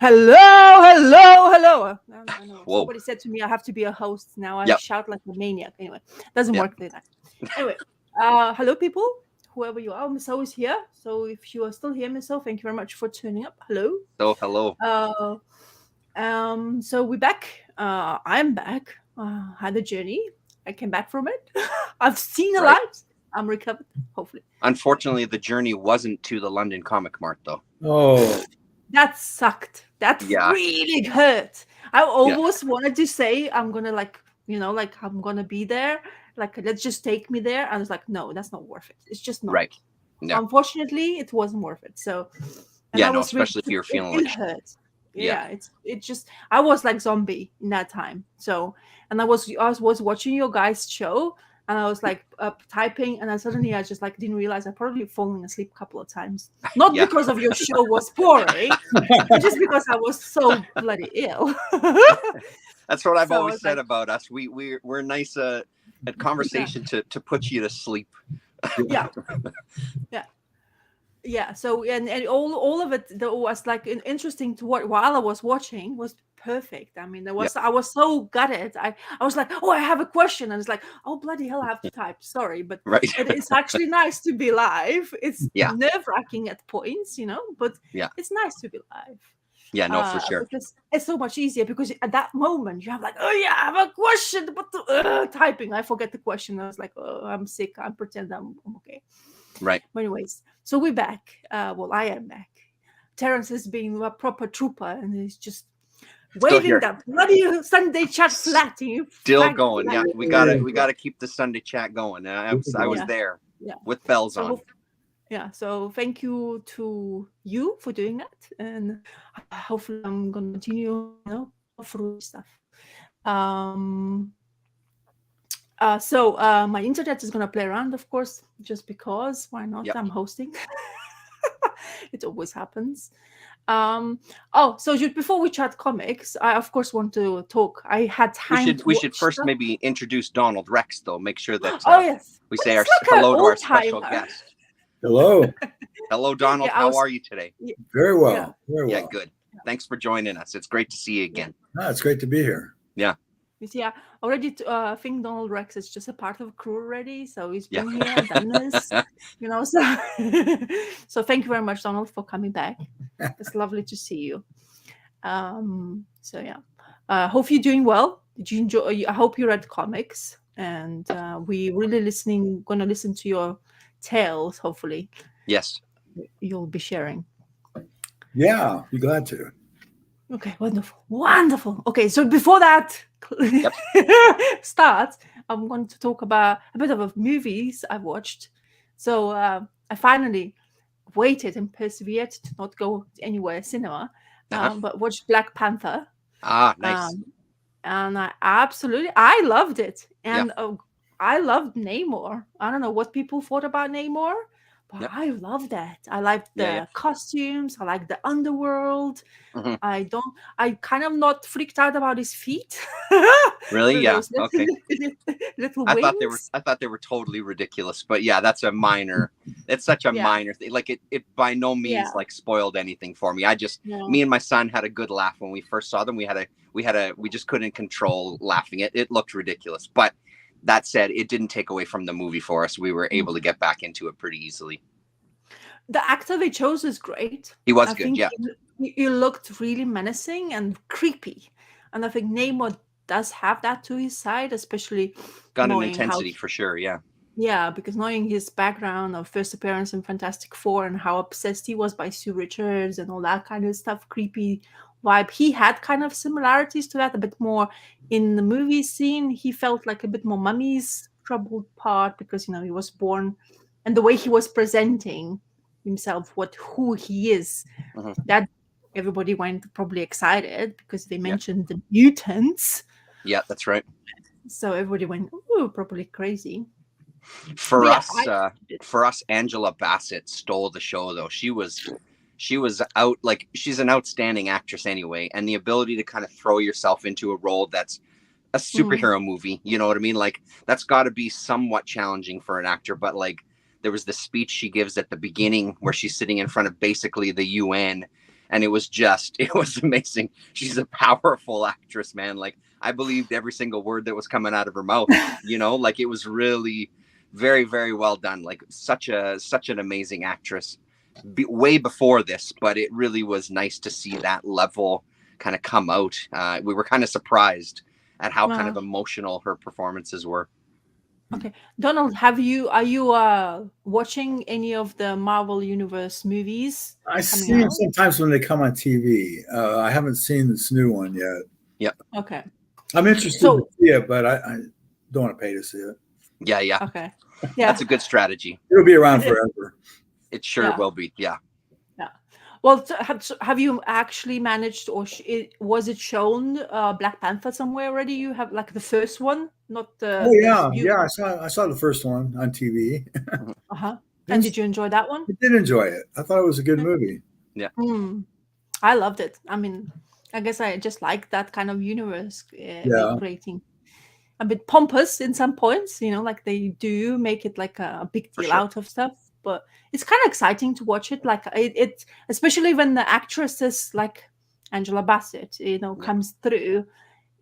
Hello, hello, hello. I know. Whoa. Somebody said to me I have to be a host. Now I Yep. shout like a maniac. Anyway, doesn't Yep. work like that. Anyway, hello, people. Whoever you are, Miss O is here. So if you are still here, Miss O, thank you very much for tuning up. Hello. So hello. Uh, so we're back. I'm back. Had a journey. I came back from it. I've seen a Right. lot. I'm recovered, hopefully. Unfortunately, the journey wasn't to the London Comic Mart, though. Oh, That sucked. That Yeah. really hurt. I Yeah. almost wanted to say I'm gonna like I'm gonna be there. Like let's just take me there. I was like, no, that's not worth it. It's just not. Right. Yeah. Unfortunately, it wasn't worth it. So, and Yeah. I No, was really especially if you're it feeling really like. hurt. Yeah. Yeah, it just I was like zombie in that time. So, and I was watching your guys' show. And I was like typing, and then suddenly I just like didn't realize I probably fallen asleep a couple of times. Not Yeah. because of your show was boring, but just because I was so bloody ill. That's what I've So I always was said like, about us. We're nice at conversation to put you to sleep. yeah, yeah, yeah. So and all of it that was like interesting to what while I was watching was perfect. I mean, Yeah. I was so gutted. I was like, oh, I have a question, and it's like, oh bloody hell, I have to type. Sorry, but Right. it's actually nice to be live. It's Yeah. nerve wracking at points, but Yeah. it's nice to be live. Yeah. No, for sure. Because it's so much easier because at that moment you have like, oh yeah, I have a question, but typing, I forget the question. I was like, oh, I'm sick. I pretend I'm okay. Right. But anyways, so we're back. Well, I am back. Terrence is being a proper trooper and he's just Still waving here. that bloody Sunday chat flat. Still going. Yeah. We gotta keep the Sunday chat going. I was Yeah. there Yeah. with bells So on. yeah, so thank you to you for doing that, and hopefully I'm gonna continue, go through stuff. So my internet is gonna play around, of course, just because. Why not? Yep. I'm hosting. It always happens. So before we chat comics, I of course want to talk. I had time to We should watch first stuff. maybe introduce Donald Rex, though. Make sure that Oh yes, we But say it's like an hello to our special old-timer. guest. hello. Hello, Donald. Yeah, I How was- are you today? Very well. Yeah. Very Yeah, well. good. Thanks for joining us. It's great to see you again. It's great to be here. Yeah. You see, I already think Donald Rex is just a part of the crew already. So he's Yeah. been here, done this, So, so thank you very much, Donald, for coming back. It's lovely to see you. So yeah, hope you're doing well. Did you enjoy? I hope you read comics, and we really gonna listen to your tales. Hopefully, Yes. you'll be sharing. Yeah, be glad to. Okay, wonderful. Okay, so before that starts, I'm going to talk about a bit of movies I've watched. So I finally waited and persevered to not go anywhere cinema, but watched Black Panther. Ah, nice. And I loved it, and I loved Namor. I don't know what people thought about Namor, but I love that. I like the costumes. I like the underworld. Mhm. I kind of not freaked out about his feet. Really? Yeah. Those little, Okay. little I wings. thought they were totally ridiculous, but yeah, that's a minor. It's such a minor thing. Like it by no means like spoiled anything for me. Me and my son had a good laugh when we first saw them. We just couldn't control laughing. It looked ridiculous, but that said, it didn't take away from the movie for us. We were able to get back into it pretty easily. The actor they chose is great. He was good. Yeah. He looked really menacing and creepy, and I think Namor does have that to his side, especially got an intensity for sure. Yeah. Yeah, because knowing his background of first appearance in Fantastic Four and how obsessed he was by Sue Richards and all that kind of stuff, creepy vibe, he had kind of similarities to that, a bit more in the movie scene. He felt like a bit more Mummy's troubled part because, he was born, and the way he was presenting himself, who he is, that everybody went probably excited because they mentioned the mutants. Yeah, that's right. So everybody went, ooh, probably crazy. For us, Angela Bassett stole the show, though. She was out, like, she's an outstanding actress anyway, and the ability to kind of throw yourself into a role that's a superhero movie, you know what I mean? Like, that's got to be somewhat challenging for an actor, but like, there was the speech she gives at the beginning where she's sitting in front of basically the UN, and it was amazing. She's a powerful actress, man. Like, I believed every single word that was coming out of her mouth, like it was really very, very well done. Like, such an amazing actress way before this, but it really was nice to see that level kind of come out. We were kind of surprised at how kind of emotional her performances were. Okay, Donald, are you watching any of the Marvel Universe movies? I see them sometimes when they come on TV. I haven't seen this new one yet. Yep. Okay. I'm interested to see it, but I don't want to pay to see it. Yeah. Okay. Yeah. That's a good strategy. It'll be around forever. It sure will be. Yeah. Yeah. Well, have you actually managed, or was it shown Black Panther somewhere already? You have like the first one, not the. Oh yeah, yeah. I saw the first one on TV. And did you enjoy that one? I did enjoy it. I thought it was a good movie. Yeah. I loved it. I mean, I guess I just like that kind of universe creating. A bit pompous in some points, like they do make it like a big deal out of stuff. But it's kind of exciting to watch it. Like it especially when the actresses like Angela Bassett, comes through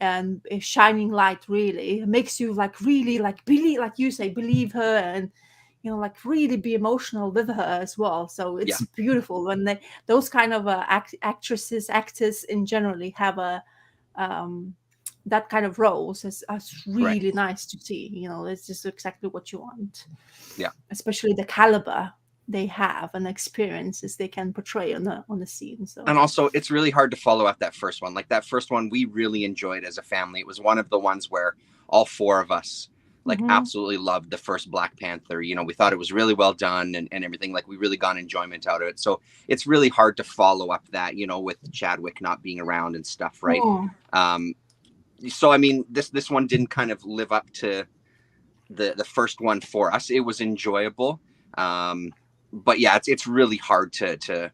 and a shining light. Really, it makes you like really like believe, like you say, believe her, and like really be emotional with her as well. So it's beautiful when those kind of actors in generally have a that kind of roles is really nice to see. It's just exactly what you want. Yeah. Especially the caliber they have and experiences they can portray on the scene. So. And also, it's really hard to follow up that first one. Like, that first one, we really enjoyed as a family. It was one of the ones where all four of us absolutely loved the first Black Panther. We thought it was really well done and everything. Like, we really got enjoyment out of it. So it's really hard to follow up that, with Chadwick not being around and stuff, right? So I mean, this one didn't kind of live up to the first one for us. It was enjoyable, but yeah, it's really hard to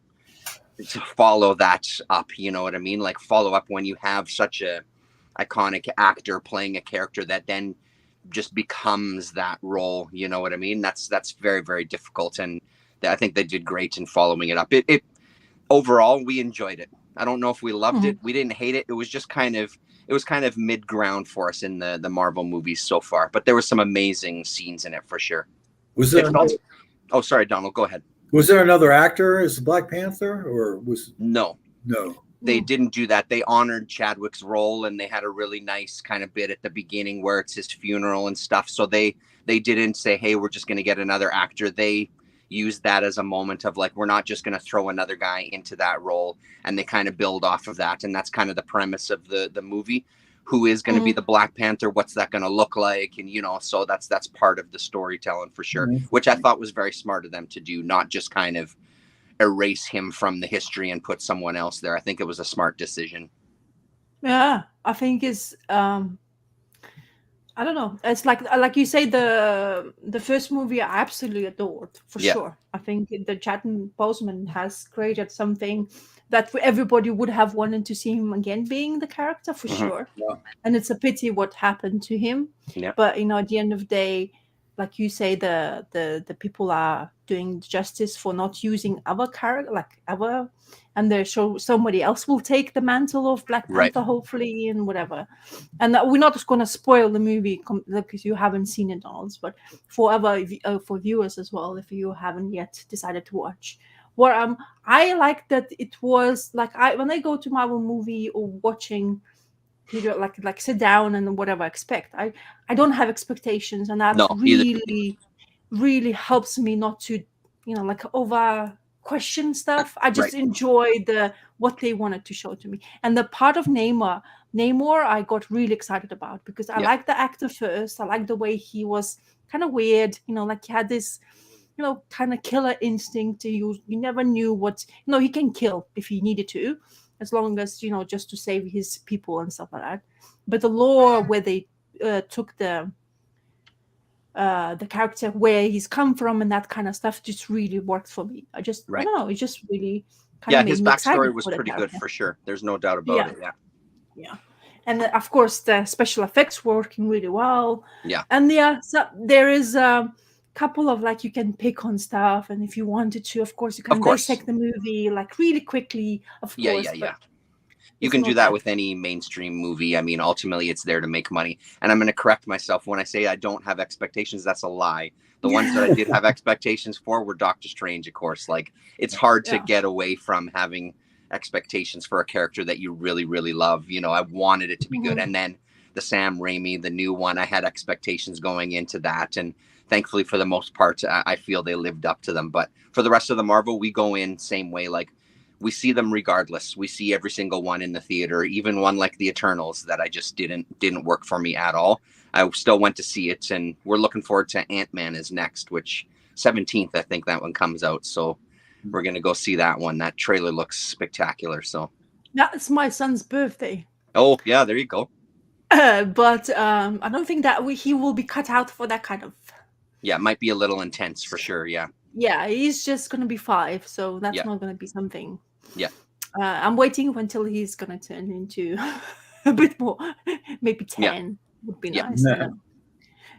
follow that up. You know what I mean? Like, follow up when you have such a iconic actor playing a character that then just becomes that role. You know what I mean? That's very, very difficult, and I think they did great in following it up. It overall, we enjoyed it. I don't know if we loved it. We didn't hate it. It was just kind of mid ground for us in the Marvel movies so far, but there were some amazing scenes in it for sure. Was there? Oh, sorry, Donald. Go ahead. Was there another actor as Black Panther, or was no? They didn't do that. They honored Chadwick's role, and they had a really nice kind of bit at the beginning where it's his funeral and stuff. So they didn't say, "Hey, we're just going to get another actor." They used that as a moment of like, we're not just going to throw another guy into that role, and they kind of build off of that. And that's kind of the premise of the movie. Who is going to be the Black Panther? What's that going to look like? And so that's part of the storytelling for sure, which I thought was very smart of them to do, not just kind of erase him from the history and put someone else there. I think it was a smart decision. Yeah, I think it's I don't know. It's like you say, the first movie I absolutely adored for sure. I think the Chadwick Boseman has created something that everybody would have wanted to see him again being the character for sure. Yeah. And it's a pity what happened to him. Yeah. But at the end of the day, like you say, the people are doing justice for not using other character and they're somebody else will take the mantle of Black Panther, hopefully, and whatever. And we're not just going to spoil the movie because you haven't seen it all, but for viewers as well, if you haven't yet decided to watch. What I like that it was like when I go to Marvel movie or watching, like sit down and whatever I expect. I don't have expectations, and that really helps me not to like over question stuff. I just enjoy what they wanted to show to me. And the part of Namor I got really excited about because I like the actor first. I like the way he was kind of weird, like he had this kind of killer instinct. You never knew what he can kill if he needed to, as long as just to save his people and stuff like that. But the lore where they took the character, where he's come from and that kind of stuff just really worked for me. I don't know, it just really kind of made his me backstory was pretty good for sure. There's no doubt about it. Yeah. And of course the special effects were working really well. Yeah. And so there is couple of like you can pick on stuff, and if you wanted to, of course, you Of can course. dissect the movie like really quickly, of Yeah, course, yeah, but yeah. You it's can do not that that. with any mainstream movie. I mean, ultimately, it's there to make money. And I'm going to correct myself when I say I don't have expectations. That's a lie. The ones that I did have expectations for were Doctor Strange, of course. Like, it's hard to Yeah. get away from having expectations for a character that you really, really love. You know, I wanted it to be good. Mhm. And then the Sam Raimi, the new one, I had expectations going into that. And thankfully, for the most part, I feel they lived up to them. But for the rest of the Marvel, we go in same way. Like, we see them regardless. We see every single one in the theater, even one like the Eternals that I just didn't work for me at all. I still went to see it, and we're looking forward to Ant-Man is next, which 17th I think that one comes out. So we're gonna go see that one. That trailer looks spectacular. So That's my son's birthday. oh yeah, there you go. But I don't think that he will be cut out for that kind of. Yeah, it might be a little intense for sure. Yeah, Yeah, he's just gonna be 5, so that's yeah, not gonna be something. yeah, I'm waiting until he's gonna turn into a bit more, maybe yeah, 10 would be yeah. nice.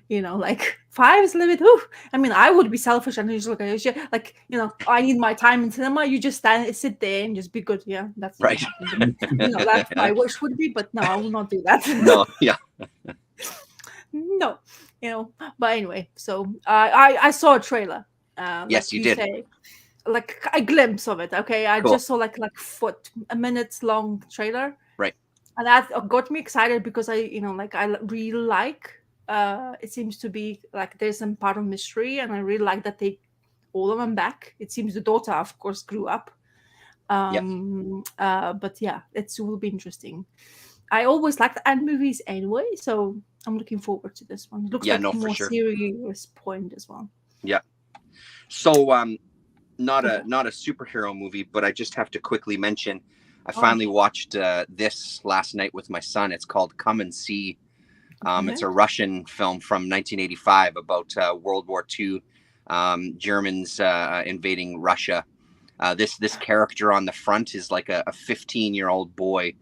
Like 5 is a little bit. Ooh. I mean, I would be selfish and just look at it, like I need my time in cinema. You just sit there and just be good. Yeah, that's what Right. happens. That's my wish would be, but no, I will not do that. No, yeah, No, But anyway, so I saw a trailer, yes, like you you did. say, like a glimpse of it. Okay, I Cool. just saw like a minutes long trailer, Right. and that got me excited because like I really like. It seems to be like there's some part of mystery, and I really like that they all of them back. It seems the daughter, of course, grew up. Yeah. But yeah, it will be interesting. I always liked ant movies anyway, so I'm looking forward to this one. It looks Yeah. like No, a for more sure. serious point as well. Yeah. So not Yeah. a superhero movie, but I just have to quickly mention I Oh, finally watched this last night with my son. It's called Come and See. It's okay. a Russian film from 1985 about World War II, Germans invading Russia. This character on the front is like a 15-year-old boy,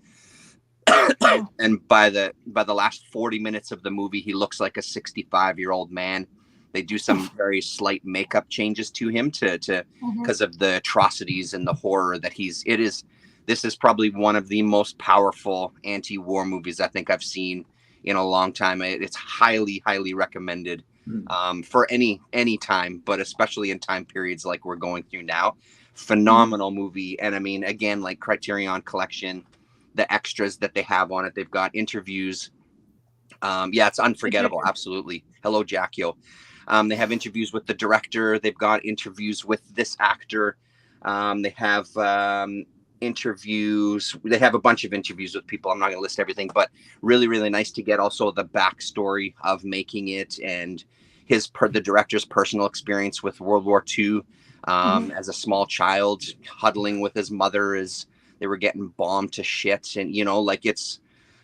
Oh, and by the last 40 minutes of the movie, he looks like a 65-year-old man. They do some very slight makeup changes to him to mhm. because of the atrocities and the horror that he's. It is. This is probably one of the most powerful anti-war movies I think I've seen in a long time. It's highly, highly recommended for any time, but especially in time periods like we're going through now. Mhm. Phenomenal movie, and I mean, again, like Criterion Collection, the extras that they have on it. They've got interviews. Yeah, it's Hey, unforgettable. Jacob. Absolutely. Hello, Jackio. They have interviews with the director. They've got interviews with this actor. They have interviews. They have a bunch of interviews with people. I'm not going to list everything, but really, really nice to get also the backstory of making it and the director's personal experience with World War II Mhm. as a small child, huddling with his mother as they were getting bombed to shit. And, like it's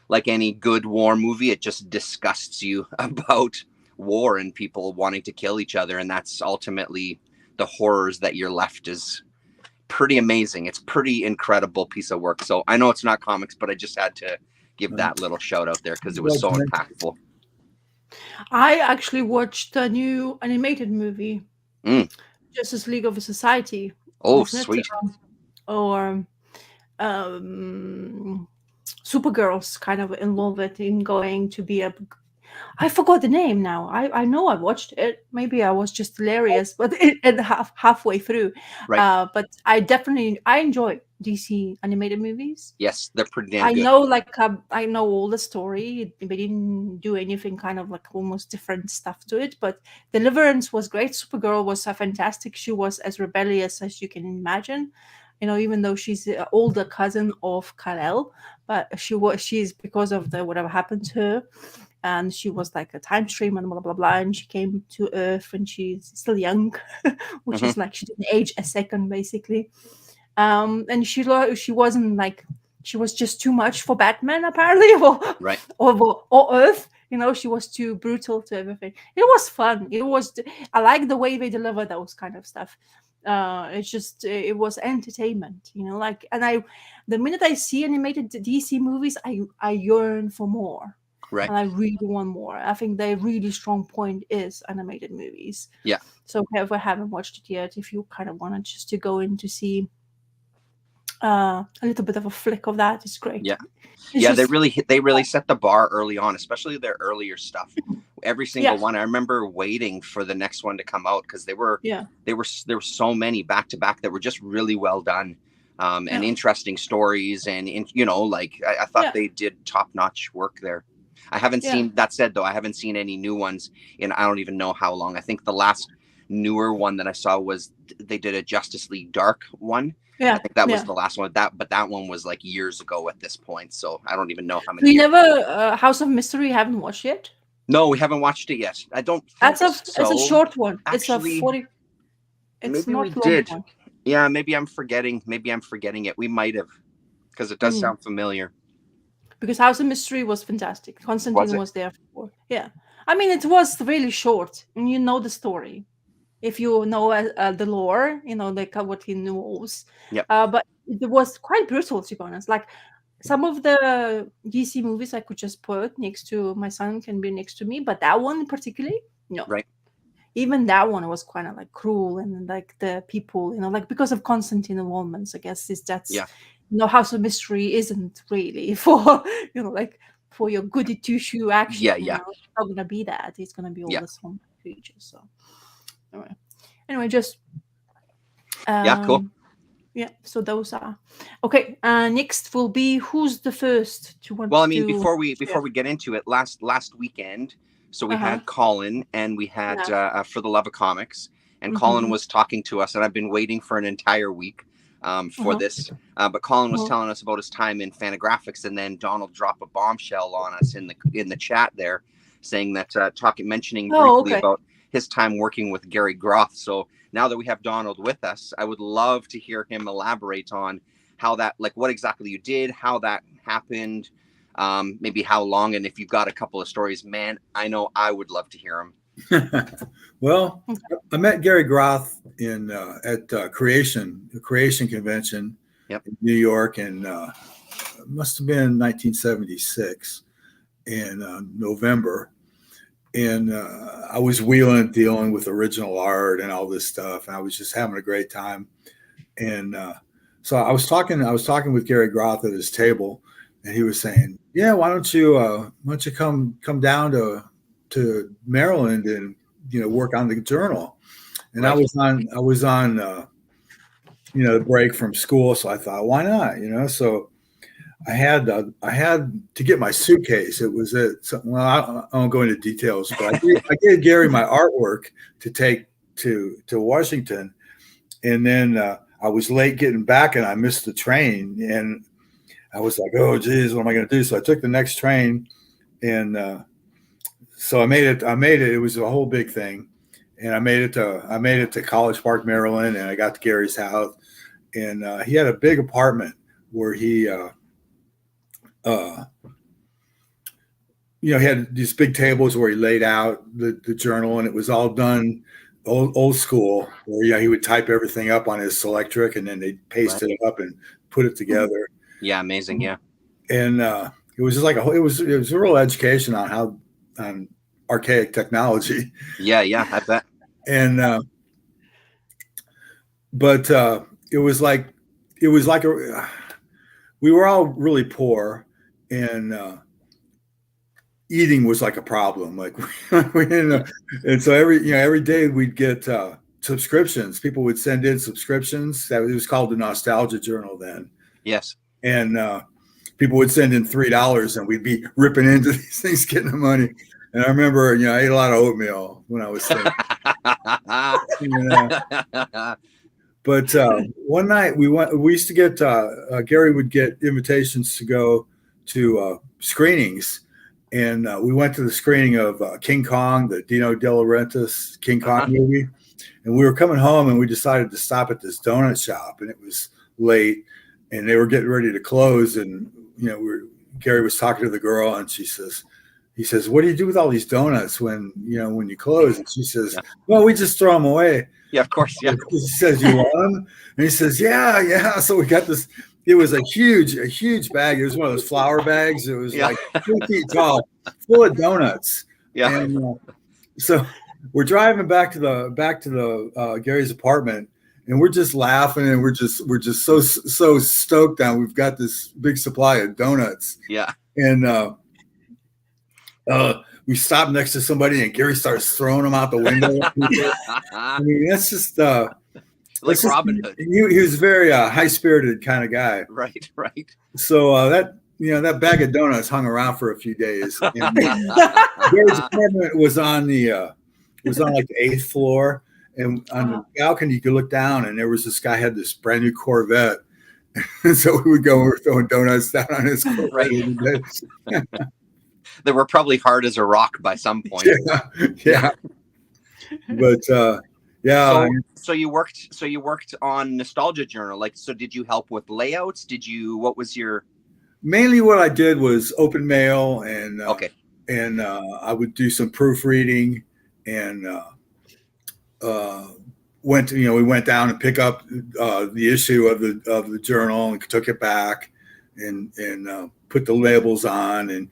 like any good war movie, it just disgusts you about war and people wanting to kill each other. And that's ultimately the horrors that you're left is pretty amazing. It's pretty incredible piece of work. So I know it's not comics, but I just had to give that little shout out there because it was so impactful. I actually watched a new animated movie, Mm. Justice League of Society, Oh, wasn't it? sweet. Or um, Supergirl's kind of involved in going to be a. I forgot the name now. I know I watched it. Maybe I was just hilarious, but halfway through. Right. But I enjoy DC animated movies. Yes, they're pretty damn I good. know, like, I know all the story. They didn't do anything kind of like almost different stuff to it, but Deliverance was great. Supergirl was fantastic. She was as rebellious as you can imagine. Even though she's the older cousin of Kal-El, but she's because of the whatever happened to her, and she was like a time stream and blah blah blah, and she came to Earth and she's still young, which Mm-hmm. is like she didn't age a second basically. And she wasn't like she was just too much for Batman apparently, Right. or Earth. She was too brutal to everything. It was fun. I like the way they deliver those kind of stuff. It was entertainment, like, and the minute I see animated DC movies, I yearn for more. Right. and I really want more. I think their really strong point is animated movies. Yeah. So if I haven't watched it yet, if you kind of wanted just to go in to see a little bit of a flick of that, it's great. Yeah. It's Yeah, just, they really set the bar early on, especially their earlier stuff. Every single yeah, one. I remember waiting for the next one to come out because there were so many back to back that were just really well done, and interesting stories, and like I thought they did top notch work there. I haven't seen that said though. I haven't seen any new ones in I don't even know how long. I think the last newer one that I saw was they did a Justice League Dark one. I think that was the last one. But that one was like years ago at this point, so I don't even know how many. We years. never House of Mystery haven't watched yet. No, we haven't watched it yet. I don't think It's a short one. Actually, it's a 40. It's maybe not we long did. one. Yeah, maybe I'm forgetting. It. We might have, because it does sound familiar. Because House of Mystery was fantastic. Constantine Was there for. Yeah, I mean it was really short, and you know the story. If you know the lore, like what he knows. Yep. But it was quite brutal, to be honest. Like some of the DC movies I could just put next to my son, can be next to me, but that one particularly, no. Right. Even that one was kind of like cruel, and like the people, like because of Constantine involvements, I guess that's House of Mystery isn't really for like for your goody two shoe action. Yeah. It's not gonna be that. It's gonna be all this home creatures. So anyway, just cool. Yeah, so those are okay. Next will be who's the first to want. Well, I mean, before we get into it, last weekend, so we had Colin and we had For the Love of Comics, and Colin was talking to us, and I've been waiting for an entire week for this. But Colin was telling us about his time in Fantagraphics, and then Donald dropped a bombshell on us in the chat there, saying that mentioning briefly about his time working with Gary Groth. So now that we have Donald with us, I would love to hear him elaborate on how that, like what exactly you did, how that happened, maybe how long, and if you've got a couple of stories, man, I know I would love to hear them. Well, I met Gary Groth at Creation Convention in New York, and it must have been 1976 in November. And I was wheeling and dealing with original art and all this stuff, and I was just having a great time. And so I was talking with Gary Groth at his table, and he was saying, "Yeah, why don't you come down to Maryland and work on the journal?" And I was on the break from school, so I thought, why not? So I had to get my suitcase. It was I won't go into details, but I gave Gary my artwork to take to Washington, and then I was late getting back, and I missed the train, and I was like, oh geez, what am I going to do? So I took the next train, and so I made it. It was a whole big thing, and I made it to College Park, Maryland, and I got to Gary's house, and he had a big apartment where he. He had these big tables where he laid out the journal, and it was all done old school, where he would type everything up on his Selectric, and then they'd paste it up and put it together. Yeah, amazing. Yeah, and it was just like it was a real education on archaic technology. Yeah, I bet. And but it was like we were all really poor, and eating was like a problem. Like, and so every day we'd get subscriptions. People would send in subscriptions. It was called the Nostalgia Journal then. Yes. And people would send in $3, and we'd be ripping into these things, getting the money. And I remember, I ate a lot of oatmeal when I was sick. But one night we used to get, Gary would get invitations to go to screenings. And we went to the screening of King Kong, the Dino De Laurentiis King Kong movie. And we were coming home, and we decided to stop at this donut shop, and it was late, and they were getting ready to close. And, Gary was talking to the girl, and he says, what do you do with all these donuts when you close? And she says, well, we just throw them away. Yeah, of course. Yeah. He says, you want them? And he says, yeah. So we got this it was a huge bag. It was one of those flour bags. It was like 2 feet tall, full of donuts. Yeah. And so we're driving back to the Gary's apartment, and we're just laughing, and we're just so stoked that we've got this big supply of donuts. Yeah. And we stopped next to somebody, and Gary starts throwing them out the window. I mean, that's just like Robin Hood. He was very high-spirited kind of guy. Right. So that bag of donuts hung around for a few days. And Gary's apartment was on like the 8th floor, and on the balcony you could look down, and there was this guy had this brand new Corvette. And so we would go, we were throwing donuts down on his Corvette. They were probably hard as a rock by some point. Yeah. But yeah. So you worked on Nostalgia Journal. Like, so did you help with layouts? What was your? Mainly what I did was open mail, and and I would do some proofreading, and we went down and pick up the issue of the journal and took it back, and put the labels on, and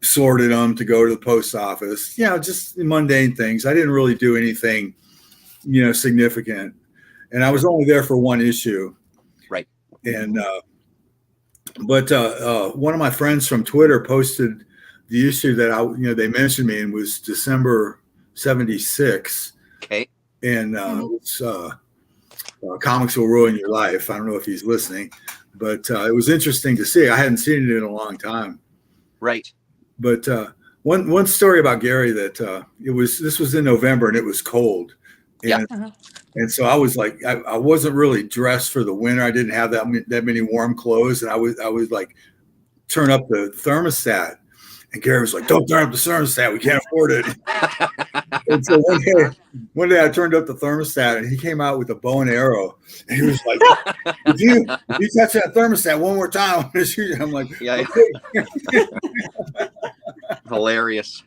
sorted them to go to the post office. Just mundane things. I didn't really do anything significant, and I was only there for one issue. Right. And but one of my friends from Twitter posted the issue that they mentioned me, and was December 76. Okay. And it's Comics Will Ruin Your Life. I don't know if he's listening, but it was interesting to see. I hadn't seen it in a long time. Right. But one story about Gary that this was in November, and it was cold. And, and so I was like, I wasn't really dressed for the winter. I didn't have that many warm clothes, and I was like, turn up the thermostat. And Gary was like, "Don't turn up the thermostat. We can't afford it." And so one day I turned up the thermostat, and he came out with a bow and arrow. And he was like, if you touch that thermostat one more time, I'm going to shoot you. I'm like, okay. Hilarious.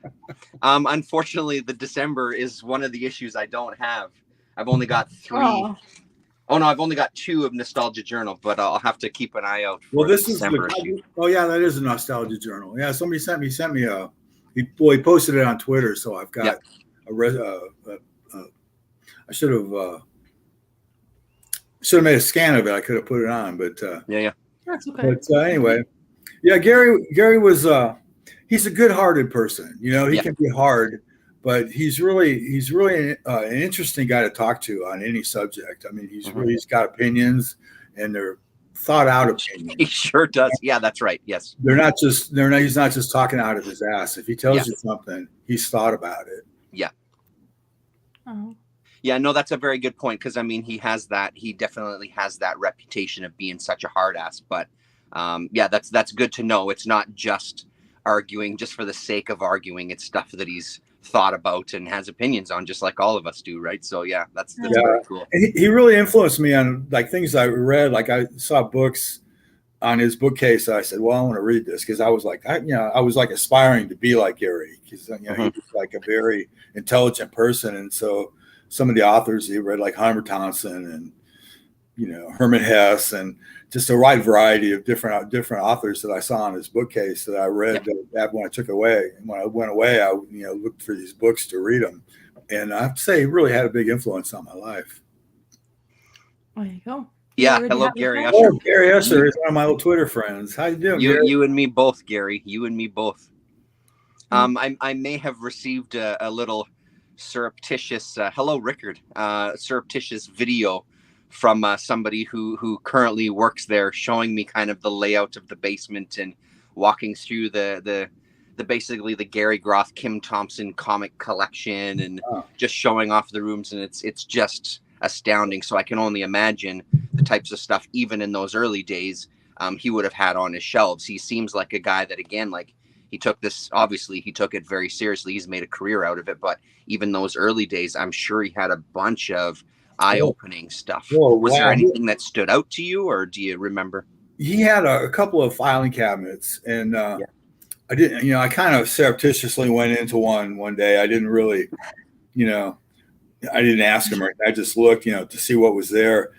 Unfortunately, the December is one of the issues I don't have. I've only got 3. Oh no, I've only got 2 of Nostalgia Journal, but I'll have to keep an eye out for this December issue. Oh yeah, that is a Nostalgia Journal. Yeah, somebody sent me he posted it on Twitter, so I've got I should have made a scan of it. I could have put it on, but that's okay. But anyway, Gary was he's a good-hearted person. He can be hard, but he's really an interesting guy to talk to on any subject. I mean, he's got opinions, and they're thought out opinions. He sure does. Yeah, that's right. Yes. He's not just talking out of his ass. If he tells you something, he's thought about it. Yeah. Oh. Yeah, no, that's a very good point, because I mean, he definitely has that reputation of being such a hard ass. But that's good to know. It's not just arguing just for the sake of arguing. It's stuff that he's thought about and has opinions on, just like all of us do, right? So that's very cool. And he really influenced me on like things I read. Like I saw books on his bookcase. I said, well, I want to read this, because I was like, I was like aspiring to be like Gary, because he was like a very intelligent person. And so some of the authors he read, like Hunter Thompson and Herman Hesse, and just a wide variety of different authors that I saw on his bookcase that I read. That when I took away, and when I went away, I looked for these books to read them, and I have to say, it really had a big influence on my life. There you go. Yeah, hello, Gary Usher. Oh, Gary Usher is one of my little Twitter friends. How you doing, Gary? You and me both, Gary. You and me both. I may have received a little surreptitious hello, Rickard. Surreptitious video from somebody who currently works there, showing me kind of the layout of the basement and walking through the basically the Gary Groth, Kim Thompson comic collection, and just showing off the rooms, and it's just astounding. So I can only imagine the types of stuff, even in those early days, he would have had on his shelves. He seems like a guy that, again, like, he took it very seriously. He's made a career out of it, but even those early days, I'm sure he had a bunch of eye-opening stuff. Was there anything that stood out to you, or do you remember? He had a couple of filing cabinets, and I didn't, I kind of surreptitiously went into one day. I didn't really, I didn't ask him, or I just looked, to see what was there.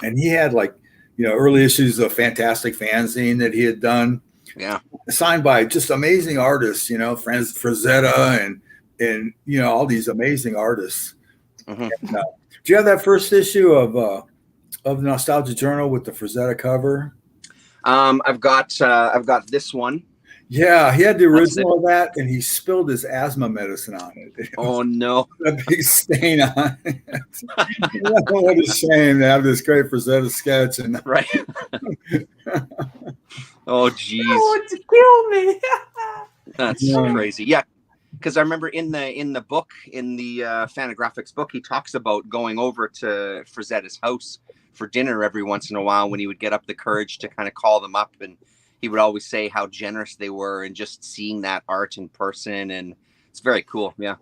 And he had like early issues of Fantastic Fanzine that he had done. Yeah. Signed by just amazing artists, Frazetta and all these amazing artists. Mm-hmm. And, do you have that first issue of the Nostalgia Journal with the Frazetta cover? I've got this one. Yeah, he had the original of that, and he spilled his asthma medicine on it. Oh no! A big stain on it. What a shame to have this great Frazetta sketch and right. Oh geez! Oh, to kill me! That's crazy. Yeah, because I remember in the book, in the Fantagraphics book, he talks about going over to Frazetta's house for dinner every once in a while when he would get up the courage to kind of call them up, and he would always say how generous they were, and just seeing that art in person, and it's very cool. Yeah.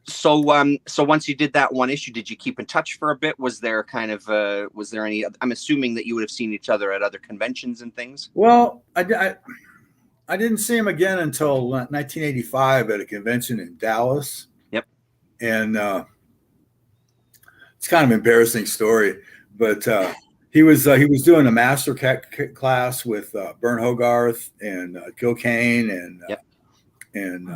So once you did that one issue, did you keep in touch for a bit? Was there any? I'm assuming that you would have seen each other at other conventions and things. Well, I didn't see him again until 1985 at a convention in Dallas. Yep. And it's kind of an embarrassing story, but he was doing a master class with Bern Hogarth and Gil Kane and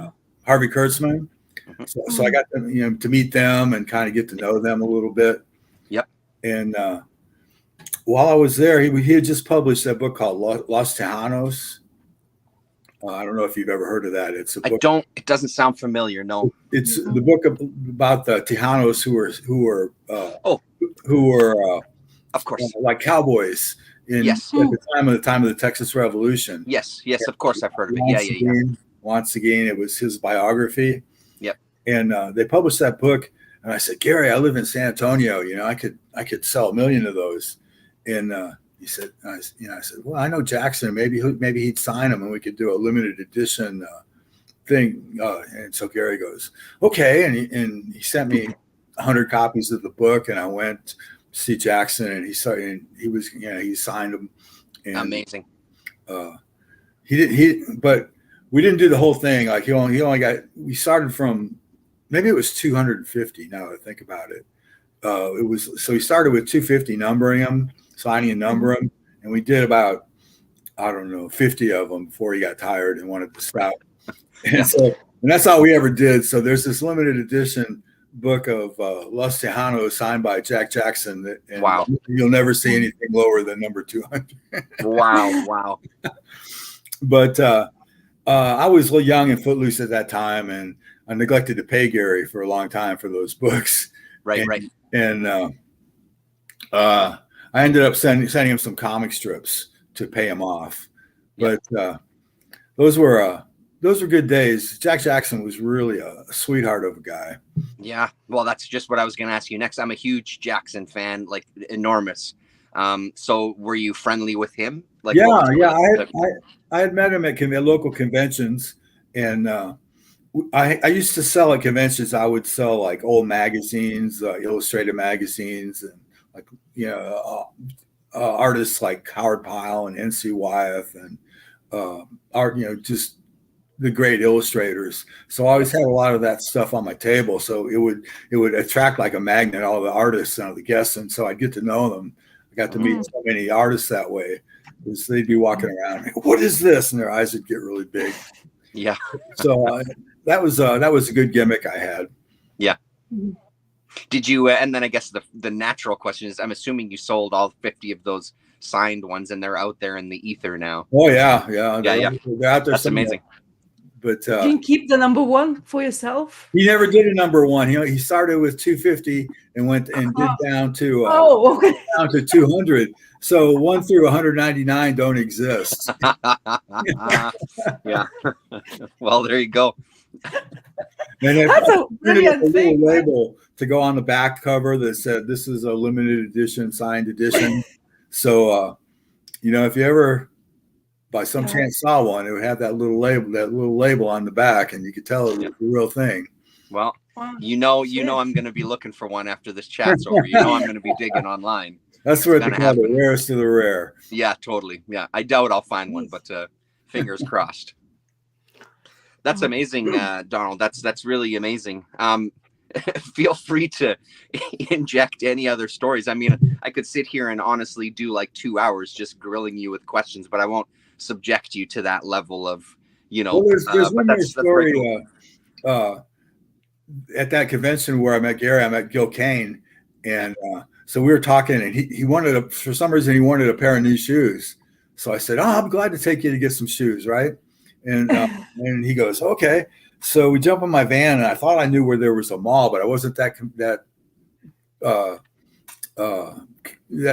Harvey Kurtzman. Mm-hmm. So I got to meet them and kind of get to know them a little bit. Yep. And while I was there, he had just published that book called Los Tejanos. I don't know if you've ever heard of that. It's a book. It doesn't sound familiar. No. It's the book about the Tejanos who were of course, like cowboys at the time of the Texas Revolution. Yes, of course I've heard of it. Once again, it was his biography. Yep. And they published that book, and I said, Gary, I live in San Antonio. I could sell 1 million of those. And he said, I said, well, I know Jackson. Maybe he'd sign them, and we could do a limited edition thing. And so Gary goes, okay, and he sent me 100 copies of the book, and I went to see Jackson, and he signed them. And, amazing. But we didn't do the whole thing. Like we started from, maybe it was 250. Now that I think about it, he started with 250, numbering them, signing and numbering them, and we did about, I don't know, 50 of them before he got tired and wanted to stop. And that's all we ever did. So there's this limited edition book of Los Tejanos signed by Jack Jackson. And wow. You'll never see anything lower than number 200. Wow. But I was a little young and footloose at that time, and I neglected to pay Gary for a long time for those books. Right. And I ended up sending him some comic strips to pay him off. But those were good days. Jack Jackson was really a sweetheart of a guy. Yeah. Well, that's just what I was going to ask you next. I'm a huge Jackson fan, like enormous. So were you friendly with him? Like, I had met him at local conventions, and I used to sell at conventions. I would sell like old magazines, illustrated magazines, and like artists like Howard Pyle and N.C. Wyeth and art, just the great illustrators. So I always had a lot of that stuff on my table. So it would attract like a magnet all the artists and all the guests, and so I'd get to know them. I got to meet so many artists that way. Because they'd be walking around, what is this? And their eyes would get really big. Yeah. So that was a good gimmick I had. Yeah. Did you? And then I guess the natural question is, I'm assuming you sold all 50 of those signed ones, and they're out there in the ether now. Oh yeah. They're out there. That's amazing. But you didn't keep the number one for yourself? He never did a number one. He started with 250 and went and did down to down to 200. So 1 through 199 don't exist. Yeah. Well, there you go. And that's a brilliant thing. Label to go on the back cover that said this is a limited edition, signed edition. So if you ever by some chance saw one, it would have that little label on the back, and you could tell it was the real thing. Well, I'm going to be looking for one after this chat's over. I'm going to be digging online. That's what they call the rarest of the rare. Yeah, totally. Yeah, I doubt I'll find one, but fingers crossed. That's amazing, Donald. That's really amazing. feel free to inject any other stories. I mean, I could sit here and honestly do like 2 hours just grilling you with questions, but I won't subject you to that level of, Well, there's one more story. Cool. At that convention where I met Gary, I met Gil Kane, and so we were talking, and he wanted for some reason he wanted a pair of new shoes. So I said, "Oh, I'm glad to take you to get some shoes, right?" And and he goes, "Okay." So we jump in my van, and I thought I knew where there was a mall, but I wasn't that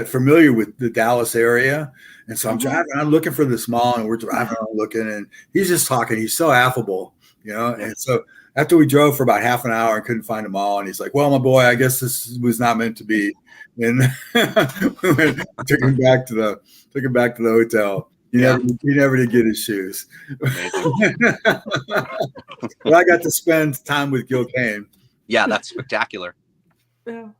familiar with the Dallas area. And so I'm driving, I'm looking for this mall, and we're driving around looking, and he's just talking. He's so affable, you know. And so after we drove for about half an hour and couldn't find a mall, and he's like, "Well, my boy, I guess this was not meant to be." And took him back to the hotel. He never did get his shoes. But I got to spend time with Gil Kane. Yeah, that's spectacular. Yeah.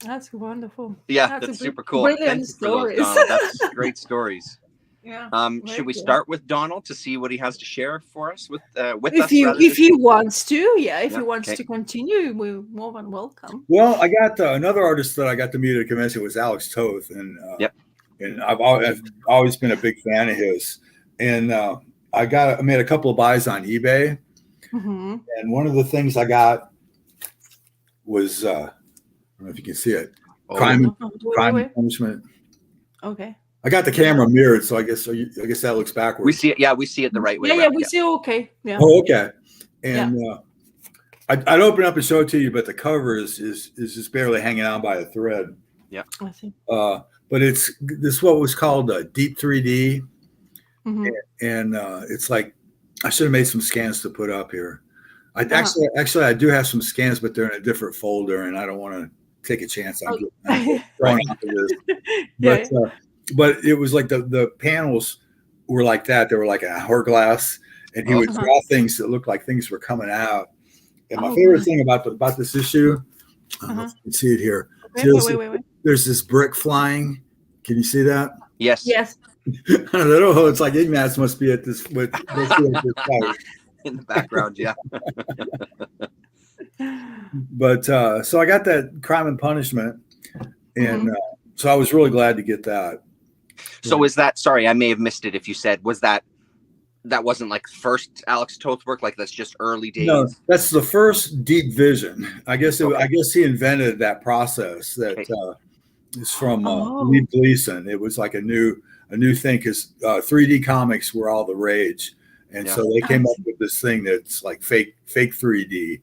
That's wonderful. Yeah, that's super cool. Brilliant stories. That's great stories. Yeah. Should we start with Donald to see what he has to share for us with us? If he wants to, if he wants to continue, we're more than welcome. Well, I got another artist that I got to meet at a convention was Alex Toth, and and I've always been a big fan of his. And I made a couple of buys on eBay, and one of the things I got was I don't know if you can see it, Crime and Punishment. Okay. I got the camera mirrored, so I guess that looks backwards. We see it. Yeah, we see it the right way. Yeah, we see it. Okay. Yeah. Oh, okay. And I'd open up and show it to you, but the cover is just barely hanging on by a thread. Yeah. I see. But this is what was called deep 3D, and it's like I should have made some scans to put up here. Actually, I do have some scans, but they're in a different folder, and I don't want to take a chance on getting thrown out of this. But it was like the panels were like that. They were like an hourglass, and he would draw things that looked like things were coming out. And my favorite thing about this issue, I don't know if you can see it here. Wait. There's this brick flying. Can you see that? Yes. It's like Ignatz must be at this site. In the background, yeah. But so I got that Crime and Punishment, and so I was really glad to get that. So is that, sorry, I may have missed it if you said, was that wasn't like first Alex Toth work, like that's just early days? No, that's the first Deep Vision. I guess he invented that process that is from Lee Gleason. It was like a new thing because 3D comics were all the rage. And so they came up with this thing that's like fake 3D,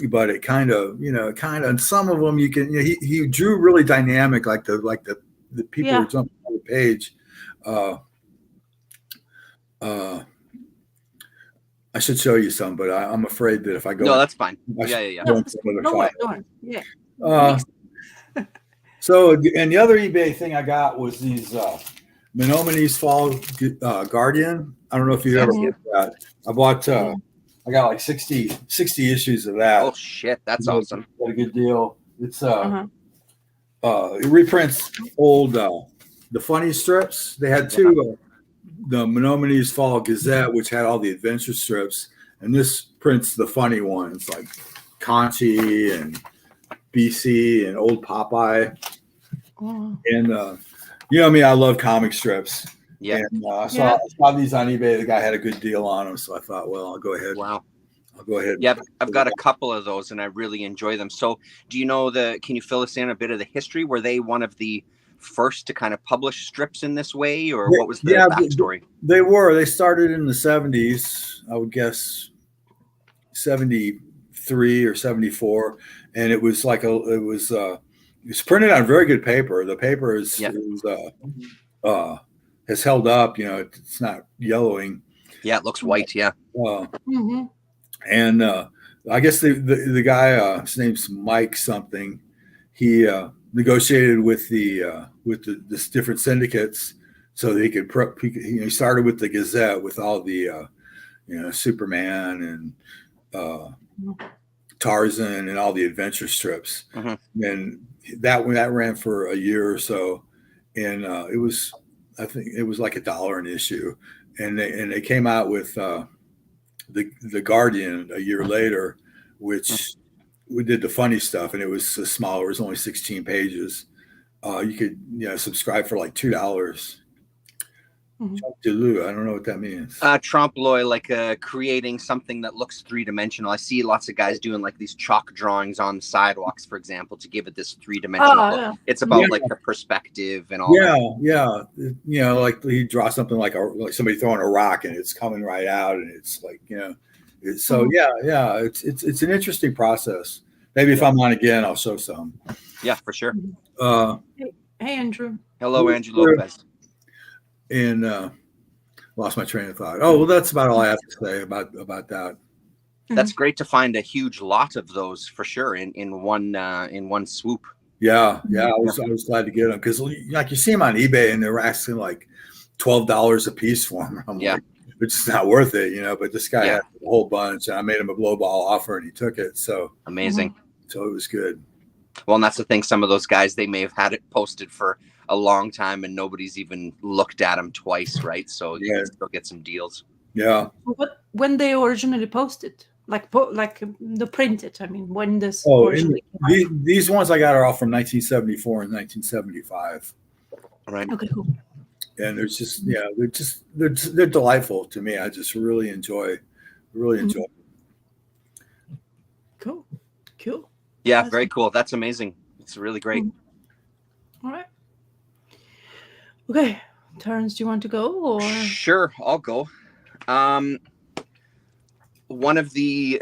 but it kind of, and some of them you can, he drew really dynamic, like the people who jumped on the page. I should show you some, but I'm afraid that if I go, no, that's fine. Yeah. So, and the other eBay thing I got was these Menominee Fall Guardian. I don't know if you ever get that. I bought. I got like 60 issues of that. Oh shit, that's awesome. What a good deal. It's it reprints old the funny strips. They had two. The Menominee Fall Gazette, which had all the adventure strips, and this prints the funny ones like Conchi and BC and Old Popeye. And you know me, I love comic strips. Yeah. And I saw these on eBay. The guy had a good deal on them, so I thought, well, I'll go ahead. Wow. I'll go ahead. Yeah, I've got a couple of those, and I really enjoy them. So, do you know can you fill us in a bit of the history? Were they one of the first to kind of publish strips in this way, or what was the backstory? They were. They started in the 70s, I would guess 73 or 74, and it was like it's printed on very good paper. The paper has held up. It's not yellowing. Yeah, it looks white. Yeah. And I guess the guy, his name's Mike something. He negotiated with the different syndicates so that he could he started with the Gazette with all the Superman and Tarzan and all the adventure strips, and that ran for a year or so, and I think it was like $1 an issue, and they came out with the Guardian a year later, which we did the funny stuff, and it was smaller. It was only 16 pages. You could subscribe for like $2. I don't know what that means. Trompe-l'oeil, like creating something that looks three-dimensional. I see lots of guys doing like these chalk drawings on sidewalks, for example, to give it this three-dimensional look. It's about like the perspective and all that. Yeah. Like he draws something like somebody throwing a rock and it's coming right out, and it's like, it's an interesting process. Maybe if I'm on again, I'll show some. Yeah, for sure. Hey, Andrew. Hello, Andrew Lopez. And lost my train of thought. Oh, well, that's about all I have to say about that. That's great to find a huge lot of those for sure in one swoop. Yeah. I was glad to get them because like you see them on eBay and they're asking like $12 a piece for them. I'm like, it's just not worth it, But this guy had a whole bunch, and I made him a lowball offer, and he took it. So amazing. So it was good. Well, and that's the thing. Some of those guys, they may have had it posted for a long time and nobody's even looked at them twice, right? So you can still get some deals. Yeah. When they originally posted, like the printed, I mean, when this originally these ones I got are all from 1974 and 1975. Right. Okay, cool. And there's just they're delightful to me. I just really enjoy it. Cool. Yeah, that's very cool. That's amazing. It's really great. All right. Okay, Terrence, do you want to go or? Sure, I'll go. One of the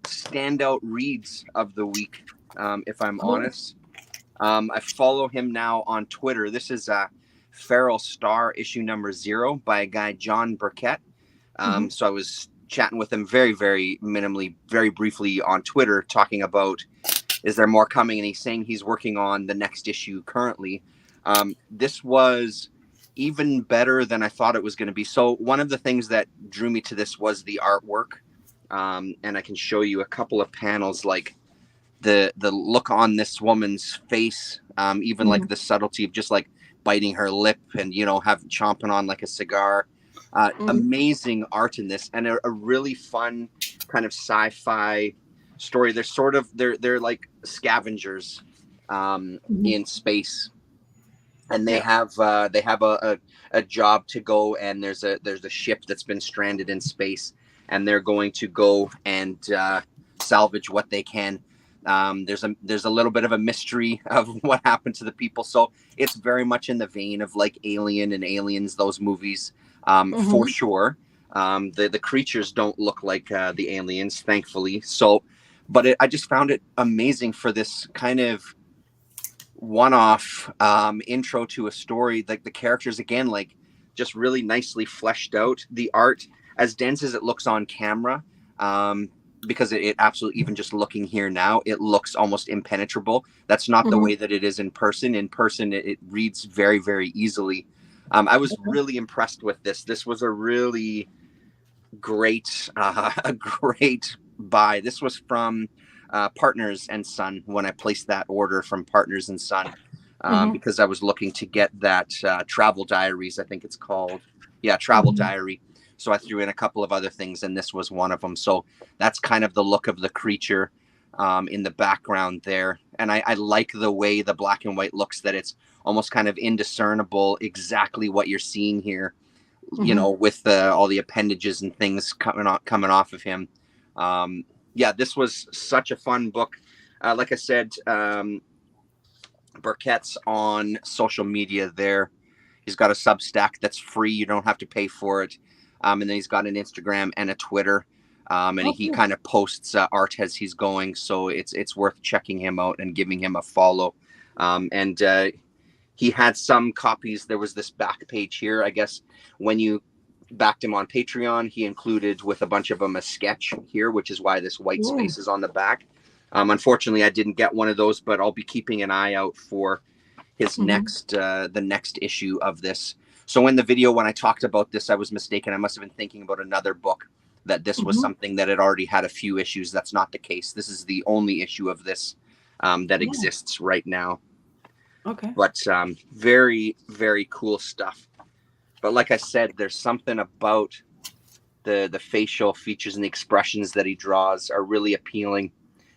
standout reads of the week, if I'm honest. I follow him now on Twitter. This is Feral Star issue number 0 by a guy, John Burkett. So I was chatting with him very, very minimally, very briefly on Twitter, talking about, is there more coming? And he's saying he's working on the next issue currently. This was even better than I thought it was going to be. So one of the things that drew me to this was the artwork. And I can show you a couple of panels, like the look on this woman's face, even like the subtlety of just like biting her lip and, chomping on like a cigar. Amazing art in this, and a really fun kind of sci-fi story. They're like scavengers in space, and they have a job to go, and there's a ship that's been stranded in space, and they're going to go and salvage what they can. There's a little bit of a mystery of what happened to the people, so it's very much in the vein of like Alien and Aliens, those movies. For sure. The creatures don't look like the aliens, thankfully. So, but I just found it amazing for this kind of one-off intro to a story. Like the characters, again, like just really nicely fleshed out. The art, as dense as it looks on camera, because it absolutely, even just looking here now, it looks almost impenetrable. That's not the way that it is in person. In person, it reads very, very easily. I was really impressed with this. This was a really great buy. This was from Partners and Son when I placed that order from Partners and Son, because I was looking to get that Travel Diaries, I think it's called. Yeah, Travel Diary. So I threw in a couple of other things, and this was one of them. So that's kind of the look of the creature in the background there. And I like the way the black and white looks, that it's almost kind of indiscernible exactly what you're seeing here, with all the appendages and things coming off of him. This was such a fun book. Like I said, Burkett's on social media there. He's got a Substack that's free. You don't have to pay for it. And then he's got an Instagram and a Twitter. He kind of posts art as he's going. So it's worth checking him out and giving him a follow. He had some copies. There was this back page here. I guess when you backed him on Patreon, he included with a bunch of them a sketch here, which is why this white space is on the back. Unfortunately, I didn't get one of those, but I'll be keeping an eye out for his the next issue of this. So in the video, when I talked about this, I was mistaken. I must have been thinking about another book, that this was something that had already had a few issues. That's not the case. This is the only issue of this that exists right now. Okay. But very, very cool stuff. But like I said, there's something about the facial features and the expressions that he draws are really appealing.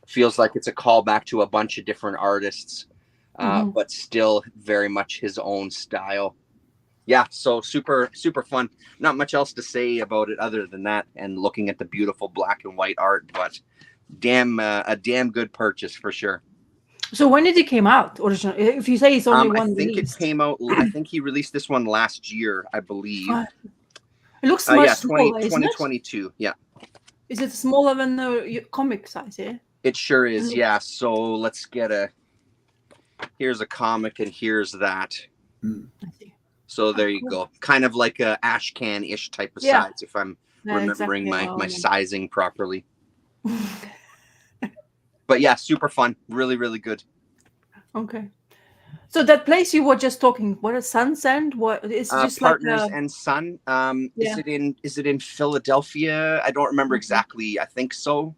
Feels like it's a callback to a bunch of different artists, but still very much his own style. Yeah, so super fun. Not much else to say about it other than that, and looking at the beautiful black and white art, but a damn good purchase for sure. So when did it came out originally? If you say it's only one I think released. it came out. I think he released this one last year, I believe. It looks much smaller, 2022. Yeah. Is it smaller than the comic size here? It sure is. Yeah. So let's get here's a comic and here's that. I see. So there you go. Kind of like a ash can-ish type of size, if I'm remembering my sizing properly. But yeah, super fun. Really, really good. Okay. So that place you were just talking, what is Sun's End? What is just Partners like and Son? Is it in Philadelphia? I don't remember exactly. I think so.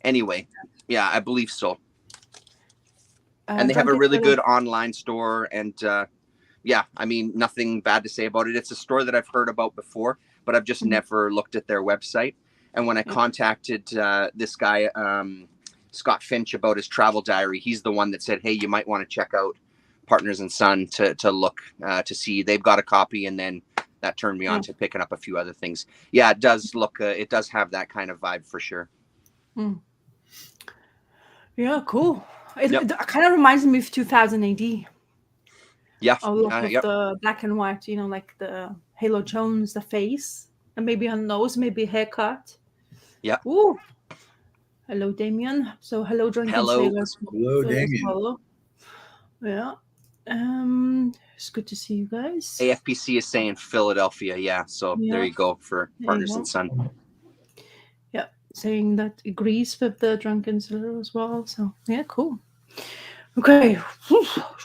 Anyway, yeah, I believe so. And they have a really good online store, and yeah, I mean, nothing bad to say about it. It's a store that I've heard about before, but I've just never looked at their website. And when I contacted this guy, Scott Finch, about his travel diary, he's the one that said, hey, you might want to check out Partners and Son to look to see. They've got a copy, and then that turned me on to picking up a few other things. Yeah, it does look, it does have that kind of vibe for sure. Yeah, cool. It kind of reminds me of 2000 AD. Yeah. A lot of the black and white, you know, like the Halo Jones, the face, and maybe a nose, maybe a haircut. Yeah. Ooh. Hello, Damien. So hello, Drunken Sailors. Hello, Damien. Hello. Yeah. It's good to see you guys. AFPC is saying Philadelphia. Yeah. So there you go for Partners and Son. Yeah. Saying that agrees with the Drunken Sailor as well. So yeah, cool. Okay.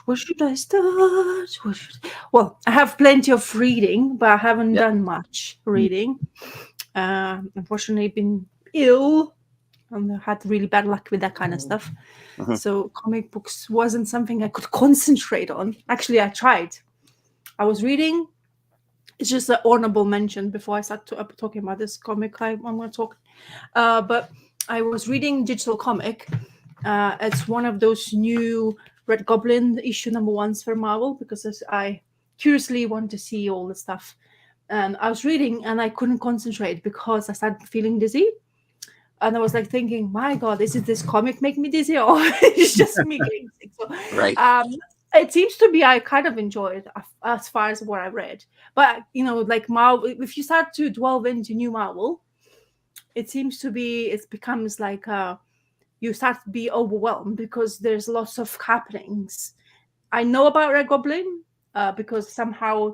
Where should I start? Well, I have plenty of reading, but I haven't done much reading. Unfortunately, been ill. And I had really bad luck with that kind of stuff. So comic books wasn't something I could concentrate on. Actually, I tried. I was reading. It's just an honorable mention before I start talking about this comic I'm going to talk. But I was reading digital comic. It's one of those new Red Goblin issue #1s for Marvel, because I curiously want to see all the stuff. And I was reading and I couldn't concentrate because I started feeling dizzy. And I was like thinking, my God, is it this comic make me dizzy, or it's just me getting sick? So, right. It seems to be I kind of enjoyed it as far as what I read. But, you know, like Marvel, if you start to delve into new Marvel, it seems to be, it becomes like you start to be overwhelmed because there's lots of happenings. I know about Red Goblin because somehow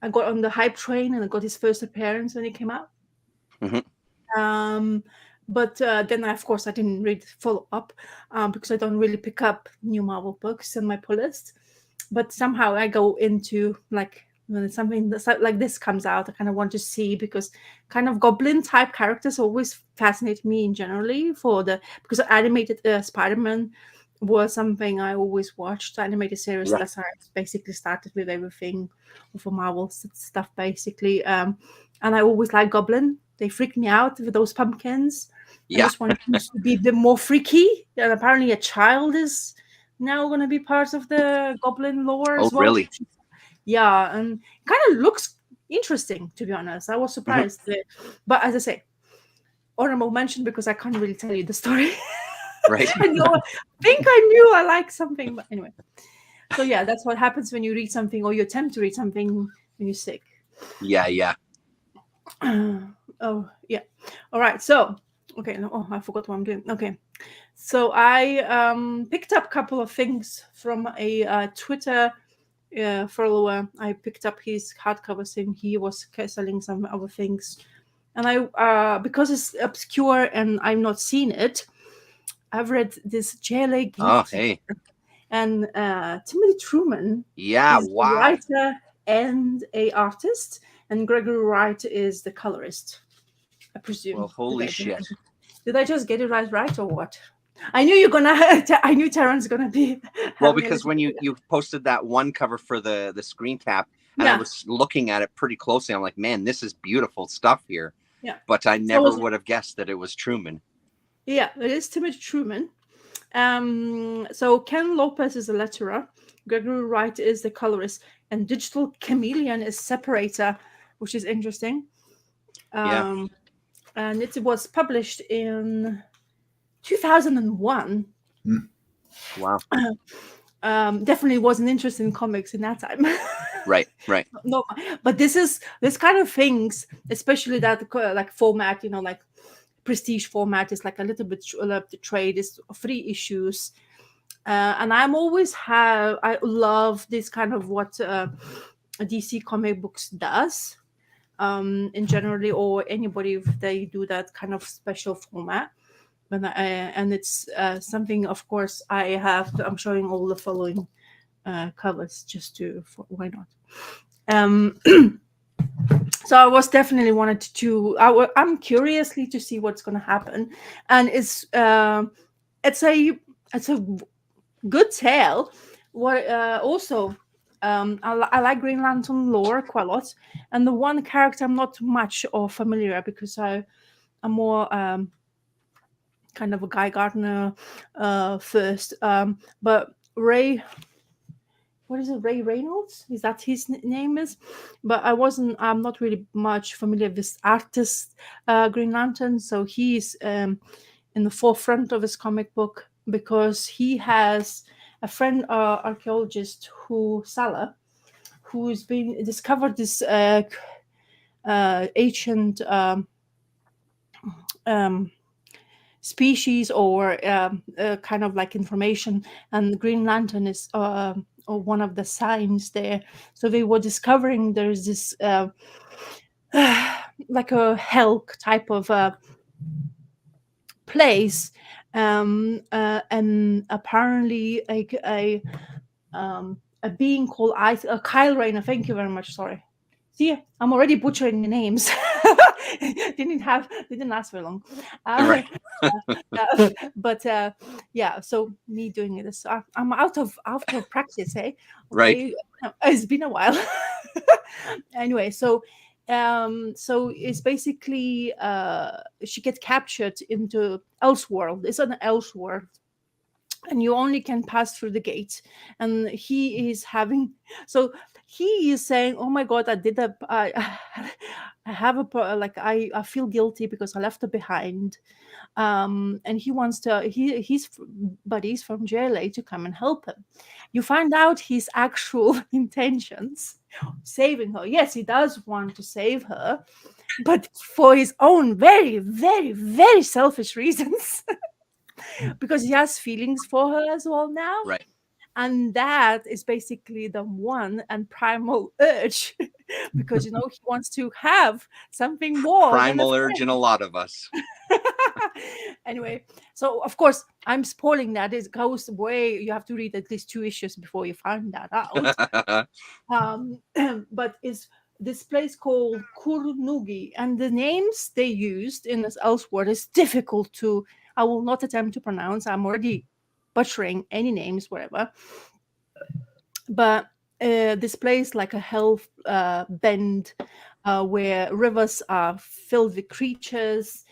I got on the hype train and I got his first appearance when it came out. But then, of course, I didn't read follow up because I don't really pick up new Marvel books on my pull list. But somehow I go into, like, when something like this comes out, I kind of want to see, because kind of goblin type characters always fascinate me in generally because animated Spider-Man was something I always watched, animated series. That's how I basically started with everything for Marvel stuff, basically. And I always like goblin. They freak me out with those pumpkins. I just want them to be a bit more freaky. And apparently a child is now going to be part of the goblin lore as well. Really? Yeah, and kind of looks interesting, to be honest. I was surprised. But as I say, honorable mention, because I can't really tell you the story. Right. I think I knew I liked something, but anyway. So yeah, that's what happens when you read something, or you attempt to read something when you're sick. Yeah. Oh, yeah. All right. So, okay. No, I forgot what I'm doing. Okay. So I picked up a couple of things from a Twitter follower. I picked up his hardcover thing. He was selling some other things. And I, because it's obscure and I've not seen it, I've read this JLA Geek. Oh, hey. And Timothy Truman is a writer and an artist. And Gregory Wright is the colorist, I presume. Well, holy shit. Did I just get it right or what? I knew you're gonna. I knew Terran's gonna be. Well, because when you posted that one cover for the screen cap, and I was looking at it pretty closely, I'm like, man, this is beautiful stuff here. Yeah. But I So never would have guessed that it was Truman. Yeah, it is Timothy Truman. So Ken Lopez is the letterer, Gregory Wright is the colorist, and Digital Chameleon is separator, which is interesting. Yeah. And it was published in 2001. Wow. Definitely wasn't interested in comics in that time. Right. No, but this kind of things, especially that like format, like prestige format is like a little bit the trade is 3 issues. And I love this kind of what DC comic books does in generally, or anybody if they do that kind of special format. And it's something, of course, I'm showing all the following covers just why not. So I was definitely wanted to. I'm curiously to see what's going to happen, and it's a good tale. What also, I like Green Lantern lore quite a lot, and the one character I'm not much or familiar because I'm more kind of a Guy Gardner first, but Ray. What is it? Ray Reynolds? Is that his name is? But I'm not really much familiar with artist Green Lantern, so he's in the forefront of his comic book because he has a friend archaeologist Salah, who's been discovered this ancient species or kind of like information, and the Green Lantern is or one of the signs there. So they were discovering there's this like a Helk type of place, and apparently a being called Kyle Rayner. Thank you very much. Sorry. See, I'm already butchering the names. Didn't last very long. Right. But yeah, so me doing this, I'm out of practice, eh? Right. It's been a while. Anyway, so it's basically she gets captured into Elseworld. It's an Elseworld, and you only can pass through the gate. And he is saying, oh my god, I did I have I feel guilty because I left her behind, and he wants his buddies from JLA to come and help him. You find out his actual intentions, saving her. Yes, he does want to save her, but for his own very, very, very selfish reasons. Because he has feelings for her as well now. Right. And that is basically the one and primal urge, because he wants to have something more. Primal urge in a lot of us. Anyway, so of course I'm spoiling that. It goes way. You have to read at least 2 issues before you find that out. But it's this place called Kurnugi, and the names they used in this Elseworld is difficult to. I will not attempt to pronounce. I'm already butchering any names, whatever. But this place, like a hell bend, where rivers are filled with creatures.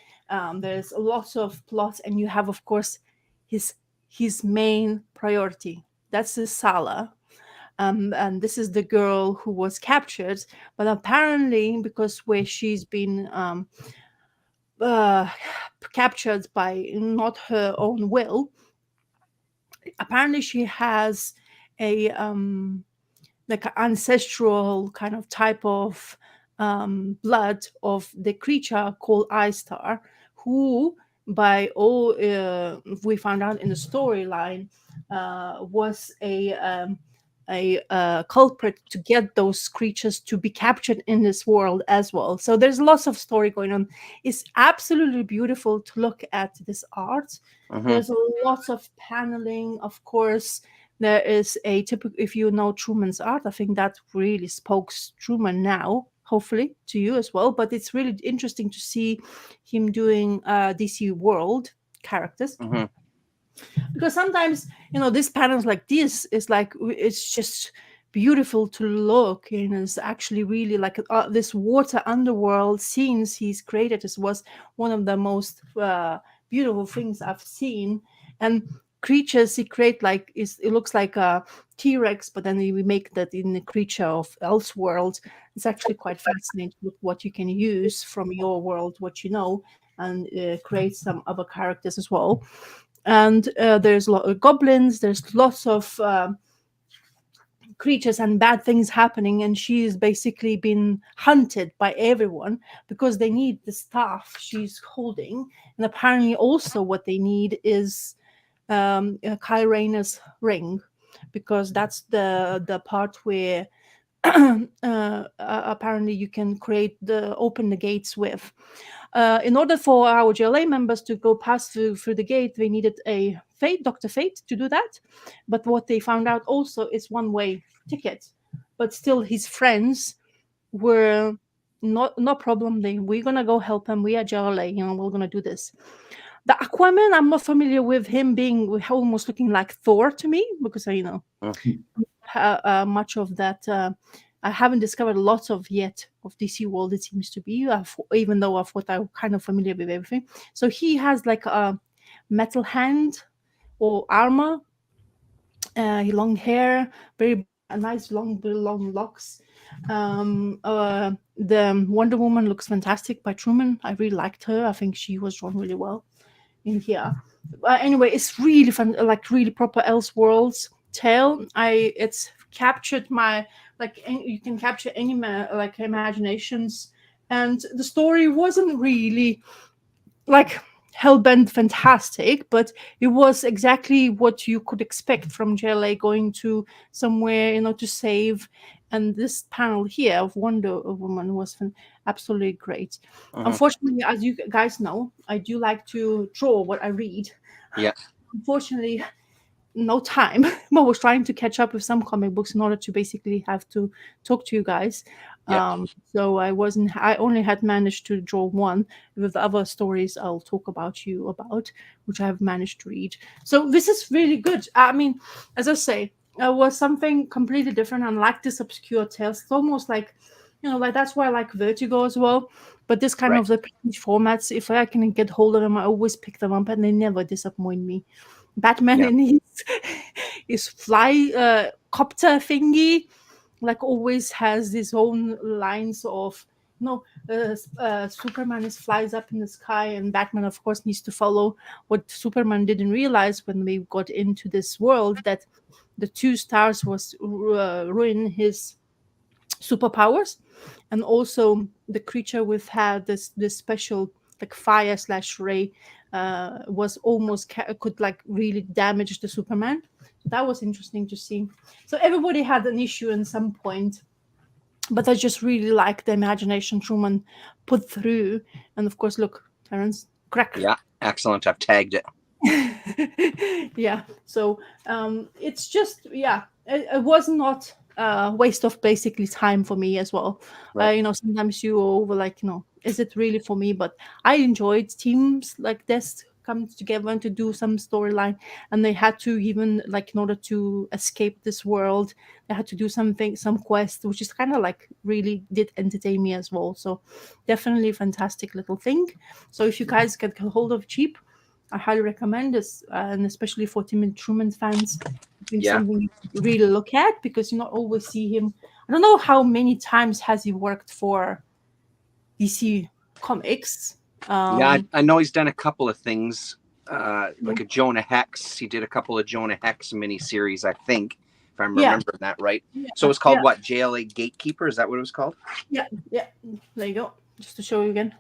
There's lots of plots, and you have, of course, his main priority. That's the Sala. And this is the girl who was captured, but apparently, because where she's been captured by not her own will, apparently she has a like an ancestral kind of type of blood of the creature called Star, who by all we found out in the storyline was a culprit to get those creatures to be captured in this world as well. So there's lots of story going on. It's absolutely beautiful to look at this art. Mm-hmm. There's lots of paneling, of course. There is a typical, if you know Truman's art, I think that really spokes Truman now, hopefully to you as well. But it's really interesting to see him doing DC World characters. Mm-hmm. Because sometimes, these panels like this is like, it's just beautiful to look, and is actually really like this water underworld scenes he's created. This was one of the most beautiful things I've seen. And creatures he create, like, it looks like a T-Rex, but then we make that in a creature of Elseworld. It's actually quite fascinating with what you can use from your world, what you know, and create some other characters as well. And there's a lot of goblins, there's lots of creatures and bad things happening, and she's basically been hunted by everyone because they need the staff she's holding. And apparently also what they need is Kyrena's ring, because that's the part where apparently you can open the gates with. In order for our GLA members to go past through the gate, they needed a Dr. Fate to do that. But what they found out also is one-way ticket. But still, his friends were no problem. We're gonna go help him. We are GLA, we're gonna do this. The Aquaman, I'm not familiar with him being almost looking like Thor to me, because much of that. I haven't discovered lots of yet of DC World. It seems to be, even though of what I'm kind of familiar with everything. So he has like a metal hand or armor, long hair, very nice long locks. The Wonder Woman looks fantastic by Truman. I really liked her. I think she was drawn really well in here. Anyway, it's really fun, like really proper Elseworlds tale. It's captured my, like, you can capture any like imaginations, and the story wasn't really like hellbent fantastic, but it was exactly what you could expect from JLA going to somewhere, to save. And this panel here of Wonder Woman was absolutely great. Unfortunately, as you guys know, I do like to draw what I read. Yeah. Unfortunately, no time. I was trying to catch up with some comic books in order to basically have to talk to you guys. Yeah. So I only had managed to draw one. With the other stories I'll talk about which I have managed to read. So this is really good. I mean, as I say, it was something completely different, unlike this obscure tales. It's almost like, like that's why I like Vertigo as well. But this kind of the formats, if I can get hold of them, I always pick them up, and they never disappoint me. Batman in his fly copter thingy, like, always has his own lines of Superman flies up in the sky, and Batman of course needs to follow. What Superman didn't realize when we got into this world, that the two stars was ruin his superpowers, and also the creature with had this special like fire/ray was almost could like really damage the Superman. So that was interesting to see. So everybody had an issue in some point, but I just really like the imagination Truman put through. And of course, look, Terrence, crack. Yeah, excellent. I've tagged it. Yeah, so it's just it was not waste of basically time for me as well. Sometimes you over like, is it really for me? But I enjoyed teams like this come together and to do some storyline, and they had to, even like in order to escape this world, they had to do some quest, which is kind of like really did entertain me as well. So definitely fantastic little thing. So if you guys get hold of cheap, I highly recommend this, and especially for Tim Truman fans, it's something you really look at, because you not always see him. I don't know how many times has he worked for DC Comics. I know he's done a couple of things, like a Jonah Hex. He did a couple of Jonah Hex miniseries, I think, if I'm remembering that right. So it's called what? JLA Gatekeeper? Is that what it was called? Yeah. There you go. Just to show you again.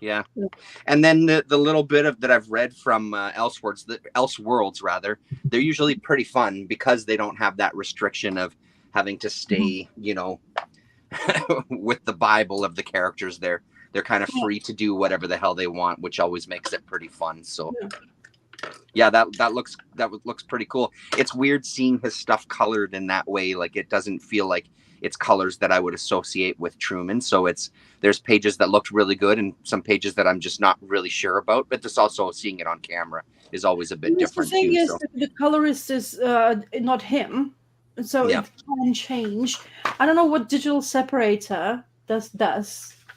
Yeah. And then the little bit of that I've read from Elseworlds rather, they're usually pretty fun because they don't have that restriction of having to stay, with the Bible of the characters. They're kind of free to do whatever the hell they want, which always makes it pretty fun. So that looks pretty cool. It's weird seeing his stuff colored in that way. Like, it doesn't feel like it's colors that I would associate with Truman. So there's pages that looked really good and some pages that I'm just not really sure about, but just also seeing it on camera is always a bit different. The thing is, the colorist is not him. so Yeah. it can change. I don't know what digital separator does,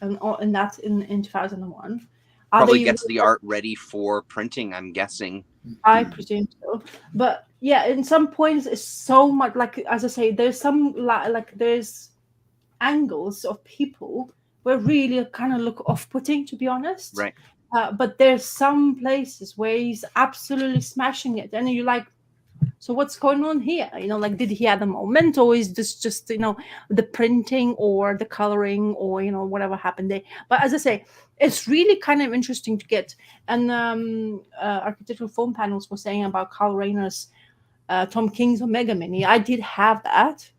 and that's in 2001. Are Probably they? gets the art ready for printing, I'm guessing. I presume so. But yeah, in some points, it's so much like, as I say, there's some like there's angles of people where really kind of look off-putting, to be honest. Right. But there's some places where he's absolutely smashing it, and you're like, so what's going on here? Like, did he have a moment, or is this just the printing or the coloring, or whatever happened there? But as I say, it's really kind of interesting to get. And architectural foam panels were saying about Carl Rainer's Tom King's Omega Mini. I did have that.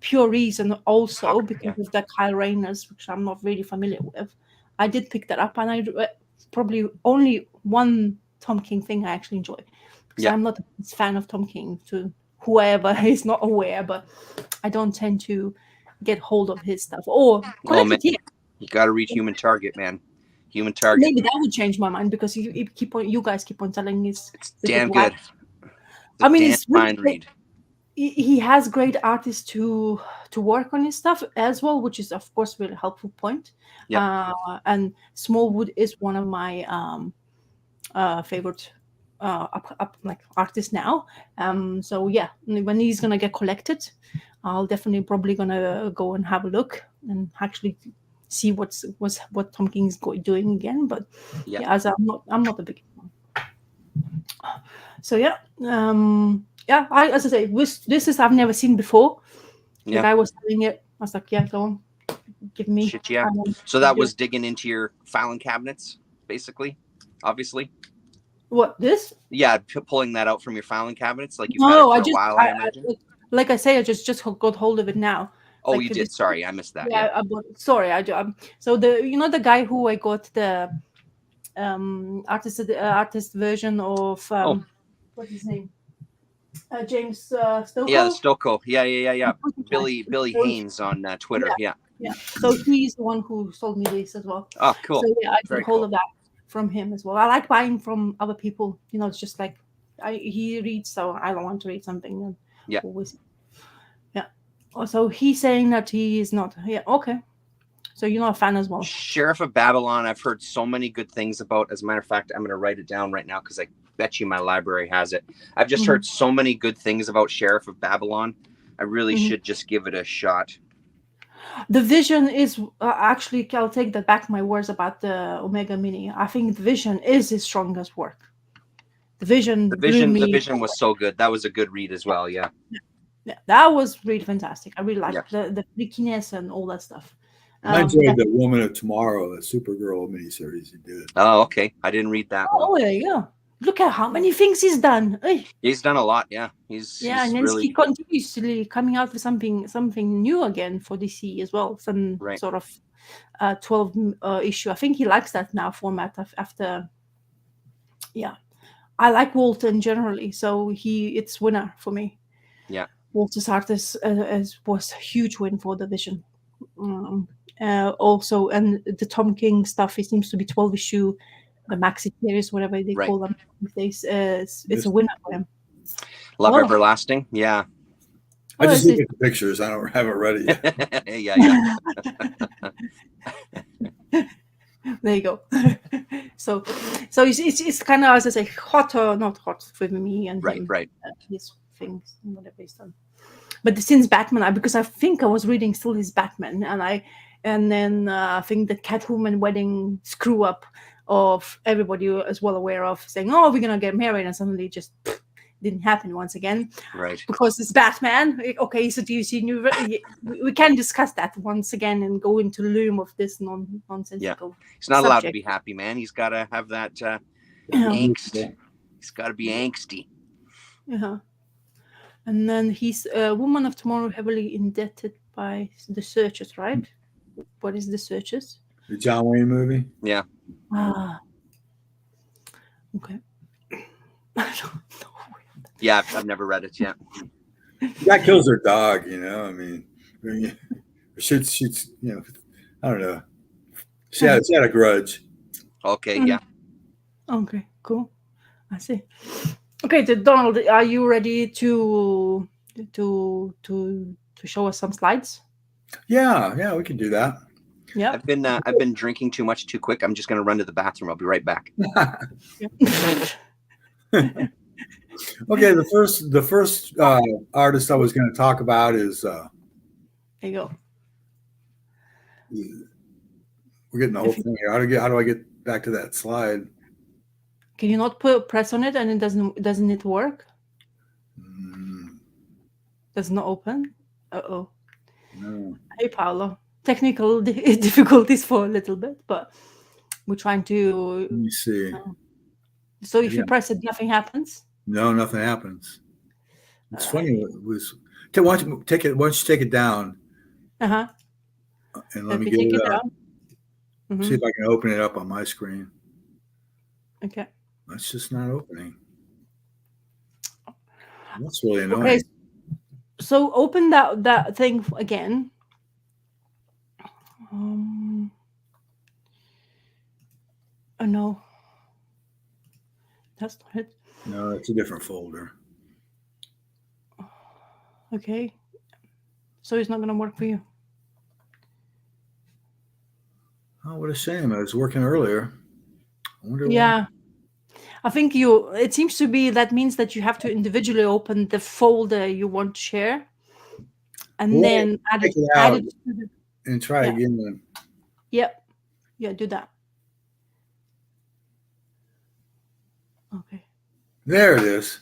Pure reason also Okay, because yeah. of the Kyle Rainers, which I'm not really familiar with. I did pick that up, and I probably only one Tom King thing I actually enjoy, because Yeah. I'm not a fan of Tom King, to whoever is not aware, but I don't tend to get hold of his stuff or collect man, it here. you got to read Human Target, man. Human Target. Maybe that would change my mind, because you guys keep on telling me It's it's a damn good good. watch. It's a I mean, damn it's fine really, read. he has great artists to work on his stuff as well, which is of course really helpful point. Yep. And Smallwood is one of my favorite up like artists now. So yeah, when he's gonna get collected, I'll definitely probably gonna go and have a look and actually see what Tom King's doing again. But Yeah. yeah, as I'm not a big one. So yeah, yeah. As I say, this is I've never seen before. The Yeah. guy was selling it. I was like, yeah, go on, give me. Shit, yeah. So that was digging into your filing cabinets, basically, obviously. What, this? Yeah, pulling that out from your filing cabinets, like you've had it No, for a while, I imagine. like I say, I just got hold of it now. Oh, Like you did. this. Sorry, I missed that. Yeah, Yeah. sorry, I do. So the guy who I got the artist version of what's his name? James Stokoe. Yeah, the Stokoe. Yeah. Billy So, Haynes on Twitter. Yeah. yeah. So he's the one who sold me this as well. Oh, cool. So yeah, I Very took hold cool. of that from him as well. I like buying from other people. It's just like he reads, so I don't want to read something. And Yeah. always. Yeah. So he's saying that he is not. Yeah. Okay. So you're not a fan as well. Sheriff of Babylon, I've heard so many good things about. As a matter of fact, I'm going to write it down right now because I bet you my library has it. I've just heard so many good things about Sheriff of Babylon. I really should just give it a shot. The Vision is actually, I'll take that back, my words about the Omega Mini. I think the Vision is his strongest work. The Vision was so good. That was a good read as well. Yeah. Yeah, that was really fantastic. I really liked the freakiness and all that stuff. I enjoyed the Woman of Tomorrow, the Supergirl miniseries he did. Oh, okay. I didn't read that one. Oh, there you go. Look at how many things he's done. Hey. He's done a lot. Yeah, and then really... he continuously coming out with something new again for DC as well. Some sort of 12 issue. I think he likes that now format after. Yeah, I like Walton generally, so it's winner for me. Yeah, Walter's artist was a huge win for the Vision. Also, and the Tom King stuff, it seems to be 12 issue, the maxi series, whatever they call them these days. It's a winner for him. Love Everlasting, yeah. I just look at the pictures. I haven't read it yet. There you go. so it's kind of, as I say, hot or not hot for me and him, his things and whatever he's done. But since Batman, because I think I was reading still his Batman, and then I think the Catwoman wedding screw up of everybody is well aware of, saying, "Oh, we're gonna get married," and suddenly just didn't happen once again. Right. Because it's Batman. Okay, so do you see new? We can discuss that once again and go into the loom of this nonsensical. Yeah. He's not allowed to be happy, man. He's got to have that angst. He's got to be angsty. Yeah. And then he's a Woman of Tomorrow, heavily indebted by The Searchers, right? What is The Searchers? The John Wayne movie? Yeah. Ah. Okay. I don't know. Yeah, I've never read it yet. That kills her dog, I mean, shoots, I don't know. She had a grudge. Okay, yeah. Okay, cool. I see. Okay, Donald, are you ready to to show us some slides? Yeah, we can do that. Yeah. I've been drinking too much too quick. I'm just going to run to the bathroom. I'll be right back. Okay, the first artist I was going to talk about is. There you go. We're getting the whole thing here. How do I get back to that slide? Can you not press on it and it doesn't it work? Does not open? Uh-oh. No. Hey, Paolo. Technical difficulties for a little bit, but we're trying to. Let me see. So if you press it, nothing happens? No, nothing happens. It's funny. Why don't you take it down? Uh-huh. And let me get it up. See if I can open it up on my screen. Okay. That's just not opening. That's really annoying. Okay. So open that thing again. Oh no. That's not it. No, it's a different folder. Okay. So it's not going to work for you. Oh, what a shame. I was working earlier. I wonder why. I think it seems to be, that means that you have to individually open the folder you want to share and then add it to the, and try again then. Yep. Yeah, do that. Okay. There it is.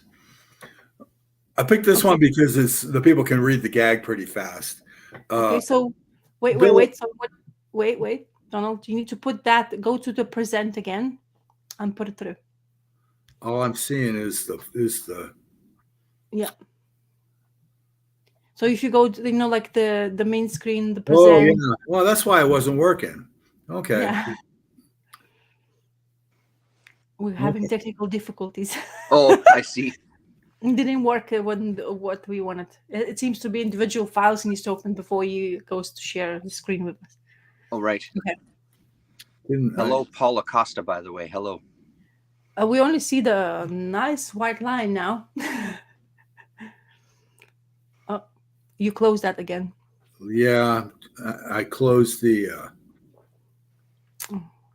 I picked this one because the people can read the gag pretty fast. Okay, so wait. So wait, Donald, you need to go to the present again and put it through. All I'm seeing is the. Yeah. So if you go to, like the main screen, the present. Oh yeah. Well, that's why it wasn't working. Okay. Yeah. We're having technical difficulties. Oh, I see. It didn't work what we wanted. It seems to be individual files needs to open before you goes to share the screen with us. Oh, right. Okay. Hello, Paul Acosta, by the way. Hello. We only see the nice white line now. Oh, you close that again. Yeah, I closed the.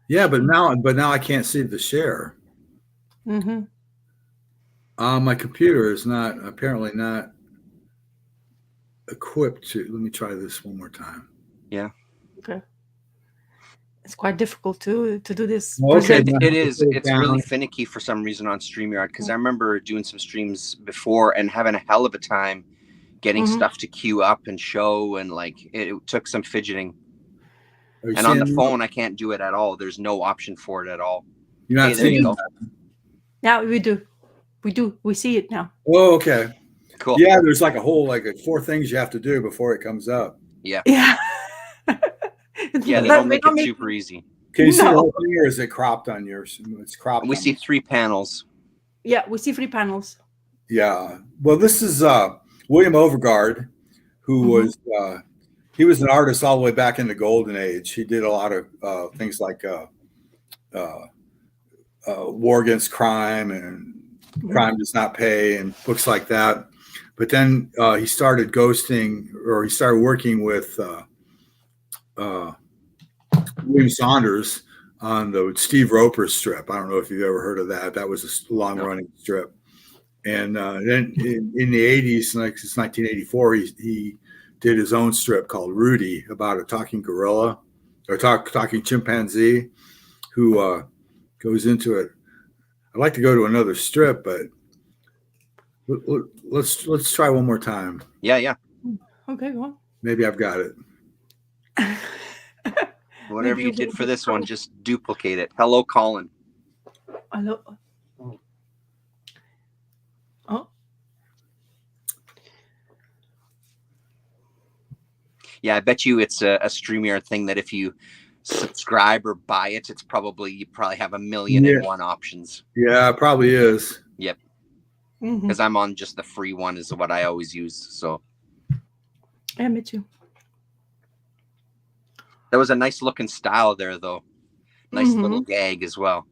Yeah, but now I can't see the share. Mm-hmm. My computer is apparently not equipped to. Let me try this one more time. Yeah. Okay. It's quite difficult to do this. Okay, it is. It's really finicky for some reason on StreamYard, because I remember doing some streams before and having a hell of a time getting stuff to queue up and show, and it took some fidgeting. And on the phone, I can't do it at all. There's no option for it at all. You're not seeing it. Yeah, we do. We see it now. Oh, okay. Cool. Yeah, there's a whole 4 things you have to do before it comes up. Yeah. Yeah. Yeah, they don't make it super easy. Can you see the whole thing, or is it cropped on yours? It's cropped. We see 3 panels. Yeah, we see 3 panels. Yeah. Well, this is William Overgaard, who was he was an artist all the way back in the Golden Age. He did a lot of things like War Against Crime and Crime Does Not Pay and books like that. But then he started working with William Saunders on the Steve Roper strip. I don't know if you've ever heard of that. That was a long-running strip. And then in the 80s, since 1984, he did his own strip called Rudy, about a talking gorilla or talking chimpanzee who goes into it. I'd like to go to another strip, but let's try one more time. Yeah. Okay, go on. Maybe I've got it. Whatever you did for this one, just duplicate it. Hello, Colin. Hello. Oh. Yeah, I bet you it's a StreamYard thing that if you subscribe or buy it, you probably have 1,000,001 options. Yeah, it probably is. Yep. Because I'm on just the free one is what I always use. So. Yeah, me too. That was a nice looking style there, though. Nice little gag as well.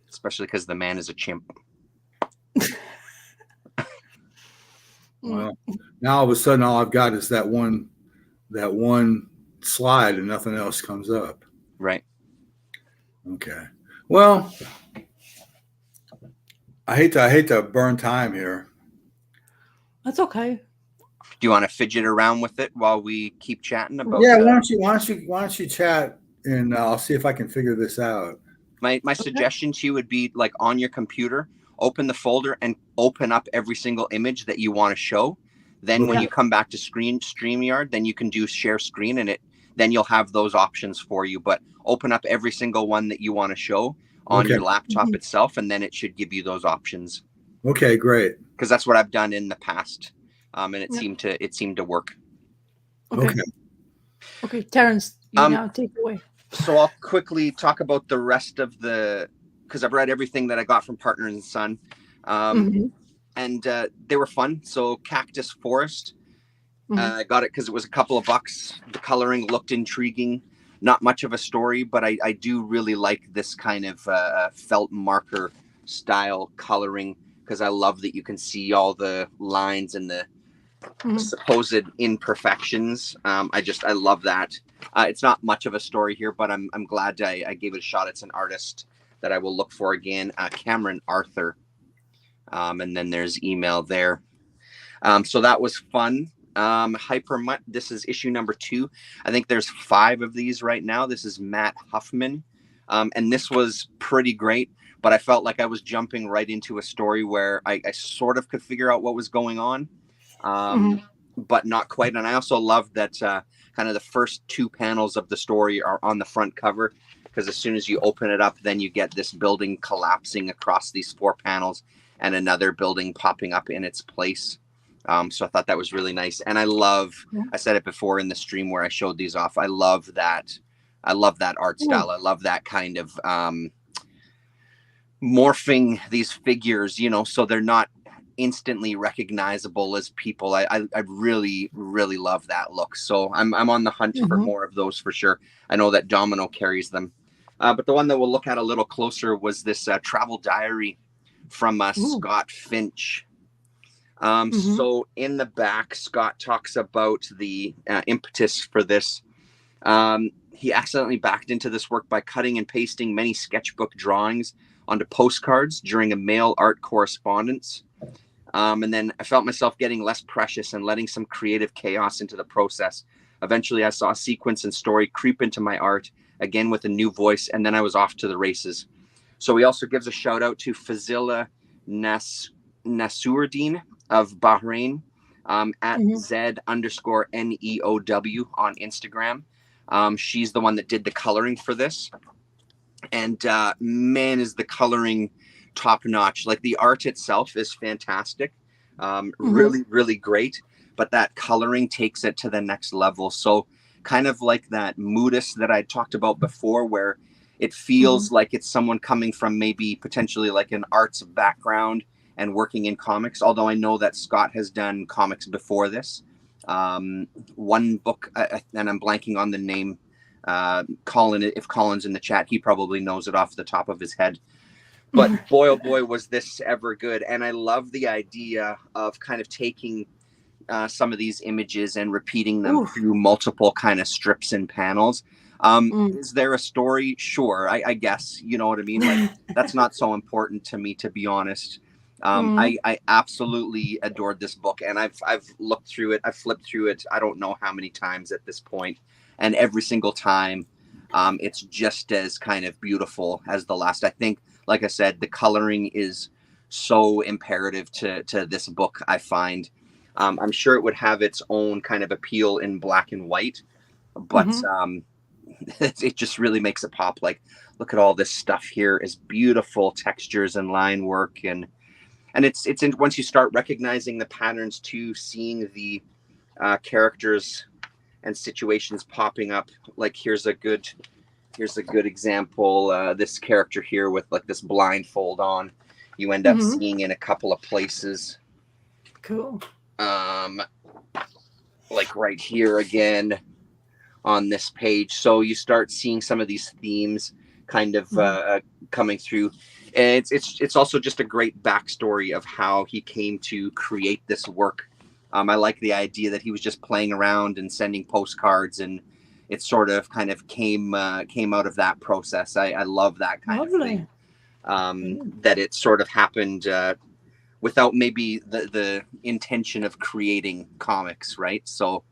Especially because the man is a chimp. Well, now all of a sudden, all I've got is that one slide, and nothing else comes up. Right. Okay. Well, I hate to burn time here. That's okay. Do you want to fidget around with it while we keep chatting about? Yeah. Why don't you chat, and I'll see if I can figure this out. My suggestion to you would be, like, on your computer, open the folder and open up every single image that you want to show. Then when you come back to StreamYard, then you can do share screen, and then you'll have those options for you. But open up every single one that you want to show on your laptop itself, and then it should give you those options. Okay, great. Because that's what I've done in the past, and it seemed to work. Okay, Terrence, you now take it away. So I'll quickly talk about the rest of because I've read everything that I got from Partner and Son, and they were fun. So Cactus Forest, I got it because it was a couple of bucks. The coloring looked intriguing. Not much of a story, but I do really like this kind of felt marker style coloring, because I love that you can see all the lines and the supposed imperfections. I love that. It's not much of a story here, but I'm glad I gave it a shot. It's an artist that I will look for again, Cameron Arthur. And then there's email there. So that was fun. Hypermutt, this is issue number 2. I think there's 5 of these right now. This is Matt Huffman. And this was pretty great, but I felt like I was jumping right into a story where I sort of could figure out what was going on, but not quite. And I also love that kind of the first 2 panels of the story are on the front cover, because as soon as you open it up, then you get this building collapsing across these 4 panels and another building popping up in its place. So I thought that was really nice. And I said it before in the stream where I showed these off, I love that art style. I love that kind of morphing these figures, so they're not instantly recognizable as people. I really, really love that look. So I'm on the hunt for more of those for sure. I know that Domino carries them. But the one that we'll look at a little closer was this travel diary from Scott Finch. So in the back, Scott talks about the impetus for this. He accidentally backed into this work by cutting and pasting many sketchbook drawings onto postcards during a mail art correspondence. And then I felt myself getting less precious and letting some creative chaos into the process. Eventually, I saw a sequence and story creep into my art, again with a new voice, and then I was off to the races. So he also gives a shout out to Fazila Nasruddin of Bahrain, at Z_NEOW on Instagram. She's the one that did the coloring for this. And man, is the coloring top notch. Like, the art itself is fantastic. Really, really great. But that coloring takes it to the next level. So kind of like that Moodus that I talked about before, where it feels like it's someone coming from maybe potentially like an arts background and working in comics. Although I know that Scott has done comics before this. One book, and I'm blanking on the name, Colin, if Colin's in the chat, he probably knows it off the top of his head. But boy, oh boy, was this ever good. And I love the idea of kind of taking some of these images and repeating them through multiple kind of strips and panels. Is there a story? Sure, I guess, you know what I mean? Like, that's not so important to me, to be honest. I absolutely adored this book, and I've looked through it. I've flipped through it. I don't know how many times at this point, and every single time, it's just as kind of beautiful as the last. I think, like I said, the coloring is so imperative to this book, I find. I'm sure it would have its own kind of appeal in black and white, but it just really makes it pop. Like, look at all this stuff here, is beautiful textures and line work, and it's once you start recognizing the patterns too, seeing the characters and situations popping up. Like, here's a good example. This character here with like this blindfold on, you end up seeing in a couple of places. Cool. Like right here again on this page. So you start seeing some of these themes kind of coming through. And it's also just a great backstory of how he came to create this work. I like the idea that he was just playing around and sending postcards, and it sort of kind of came out of that process. I love that kind of thing. That it sort of happened without maybe the intention of creating comics, right? So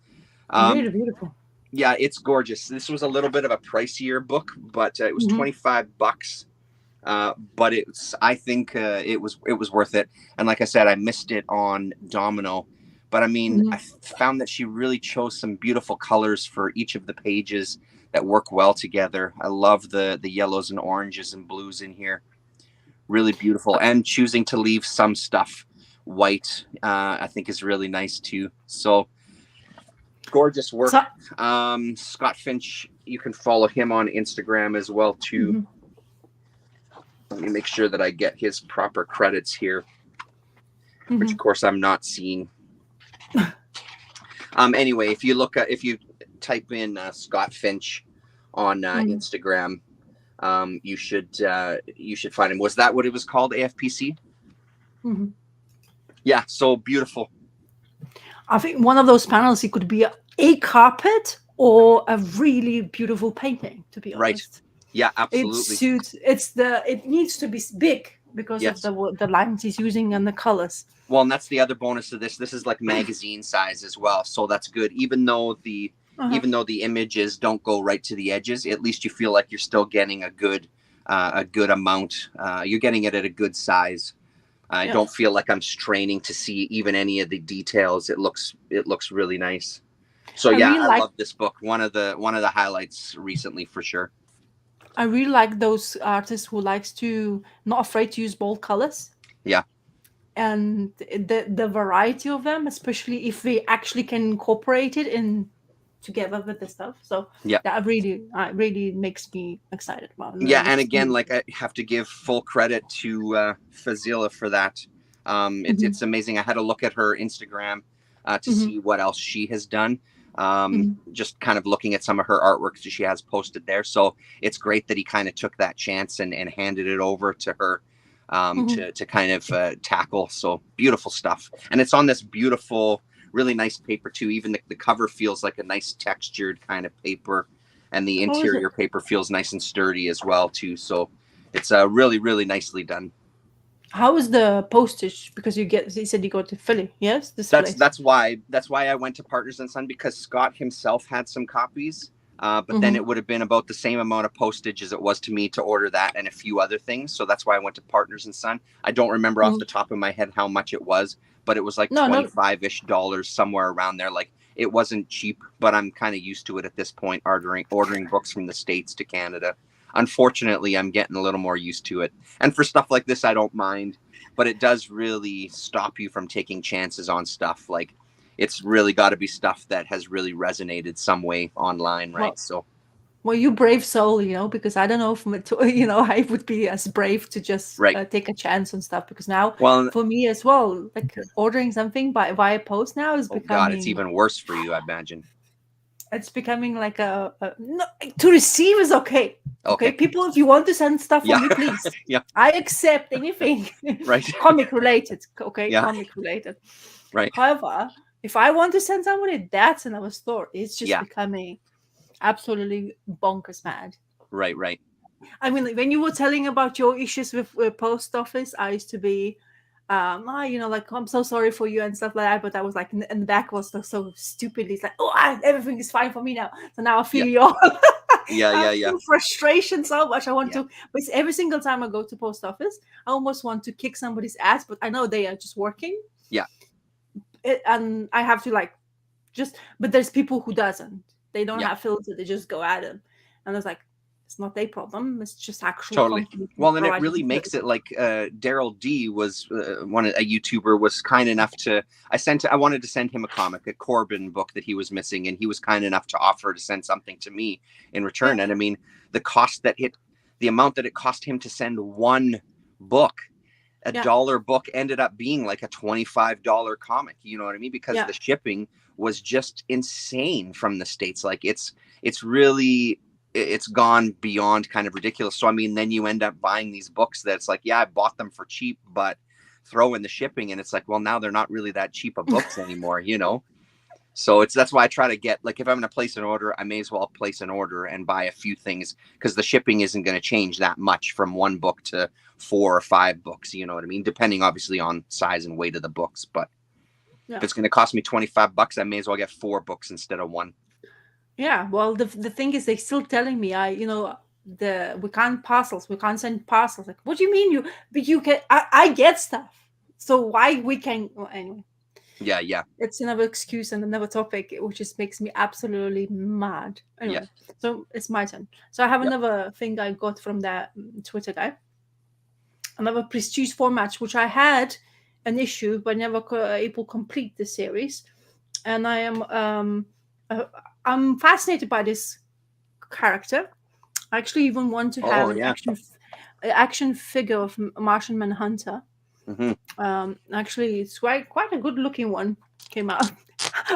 really beautiful. Yeah, it's gorgeous. This was a little bit of a pricier book, but it was $25. But I think it was worth it. And like I said, I missed it on Domino, but I mean, I found that she really chose some beautiful colors for each of the pages that work well together. I love the yellows and oranges and blues in here. Really beautiful. And choosing to leave some stuff white, I think is really nice too. So gorgeous work. Scott Finch, you can follow him on Instagram as well too. Let me make sure that I get his proper credits here, which of course I'm not seeing. Anyway, if you type in Scott Finch on Instagram, you should find him. Was that what it was called, AFPC? Yeah, so beautiful. I think one of those panels, it could be a carpet or a really beautiful painting, to be honest. Right. Yeah, absolutely. It suits. It needs to be big because of the lines he's using and the colors. Well, and that's the other bonus of this. This is like magazine size as well, so that's good. Even though the images don't go right to the edges, at least you feel like you're still getting a good amount. You're getting it at a good size. I don't feel like I'm straining to see even any of the details. It looks really nice. So I love this book. One of the highlights recently for sure. I really like those artists who likes to not afraid to use bold colors. Yeah. And the variety of them, especially if they actually can incorporate it in together with the stuff. So that really makes me excited about it. Yeah, and again, like I have to give full credit to Fazila for that. It's amazing. I had to look at her Instagram to see what else she has done. Just kind of looking at some of her artwork that she has posted there. So it's great that he kind of took that chance and handed it over to her to kind of tackle. So beautiful stuff. And it's on this beautiful, really nice paper too. Even the cover feels like a nice textured kind of paper, and the interior paper feels nice and sturdy as well too. So it's really, really nicely done. How is the postage? Because you said you go to Philly, yes? That's why I went to Partners and Son, because Scott himself had some copies, but then it would have been about the same amount of postage as it was to me to order that and a few other things. So that's why I went to Partners and Son. I don't remember off the top of my head how much it was, but it was like $25-ish somewhere around there. Like, it wasn't cheap, but I'm kind of used to it at this point, ordering books from the States to Canada. Unfortunately, I'm getting a little more used to it. And for stuff like this, I don't mind, but it does really stop you from taking chances on stuff. Like, it's really got to be stuff that has really resonated some way online, right? Well, you brave soul, because I don't know if, I would be as brave to just take a chance on stuff, because now for me as well, like ordering something via post now is becoming... God, it's even worse for you, I imagine. It's becoming like no, to receive is okay. Okay, people, if you want to send stuff for me, please. I accept anything. Right. Comic related. Okay, yeah. Comic related. Right. However, if I want to send somebody, that's another story. It's just becoming absolutely bonkers mad. Right. I mean, when you were telling about your issues with post office, I used to be like, I'm so sorry for you and stuff like that, but I was like, in the back was so stupidly, it's like, everything is fine for me now. So now I feel your frustration so much. I want to, but every single time I go to post office, I almost want to kick somebody's ass, but I know they are just working. And I have to but there's people who doesn't. They don't have filter. They just go at them, and I was like, it's not their problem. It's just actually totally. Well, and it really makes it like Daryl D was a YouTuber was kind enough to. I wanted to send him a comic, a Corbin book that he was missing, and he was kind enough to offer to send something to me in return. And I mean, the amount that it cost him to send one book, a $1 book, ended up being like a $25 comic. You know what I mean? Because the shipping was just insane from the States. Like it's really. It's gone beyond kind of ridiculous. So, I mean, then you end up buying these books that's like, I bought them for cheap, but throw in the shipping, and it's like, well, now they're not really that cheap of books anymore, So that's why I try to get, like, if I'm going to place an order, I may as well place an order and buy a few things, because the shipping isn't going to change that much from one book to 4 or 5 books. You know what I mean? Depending obviously on size and weight of the books. But if it's going to cost me $25, I may as well get 4 books instead of 1. Yeah. Well, the thing is, they're still telling me, we can't send parcels. Like, what do you mean you can? I get stuff. So why we can? Well, anyway. Yeah. It's another excuse and another topic, which just makes me absolutely mad. Anyway, So it's my turn. So I have another thing I got from that Twitter guy. Another prestige format, which I had an issue, but never able to complete the series. And I am I'm fascinated by this character. I actually even want to have an action figure of Martian Manhunter. Mm-hmm. Actually, it's quite a good looking one came out.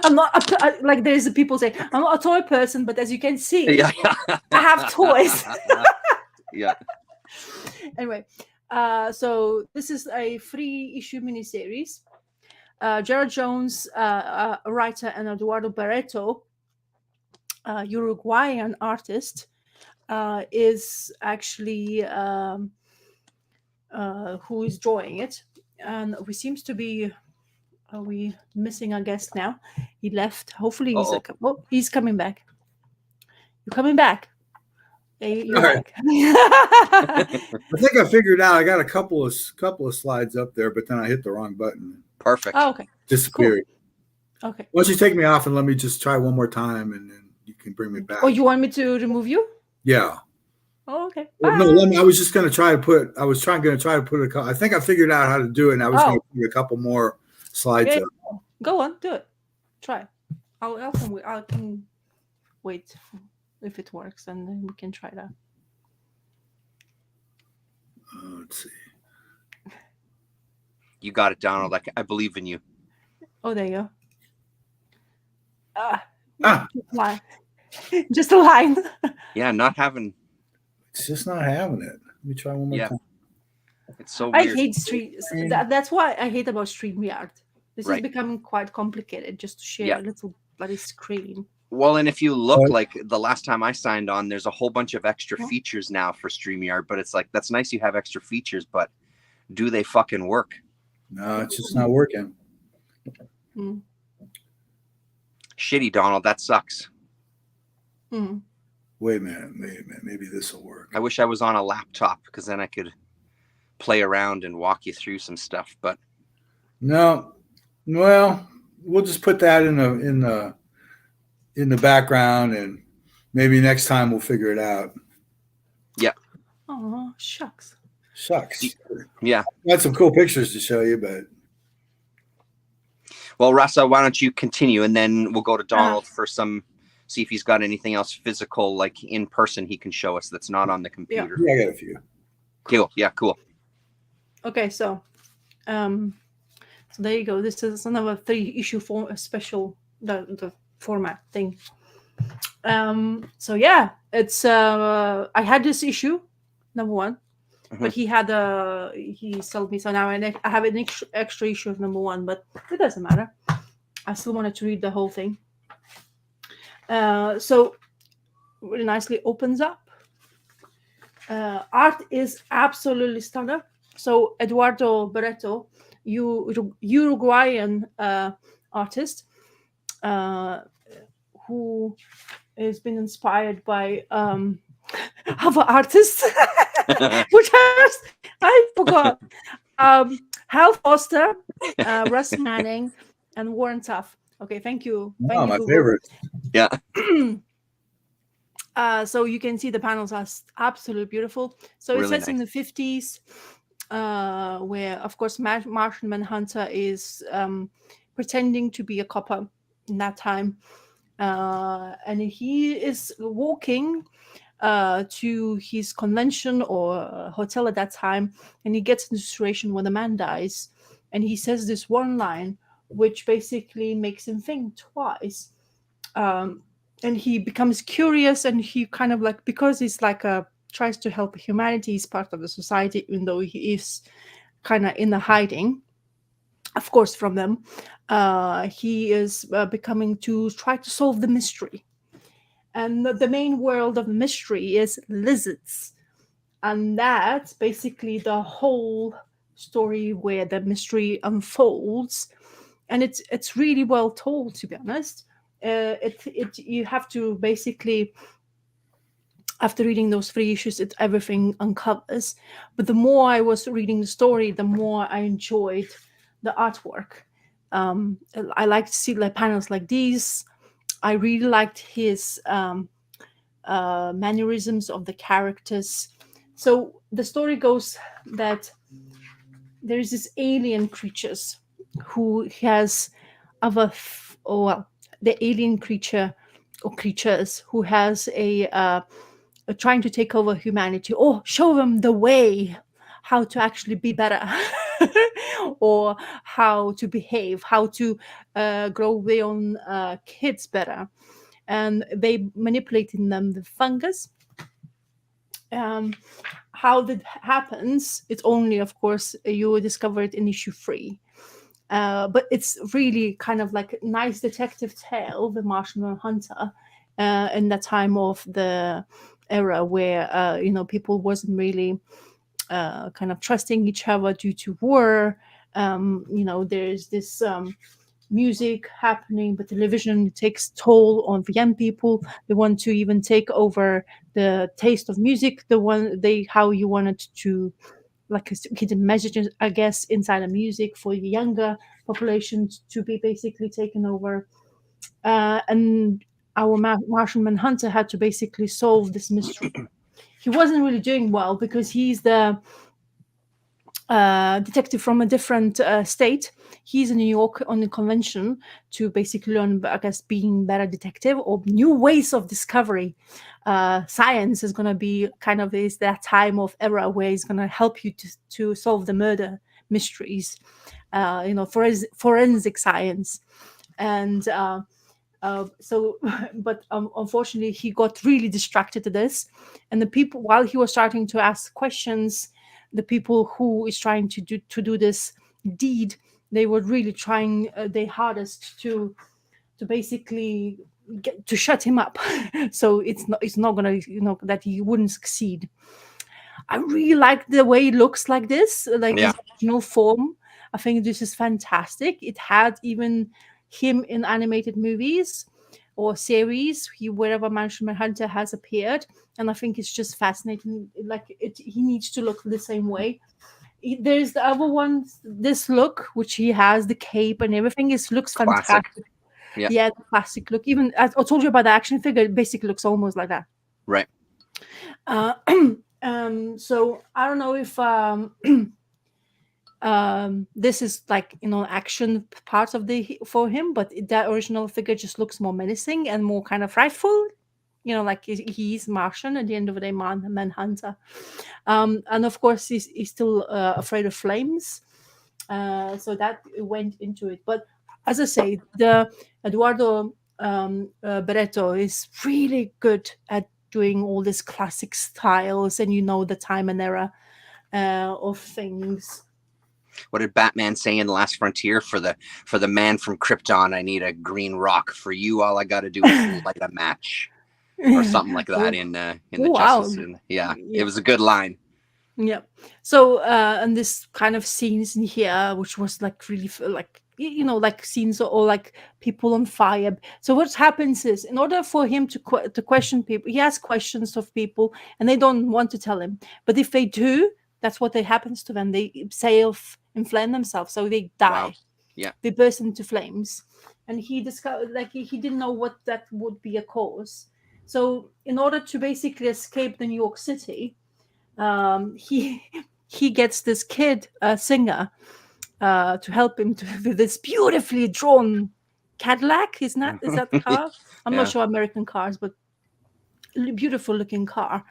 I'm not like there's the people say I'm not a toy person, but as you can see, I have toys. Yeah. Anyway, so this is a 3-issue miniseries. Jared Jones, writer, and Eduardo Barreto, Uruguayan artist, is actually who is drawing it, and we seems to be. Are we missing our guest now? He left. Hopefully he's coming back. You're coming back. You're back. I think I figured out. I got a couple of slides up there, but then I hit the wrong button. Perfect. Oh, okay. Disappeared. Cool. Okay. Why don't you take me off and let me just try one more time, and then you can bring me back. Oh, you want me to remove you? Yeah. Oh, okay. Well, no, I was just going to try to put. I was going to try to put I think I figured out how to do it, and I was going to put a couple more slides up. Go on, do it. Try. I can wait if it works, and then we can try that. Let's see. You got it, Donald. I believe in you. Oh, there you go. Just a line. Yeah, not having. It's just not having it. Let me try one more time. It's so weird. I hate that's why I hate about StreamYard. This is becoming quite complicated just to share a little bloody screen. Well, and if you look, like the last time I signed on, there's a whole bunch of extra features now for StreamYard, but it's like, that's nice you have extra features, but do they fucking work? No, it's just not working. Shitty, Donald. That sucks. Wait a minute. Maybe this will work. I wish I was on a laptop, because then I could play around and walk you through some stuff, but no. Well, we'll just put that in the background, and maybe next time we'll figure it out. Yeah. Oh, shucks. Yeah. I had some cool pictures to show you, but. Well, Rasa, why don't you continue, and then we'll go to Donald for see if he's got anything else physical, like in person, he can show us that's not on the computer. Yeah, I got a few. Cool. Yeah, cool. Okay, so there you go. This is another 3-issue special, the format thing. So yeah, it's I had this issue, number 1, but he sold me, so now I have an extra issue of number 1, but it doesn't matter. I still wanted to read the whole thing. So really nicely opens up. Art is absolutely stunning. So Eduardo Barreto, Uruguayan artist, who has been inspired by other artists, which I forgot. Hal Foster, Russ Manning, and Warren Tuff. Okay, thank you. My favorite. Yeah. So you can see the panels are absolutely beautiful. So it says in the 50s, where, of course, Martian Manhunter is pretending to be a copper in that time. And he is walking to his convention or hotel at that time, and he gets in a situation where the man dies, and he says this one line, which basically makes him think twice. And he becomes curious, and he kind of like, because he's like tries to help humanity, he's part of the society, even though he is kind of in the hiding, of course, from them. He is becoming to try to solve the mystery. And the main world of the mystery is lizards. And that's basically the whole story where the mystery unfolds. And it's really well told, to be honest. It you have to basically, after reading those 3 issues, it everything uncovers. But the more I was reading the story, the more I enjoyed the artwork. I liked to see like panels like these. I really liked his mannerisms of the characters. So the story goes that there's this alien creatures who has oh well, the alien creature or creatures who has trying to take over humanity or show them the way how to actually be better or how to behave, how to grow their own kids better. And they manipulating them with fungus. um, how that happens, it's only, of course, you will discover it in issue 3. But it's really kind of like a nice detective tale, the Martian Hunter, in that time of the era where people wasn't really kind of trusting each other due to war. There's this music happening, but television takes toll on the young people. They want to even take over the taste of music, the one they how you wanted to, like, hidden messages, I guess, inside of music for the younger population to be basically taken over. And our Martian Manhunter had to basically solve this mystery. He wasn't really doing well because he's the detective from a different state. He's in New York on a convention to basically learn, I guess, being better detective or new ways of discovery. Science is going to be kind of is that time of era where it's going to help you to solve the murder mysteries. Forensic science. And so but unfortunately he got really distracted to this, and the people, while he was starting to ask questions, the people who is trying to do this deed, they were really trying their hardest to basically get to shut him up. So it's not gonna, that he wouldn't succeed. I really like the way it looks like this, like Yeah. his original form. I think this is fantastic. It had even him in animated movies or series, wherever Martian Manhunter has appeared, and I think it's just fascinating. Like he needs to look the same way. There's the other one, this look which he has, the cape and everything, is looks Classic. fantastic. Yeah. Yeah, the classic look. Even I told you about the action figure, it basically looks almost like that. Right. Uh, so I don't know if this is like action part of the for him, but that original figure just looks more menacing and more kind of frightful. Like he's Martian at the end of the day, Manhunter. And of course he's still afraid of flames. So that went into it. But as I say, the Eduardo Barreto is really good at doing all these classic styles, and the time and era of things. What did Batman say in The Last Frontier? For the man from Krypton, I need a green rock. For you, all I got to do is light a match, or something like that. In the wow. Justice. Yeah, it was a good line. Yeah. So and this kind of scenes in here, which was like really like like scenes or like people on fire. So what happens is, in order for him to question people, he asks questions of people, and they don't want to tell him. But if they do, that's what happens to them. They inflame themselves, so they die. Wow. Yeah. They burst into flames, and he discovered, like, he didn't know what that would be a cause. So in order to basically escape the New York City, he gets this kid singer to help him with this beautifully drawn Cadillac. Is that the car? I'm not sure American cars, but beautiful looking car.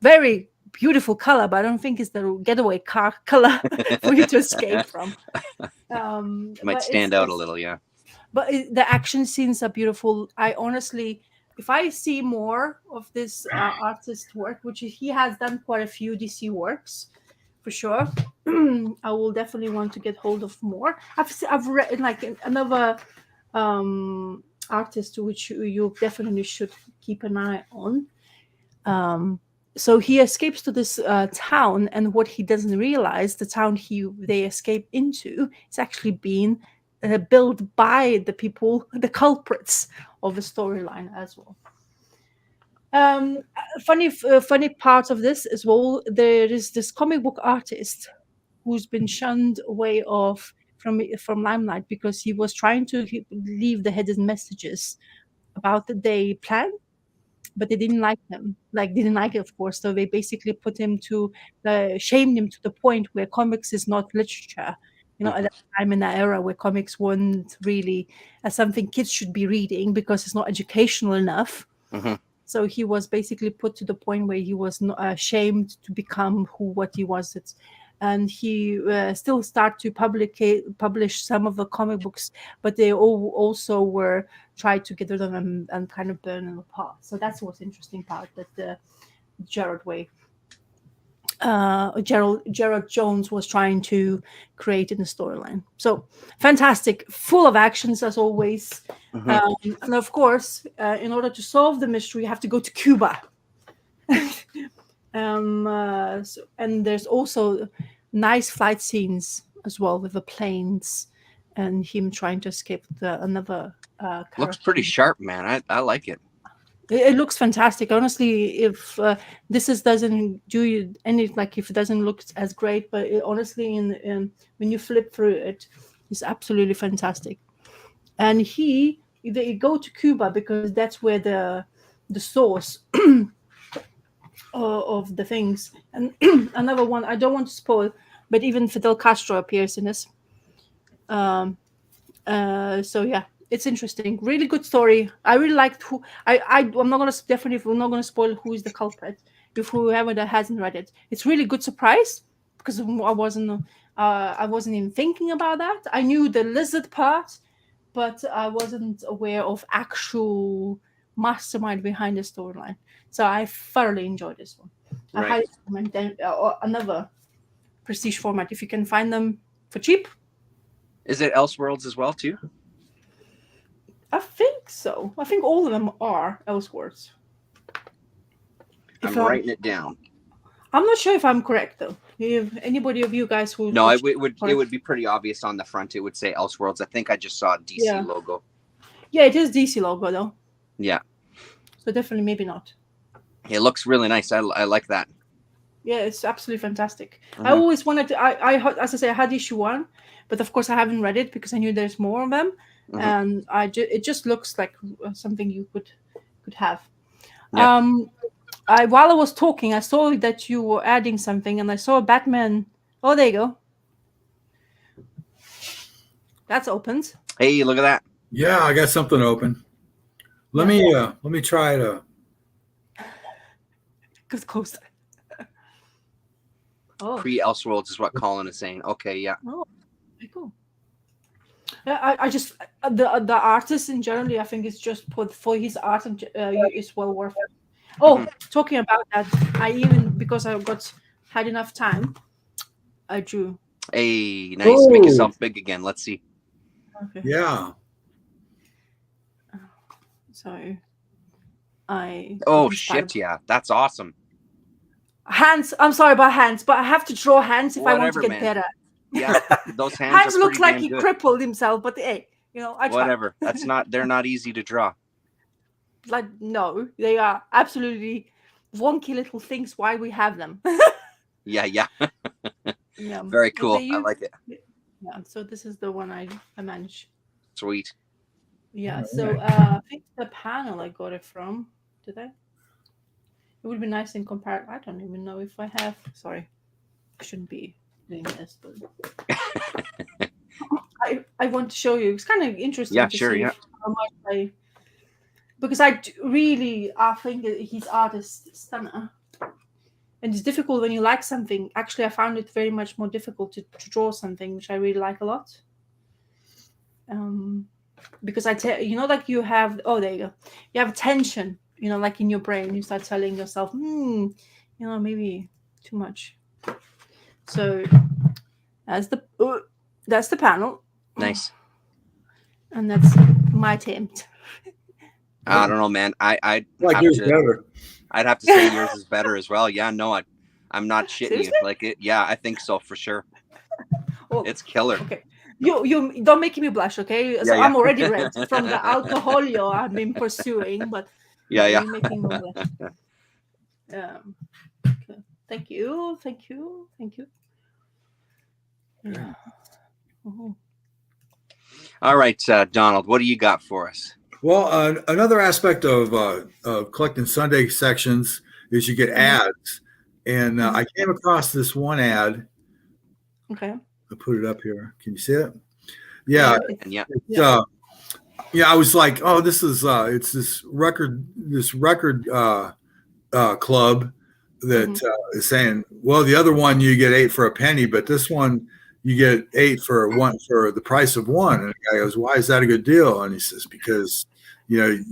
Very beautiful color, but I don't think it's the getaway car color for you to escape from. Might stand out a little, yeah. But the action scenes are beautiful. I honestly, if I see more of this artist work, which he has done quite a few DC works, for sure, I will definitely want to get hold of more. I've read like another artist which you definitely should keep an eye on. So he escapes to this town, and what he doesn't realize, the town they escape into is actually being built by the people, the culprits of the storyline as well. Funny part of this as well. There is this comic book artist who's been shunned away off from limelight because he was trying to leave the hidden messages about the day plan, but they didn't like him. Like didn't like it, of course. So they basically put him to shamed him to the point where comics is not literature. At that time in that era where comics weren't really something kids should be reading because it's not educational enough. So he was basically put to the point where he was not ashamed to become what he was. And he still start to publish some of the comic books, but they also were tried to get rid of them and kind of burn them apart. So that's what's interesting part, that the Gerald Jones was trying to create in the storyline. So fantastic, full of actions as always. And of course, in order to solve the mystery, you have to go to Cuba. And there's also nice flight scenes as well with the planes and him trying to escape another looks pretty sharp, man. I like it. It looks fantastic. Honestly, if doesn't do you any, like if it doesn't look as great, but honestly, in when you flip through it, it's absolutely fantastic. And they go to Cuba because that's where the source of the things. And another one, I don't want to spoil, but even Fidel Castro appears in this. So yeah, it's interesting. Really good story. I really liked who. I'm not gonna definitely. We're not gonna spoil who is the culprit. If whoever that hasn't read it, it's really good surprise because I wasn't even thinking about that. I knew the lizard part, but I wasn't aware of actual mastermind behind the storyline. So I thoroughly enjoyed this one. I highly recommend another prestige format if you can find them for cheap. Is it Elseworlds as well too? I think so. I think all of them are Elseworlds. I'm writing it down. I'm not sure if I'm correct though. If anybody of you guys who it would be pretty obvious on the front. It would say Elseworlds. I think I just saw a DC logo. Yeah, it is DC logo though. Yeah. So definitely maybe not. It looks really nice. I like that. Yeah, it's absolutely fantastic. I always wanted to. As I say, I had issue 1, but of course I haven't read it because I knew there's more of them, and it just looks like something you could have. Yeah. While I was talking, I saw that you were adding something, and I saw Batman. Oh, there you go. That's opened. Hey, look at that. Yeah, I got something open. Let me try to. Get closer. Pre-Elseworlds is what Colin is saying. Okay, yeah. Oh, very cool. I just the artist in generally, I think it's just put for his art and is well worth it. Oh, talking about that, I even because I had enough time, I drew. Hey, nice. Make yourself big again. Let's see. Okay. Yeah. So shit! Yeah, that's awesome. Hands. I'm sorry about hands, but I have to draw hands if I want to get better. Yeah, those hands. Hands look like he crippled himself, but hey, I try. Whatever. They're not easy to draw. Like no, they are absolutely wonky little things. Why we have them? Yeah. Yeah. Very cool. I like it. Yeah. So this is the one I managed. Sweet. Yeah. So I think the panel I got it from. Did I? It would be nice in comparison. I don't even know if I have. Sorry, I shouldn't be doing this, but I want to show you. It's kind of interesting. Yeah, to sure. See yeah. How much because I think his art is stunner, and it's difficult when you like something. Actually, I found it very much more difficult to draw something which I really like a lot. Because like you have. Oh, there you go. You have tension. Like in your brain, you start telling yourself, maybe too much. So That's the panel. Nice. And that's my attempt. I don't know, man. I'd like yours better. I'd have to say yours is better as well. Yeah, no, I'm not shitting Seriously? you. Like it. Yeah, I think so for sure. Well, It's killer. Okay. You don't make me blush, okay? So Yeah. I'm already red from the alcoholio I've been pursuing, but yeah. you're making me blush. Okay. Thank you. Yeah. Mhm. All right, Donald, what do you got for us? Well, another aspect of collecting Sunday sections is you get ads, and I came across this one ad. Okay. I put it up here. Can you see it? Yeah. I was like, oh, this is it's this record club that is saying, well, the other one you get 8 for a penny, but this one you get 8 for the price of one. And the guy goes, why is that a good deal? And he says, because you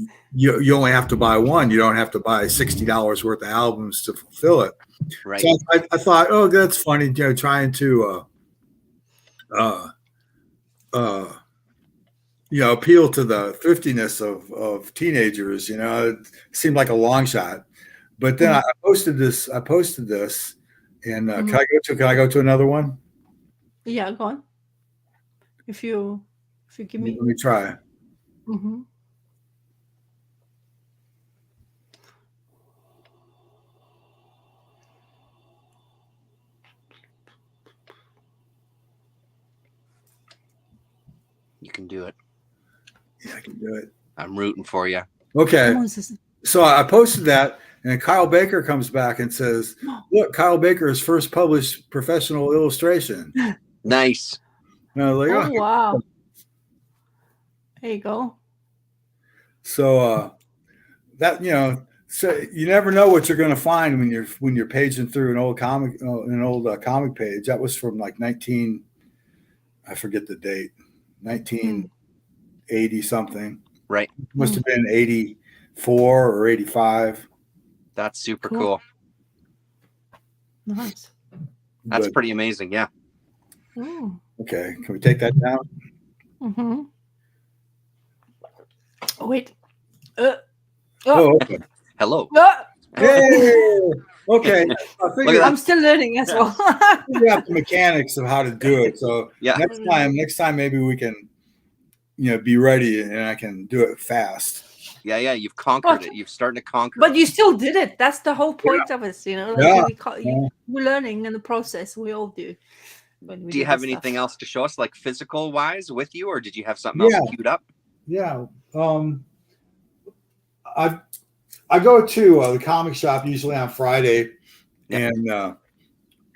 only have to buy one. You don't have to buy $60 worth of albums to fulfill it. Right. So I thought, oh, that's funny. Trying to appeal to the thriftiness of teenagers. It seemed like a long shot. But then I posted this, and can I go to another one? Yeah, go on. If you give me. Let me try. Mm-hmm. You can do it. Yeah, I can do it. I'm rooting for you. Okay. So I posted that, and Kyle Baker comes back and says, look, Kyle Baker's first published professional illustration. Nice. And I was like, oh wow. There you go. So so you never know what you're going to find when you're paging through an old comic page. That was from like I forget the date, 1980 something. Right. Must have been 84 or 85. That's super cool. Nice. That's pretty amazing. Yeah. Okay. Can we take that down? Mm-hmm. Oh, wait. Okay. Hello. Hey. Okay. I'm still learning as well. Figure out the mechanics of how to do it. So next time maybe we can, be ready and I can do it fast. Yeah. You've conquered it. You've started to conquer. But you still did it. That's the whole point of it. We're learning in the process. We all do. Do you have anything else to show us, like physical wise, with you, or did you have something else queued up? Yeah. I go to the comic shop usually on Friday, and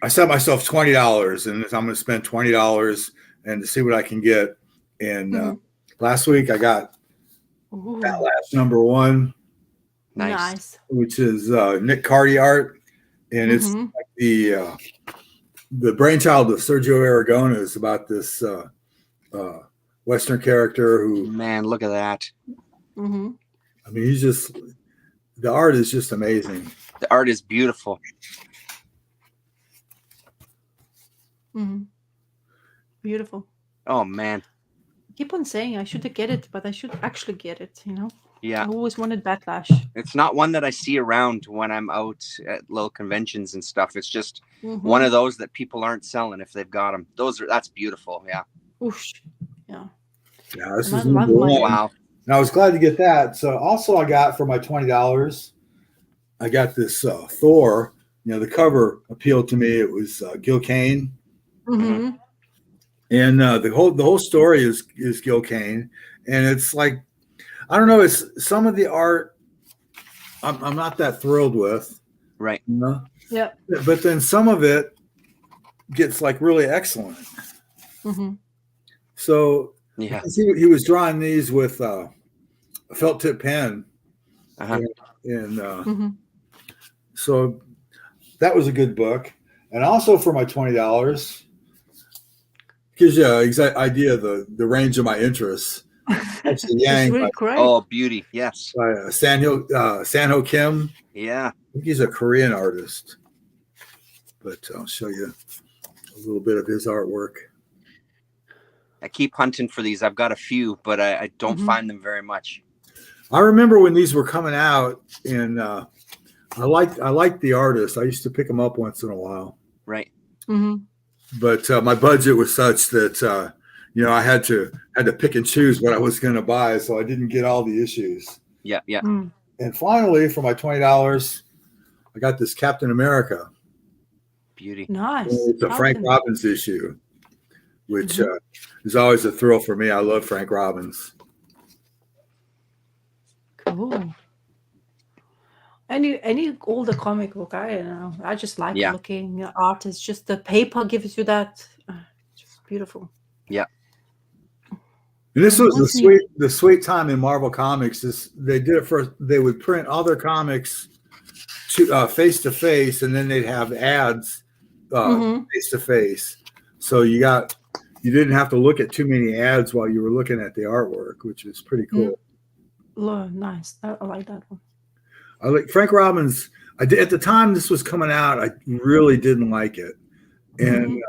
I set myself $20, and I'm going to spend $20 and to see what I can get. And last week I got that last number one, nice, which is Nick Carty art, and it's like the brainchild of Sergio Aragona. Is about this Western character who, man, look at that. I mean, the art is just amazing. The art is beautiful. Beautiful. Oh man. I keep on saying I should get it, but I should actually get it, Yeah. I always wanted Backlash. It's not one that I see around when I'm out at little conventions and stuff. It's just one of those that people aren't selling if they've got them. That's beautiful. Yeah. Oosh. Yeah. Yeah, this is number one. Wow. And I was glad to get that. So also I got for my $20, I got this Thor. The cover appealed to me. It was Gil Kane. Mm-hmm. And the whole story is Gil Kane. And it's like, I don't know, it's some of the art I'm not that thrilled with. Right. Yeah. But then some of it gets like really excellent. So yeah, he was drawing these with a felt tip pen. So that was a good book. And also for my $20, gives you an exact idea of the range of my interests. That's the Yang. Really great. Oh, beauty. Yes. By Sanho Kim. Yeah. I think he's a Korean artist. But I'll show you. a little bit of his artwork. I keep hunting for these. I've got a few, but I don't find them very much. I remember when these were coming out, and I liked the artist. I used to pick them up once in a while. Right. But my budget was such that I had to pick and choose what I was going to buy, so I didn't get all the issues. Yeah. And finally, for my $20, I got this Captain America. Beauty. Nice. It's a Frank Robbins issue, which is always a thrill for me. I love Frank Robbins. Cool. Any older comic book, I don't know. I just like looking at art. It's just the paper gives you that. Just beautiful. Yeah. And this was the sweet time in Marvel Comics. They did it first. They would print all their comics face to face, and then they'd have ads face to face. So you didn't have to look at too many ads while you were looking at the artwork, which is pretty cool. Nice. I like that one. I like Frank Robbins. I did at the time this was coming out. I really didn't like it, and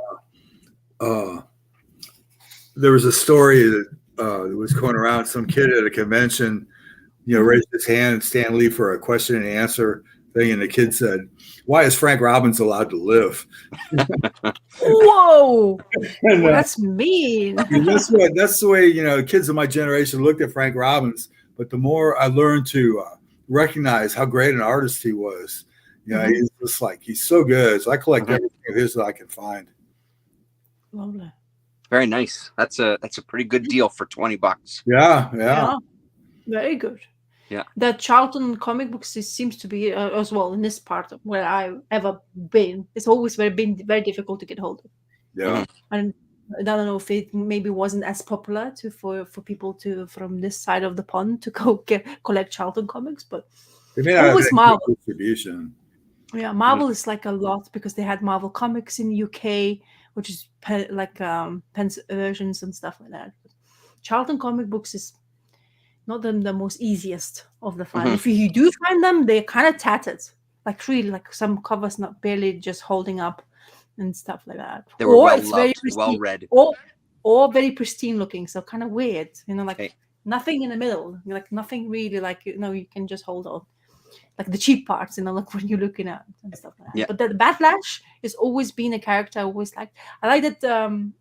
there was a story that was going around. Some kid at a convention, raised his hand and Stan Lee for a question and answer thing, and the kid said, "Why is Frank Robbins allowed to live?" Whoa, and, that's mean. That's the way kids of my generation looked at Frank Robbins. But the more I learned to recognize how great an artist he was, he's just like, he's so good. So I collect everything of his that I can find. Lovely. Very nice. That's a pretty good deal for $20. Yeah. Very good. Yeah. The Charlton comic books seems to be as well in this part of where I've ever been. It's always been very difficult to get hold of. Yeah. And I don't know if it maybe wasn't as popular for people from this side of the pond to go collect Charlton comics, but they may not always have Marvel distribution. Yeah, Marvel is like a lot because they had Marvel Comics in the UK, which is pens versions and stuff like that. Charlton comic books is not the most easiest of the find. If you do find them, they're kind of tattered, like really, like some covers not barely just holding up and stuff like that. They were well read, or very pristine looking, so kind of weird, like nothing in the middle, like nothing really, like you can just hold on, like the cheap parts, like when you're looking at and stuff like that. Yeah. But the Backlash has always been a character I always liked. I like that.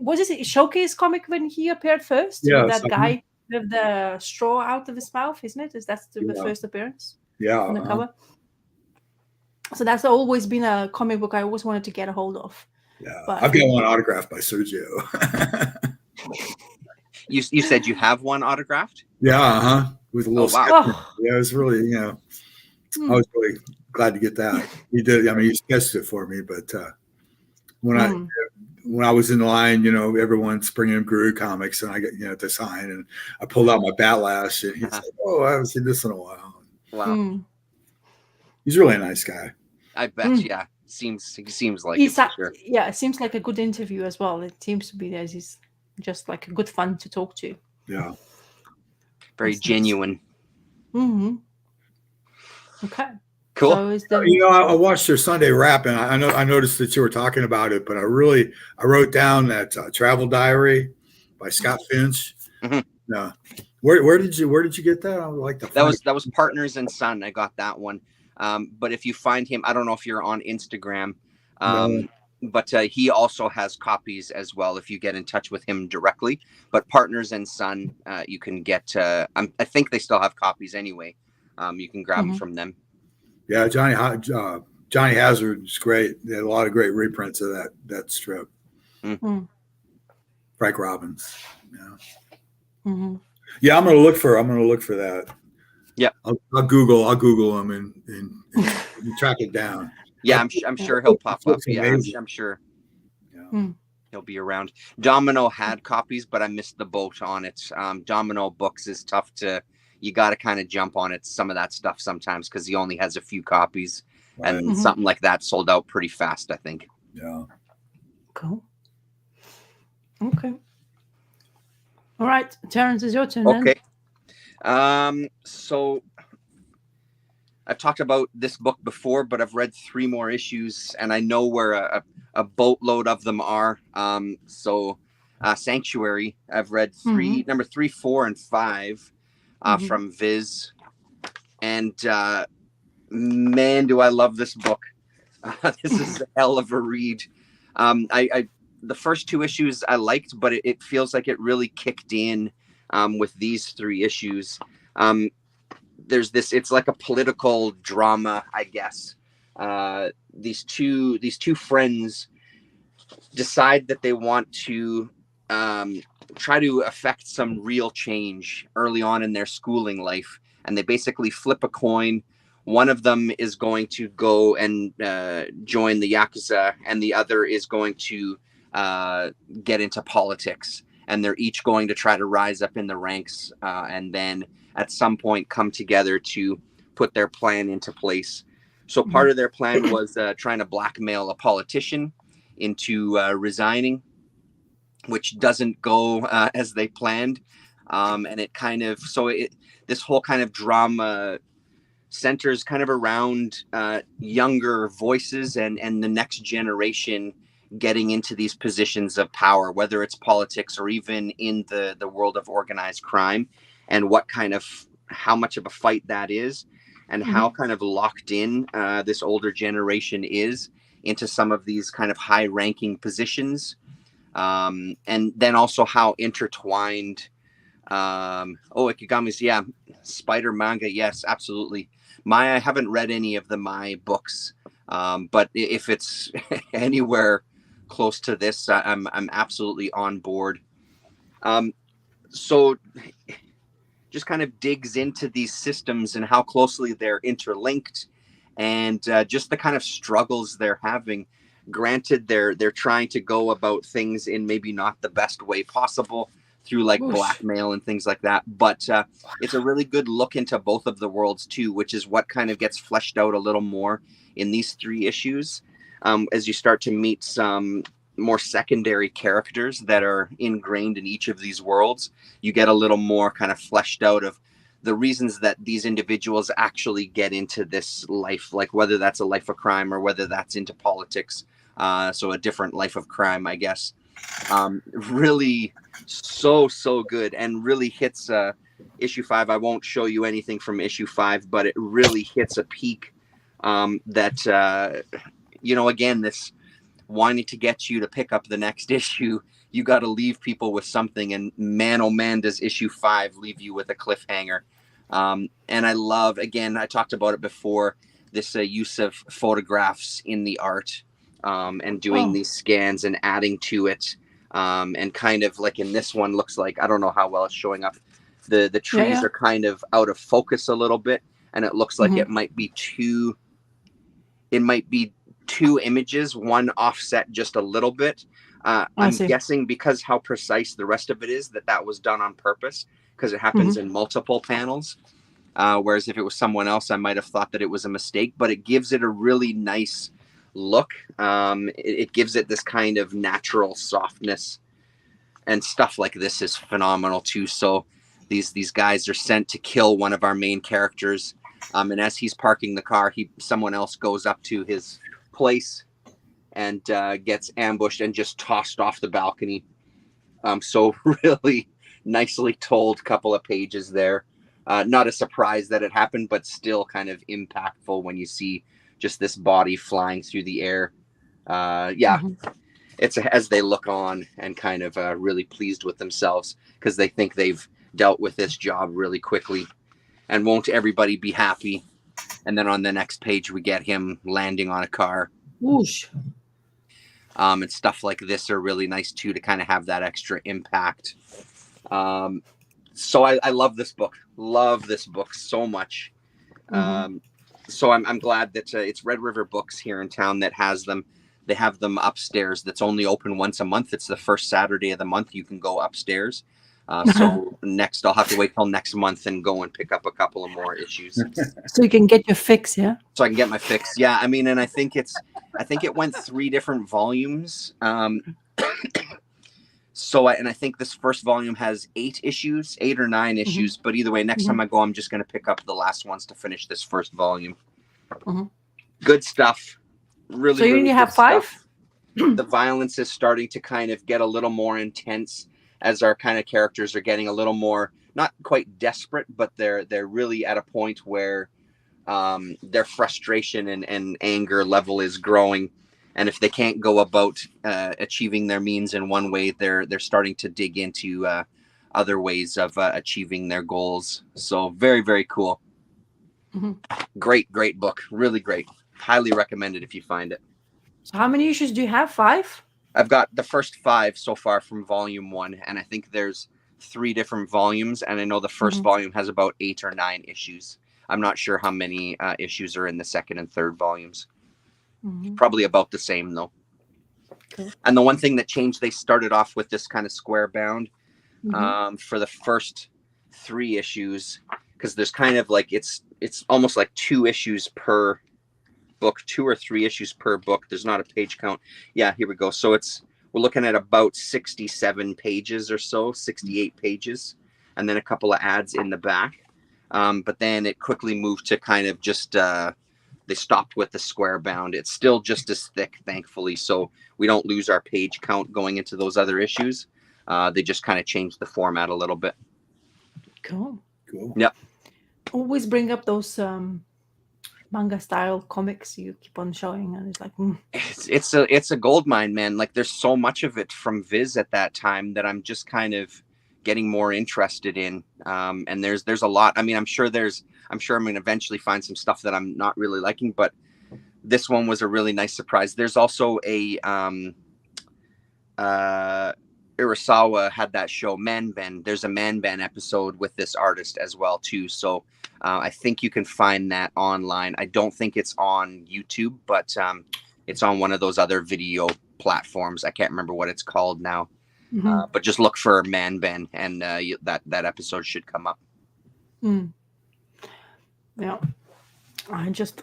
Was it Showcase comic when he appeared first? Yeah, that guy with the straw out of his mouth, isn't it? That's the first appearance? Yeah, on the cover. So that's always been a comic book I always wanted to get a hold of. Yeah, but I've got one autographed by Sergio. You said you have one autographed? Yeah, with a little sketch. Yeah, it was really, I was really glad to get that. He did. I mean, he sketched it for me, but when I was in line, everyone's bringing Guru comics, and I got to sign, and I pulled out my Batlash, and he's like, "Oh, I haven't seen this in a while." Wow. He's really a nice guy. I bet. Yeah, seems like sure. Yeah, it seems like a good interview as well. It seems to be there. He's just like a good fun to talk to. Yeah, very genuine. Nice. Okay. Cool. So I watched your Sunday Wrap, and I noticed that you were talking about it, but I wrote down that Travel Diary by Scott Finch. Yeah. Where did you get that? I would like to. That was Partners and Son. I got that one. But if you find him, I don't know if you're on Instagram, but he also has copies as well if you get in touch with him directly. But Partners and Son, you can get. I think they still have copies anyway. You can grab them from them. Yeah, Johnny Hazard is great. They had a lot of great reprints of that strip. Frank Robbins. Yeah. Yeah, I'm gonna look for that. Yeah, I'll Google them and track it down. Yeah, I'm sure he'll pop up. Yeah, I'm sure. Yeah. He'll be around. Domino had copies, but I missed the boat on it. Domino Books is tough to. You got to kind of jump on it. Some of that stuff sometimes because he only has a few copies, and something like that sold out pretty fast, I think. Yeah. Cool. Okay. All right, Terrence, it's your turn. Okay. So I've talked about this book before, but I've read 3 more issues, and I know where a boatload of them are. Sanctuary, I've read number 3, 4, and 5 from Viz, and man, do I love this book. This is a hell of a read. The first 2 issues I liked, but it feels like it really kicked in with these 3 issues. There's this, it's like a political drama, I guess. These two friends decide that they want to try to affect some real change early on in their schooling life, and they basically flip a coin. One of them is going to go and join the Yakuza, and the other is going to get into politics. And they're each going to try to rise up in the ranks, and then at some point come together to put their plan into place. So part of their plan was trying to blackmail a politician into resigning, which doesn't go as they planned. And it kind of, this whole kind of drama centers kind of around younger voices and the next generation getting into these positions of power, whether it's politics or even in the world of organized crime, and how much of a fight that is, and how kind of locked in this older generation is into some of these kind of high ranking positions. And then also how intertwined, Ikigami's, spider manga. Yes, absolutely. I haven't read any of the Mai books. But if it's anywhere close to this, I'm absolutely on board. So just kind of digs into these systems and how closely they're interlinked, and just the kind of struggles they're having. Granted, they're trying to go about things in maybe not the best way possible through like blackmail and things like that, but it's a really good look into both of the worlds too, which is what kind of gets fleshed out a little more in these 3 issues, as you start to meet some more secondary characters that are ingrained in each of these worlds. You get a little more kind of fleshed out of the reasons that these individuals actually get into this life, like whether that's a life of crime or whether that's into politics. So a different life of crime, I guess. Really so good, and really hits issue 5. I won't show you anything from issue 5, but it really hits a peak that again, this wanting to get you to pick up the next issue, you got to leave people with something, and man, oh man, does issue 5 leave you with a cliffhanger. And I love, again, I talked about it before, this use of photographs in the art, and doing these scans and adding to it, and kind of like in this one, looks like, I don't know how well it's showing up, the trees are kind of out of focus a little bit, and it looks like it might be two images, one offset just a little bit. I'm guessing because how precise the rest of it is, that was done on purpose, because it happens in multiple panels. Whereas if it was someone else, I might have thought that it was a mistake, but it gives it a really nice look. It gives it this kind of natural softness, and stuff like this is phenomenal too. So these guys are sent to kill one of our main characters. And as he's parking the car, someone else goes up to his place and gets ambushed and just tossed off the balcony. So really nicely told couple of pages there. Not a surprise that it happened, but still kind of impactful when you see just this body flying through the air. It's as they look on and kind of really pleased with themselves, because they think they've dealt with this job really quickly, and won't everybody be happy? And then on the next page, we get him landing on a car. Whoosh. And stuff like this are really nice too, to kind of have that extra impact. So I love this book. Love this book so much. So I'm glad that it's Red River Books here in town that has them. They have them upstairs. That's only open once a month. It's the first Saturday of the month. You can go upstairs. So next, I'll have to wait till next month and go and pick up a couple of more issues. So you can get your fix, yeah? So I can get my fix. Yeah, I mean, and I think it went 3 different volumes. So, and I think this first volume has 8 or 9 issues. But either way, next time I go, I'm just going to pick up the last ones to finish this first volume. Good stuff. Really, so you really only good have 5? stuff. The violence is starting to kind of get a little more intense as our kind of characters are getting a little more, not quite desperate, but they're really at a point where their frustration and anger level is growing. And if they can't go about achieving their means in one way, they're starting to dig into other ways of achieving their goals. So very, very cool. Great book. Really great. Highly recommended if you find it. So how many issues do you have? 5? I've got the first 5 so far from volume 1, and I think there's 3 different volumes, and I know the first volume has about 8 or 9 issues. I'm not sure how many issues are in the second and third volumes. Probably about the same, though. Okay. And the one thing that changed, they started off with this kind of square bound for the first 3 issues, because there's kind of like, it's almost like 2 issues per book, 2 or 3 issues per book. There's not a page count. Yeah, here we go. So we're looking at about 67 pages or so, 68 pages, and then a couple of ads in the back. But then it quickly moved to kind of just, they stopped with the square bound. It's still just as thick, thankfully, so we don't lose our page count going into those other issues. They just kind of changed the format a little bit. Cool. Yep. Always bring up those manga style comics you keep on showing, and it's like it's a gold mine, man. Like there's so much of it from Viz at that time that I'm just kind of getting more interested in. And there's a lot. I mean, I'm sure I'm going to eventually find some stuff that I'm not really liking, but this one was a really nice surprise. There's also a Urasawa had that show Manben. There's a Manben episode with this artist as well too. So I think you can find that online. I don't think it's on YouTube, but it's on one of those other video platforms. I can't remember what it's called now. But just look for Manben, and that episode should come up. Yeah, I just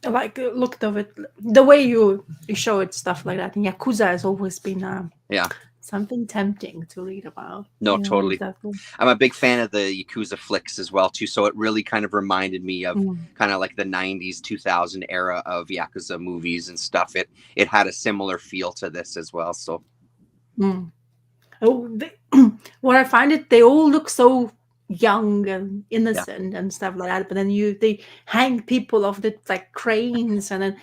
like looked of it, the way you show it, stuff like that. And Yakuza has always been something tempting to read about. No, totally. I'm a big fan of the Yakuza flicks as well too. So it really kind of reminded me of kind of like the 90s, 2000 era of Yakuza movies and stuff. It had a similar feel to this as well. So. What I find it, they all look so young and innocent and stuff like that, but then they hang people off the like cranes, and then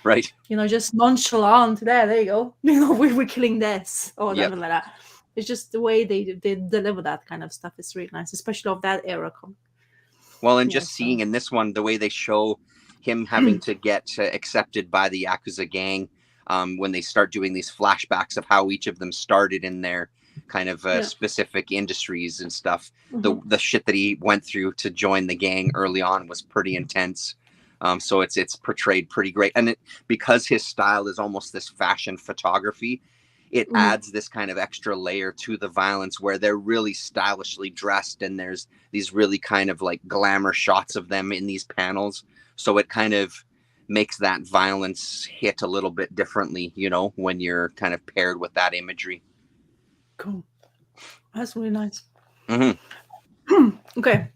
just nonchalant. There you go. We're killing this or something like that. It's just the way they deliver that kind of stuff is really nice, especially of that era. Well, and just seeing in this one the way they show him having to get accepted by the Yakuza gang when they start doing these flashbacks of how each of them started in their kind of specific industries and stuff. The shit that he went through to join the gang early on was pretty intense. So it's portrayed pretty great. And because his style is almost this fashion photography, it adds this kind of extra layer to the violence where they're really stylishly dressed, and there's these really kind of like glamour shots of them in these panels. So it kind of makes that violence hit a little bit differently, when you're kind of paired with that imagery. Cool. That's really nice. Okay.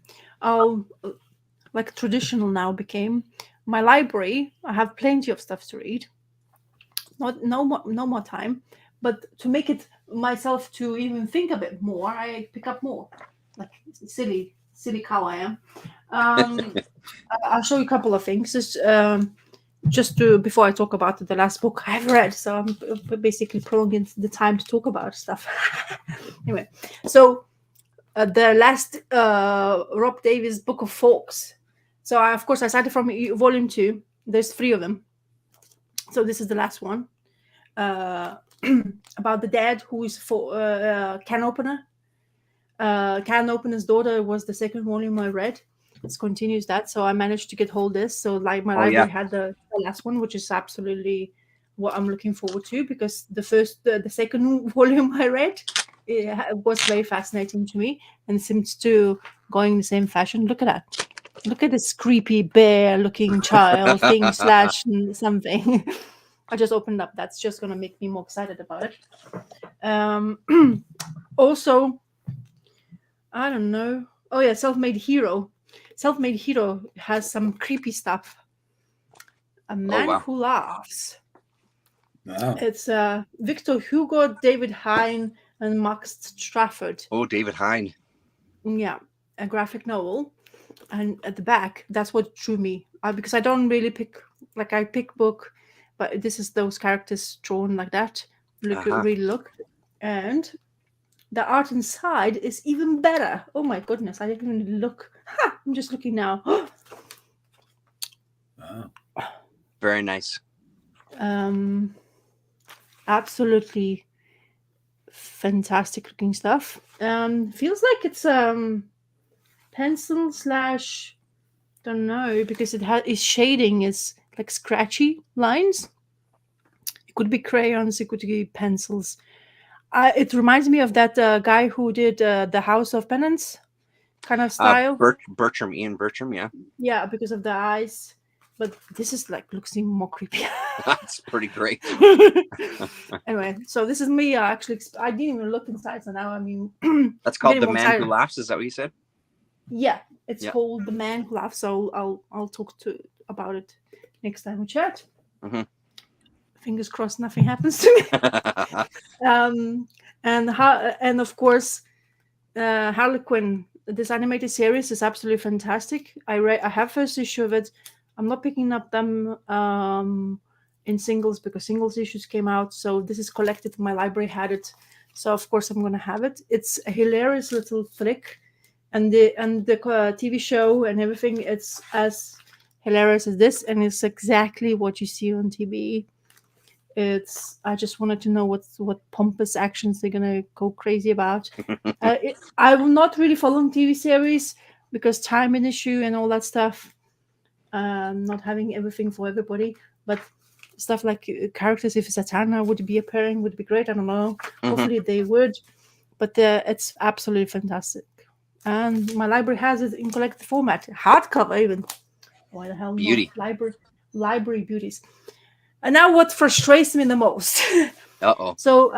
Like traditional now became my library. I have plenty of stuff to read. No more time, but to make it myself to even think a bit more, I pick up more. Like silly cow I am. I'll show you a couple of things. Just before I talk about the last book I've read, so I'm basically prolonging the time to talk about stuff. Anyway, so the last Rob Davis Book of Folks. So of course I started from volume 2. There's 3 of them. So this is the last one about the dad who is for can opener. Can Opener's Daughter was the second volume I read. It continues that, so I managed to get hold of this. So like my library had the last one, which is absolutely what I'm looking forward to, because the second volume I read, it was very fascinating to me and seems to going the same fashion. Look at that. Look at this creepy bear looking child thing / something. I just opened up. That's just gonna make me more excited about it. Also, I don't know. Oh yeah, Self-Made Hero. Self-Made Hero has some creepy stuff. A Oh Man wow. Who Laughs. Wow. It's Victor Hugo, David Hine, and Max Strafford. Oh, David Hine. Yeah, a graphic novel. And at the back, that's what drew me. Because I don't really I pick book, but this is those characters drawn like that. Uh-huh. Really look. And the art inside is even better. Oh my goodness, I didn't even look. Ha! I'm just looking now. Wow. Very nice. Absolutely fantastic looking stuff. Feels like it's pencil slash, don't know, because its shading is like scratchy lines. It could be crayons, it could be pencils. It reminds me of that guy who did the House of Penance kind of style. Ian Bertram, yeah. Yeah, because of the eyes. But this is like looks even more creepy. That's pretty great. Anyway, so this is me. Actually, I didn't even look inside, so now I mean, That's called getting The more Man excited. Who Laughs. Is that what you said? Yeah, it's Yeah. called The Man Who Laughs. So I'll talk about it next time we chat. Mm-hmm. Fingers crossed, nothing happens to me. And of course, Harley Quinn. This animated series is absolutely fantastic. I have first issue of it. I'm not picking up them in singles because singles issues came out. So this is collected. My library had it, so of course I'm gonna have it. It's a hilarious little flick, and the TV show and everything. It's as hilarious as this, and it's exactly what you see on TV. I just wanted to know what pompous actions they're gonna go crazy about. I'm not really following TV series because time and issue and all that stuff. Not having everything for everybody, but stuff like characters. If Zatanna would be appearing, would be great. I don't know. Mm-hmm. Hopefully they would, but it's absolutely fantastic. And my library has it in collected format, hardcover even. Why the hell Beauty. not? Library beauties. And now what frustrates me the most. Uh-oh. So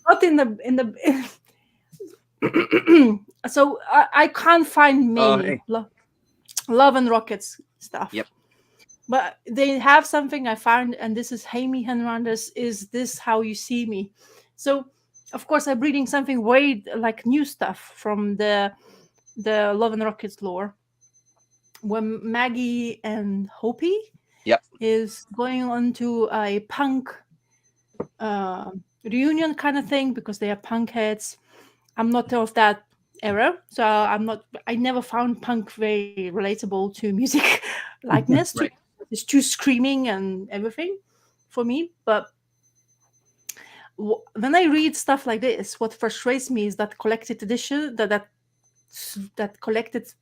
not in the so I can't find many Love and Rockets stuff. Yep. But they have something I found, and this is Jaime Hernandez. Is this how you see me? So of course I'm reading something way like new stuff from the Love and Rockets lore, when Maggie and Hopi is going on to a punk reunion kind of thing because they are punk heads. I'm not of that era, so I never found punk very relatable to music likeness. Right. It's too screaming and everything for me. But when I read stuff like this, what frustrates me is that collected edition, that collected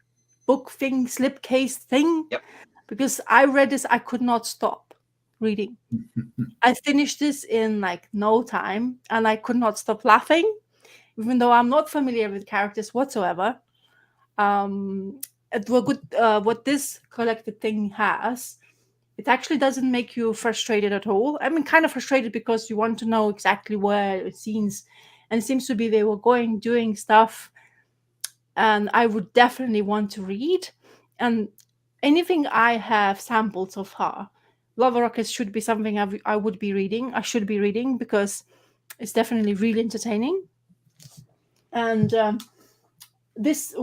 book thing, slipcase thing. Yep. Because I read this, I could not stop reading. I finished this in like no time, and I could not stop laughing, even though I'm not familiar with characters whatsoever. What this collected thing has, it actually doesn't make you frustrated at all. I mean, kind of frustrated because you want to know exactly where it seems, and it seems to be they were doing stuff, and I would definitely want to read. And anything I have sampled so far, Lava Rockets should be something I would be reading. I should be reading because it's definitely really entertaining. And this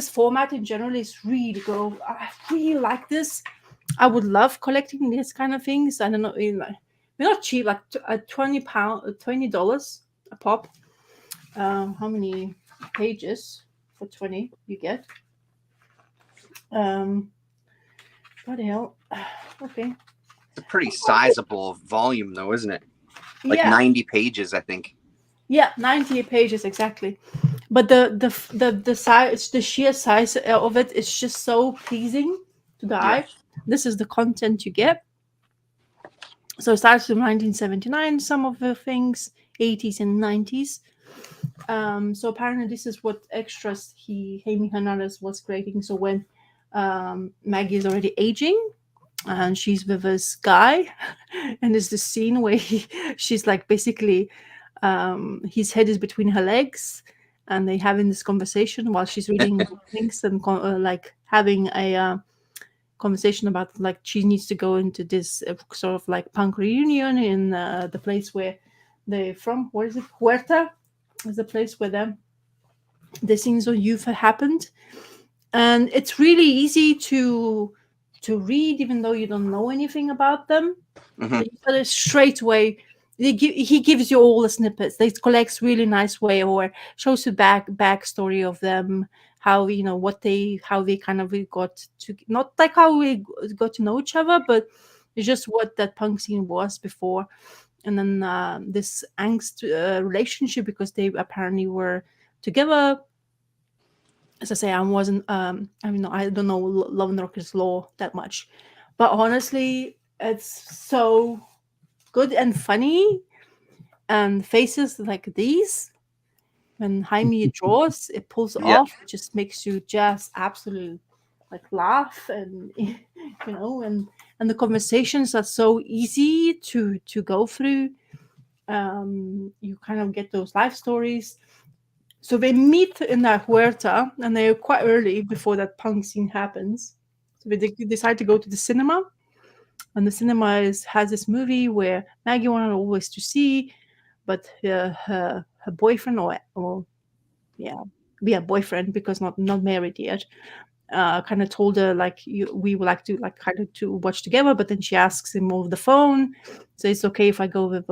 format in general is really good. I really like this. I would love collecting these kind of things. I don't know, they're not cheap, like $20 a pop. How many pages for 20 you get? What the hell? Okay. It's a pretty sizable volume, though, isn't it? Like 90 pages, I think. Yeah, 90 pages exactly. But the size, the sheer size of it is just so pleasing to the eye. This is the content you get. So it starts in 1979, some of the things, 80s and 90s. So apparently this is what extras Jaime Hernandez was creating. So when Maggie is already aging, and she's with this guy, and there's this scene where she's like basically, his head is between her legs, and they having this conversation while she's reading things and like having a conversation about like she needs to go into this sort of like punk reunion in the place where they're from. What is it? Huerta is the place where the scenes of youth happened, and it's really easy to read even though you don't know anything about them. Mhm. But straight away he gives you all the snippets. They collects really nice way, or shows you backstory of them, how what they how they kind of got to, not like how we got to know each other, but it's just what that punk scene was before. And then this angst relationship, because they apparently were together. As I say, I wasn't. I mean, I don't know Love and Rockets Law that much, but honestly, it's so good and funny. And faces like these, when Jaime draws, it pulls Yeah. off. It just makes you just absolutely like laugh, and and the conversations are so easy to go through. You kind of get those life stories. So they meet in that huerta, and they're quite early before that punk scene happens. So they decide to go to the cinema, and the cinema has this movie where Maggie wanted always to see, but her boyfriend, or yeah, boyfriend, because not married yet, kind of told her like we would like to like kind of to watch together, but then she asks him over the phone, so it's okay if I go with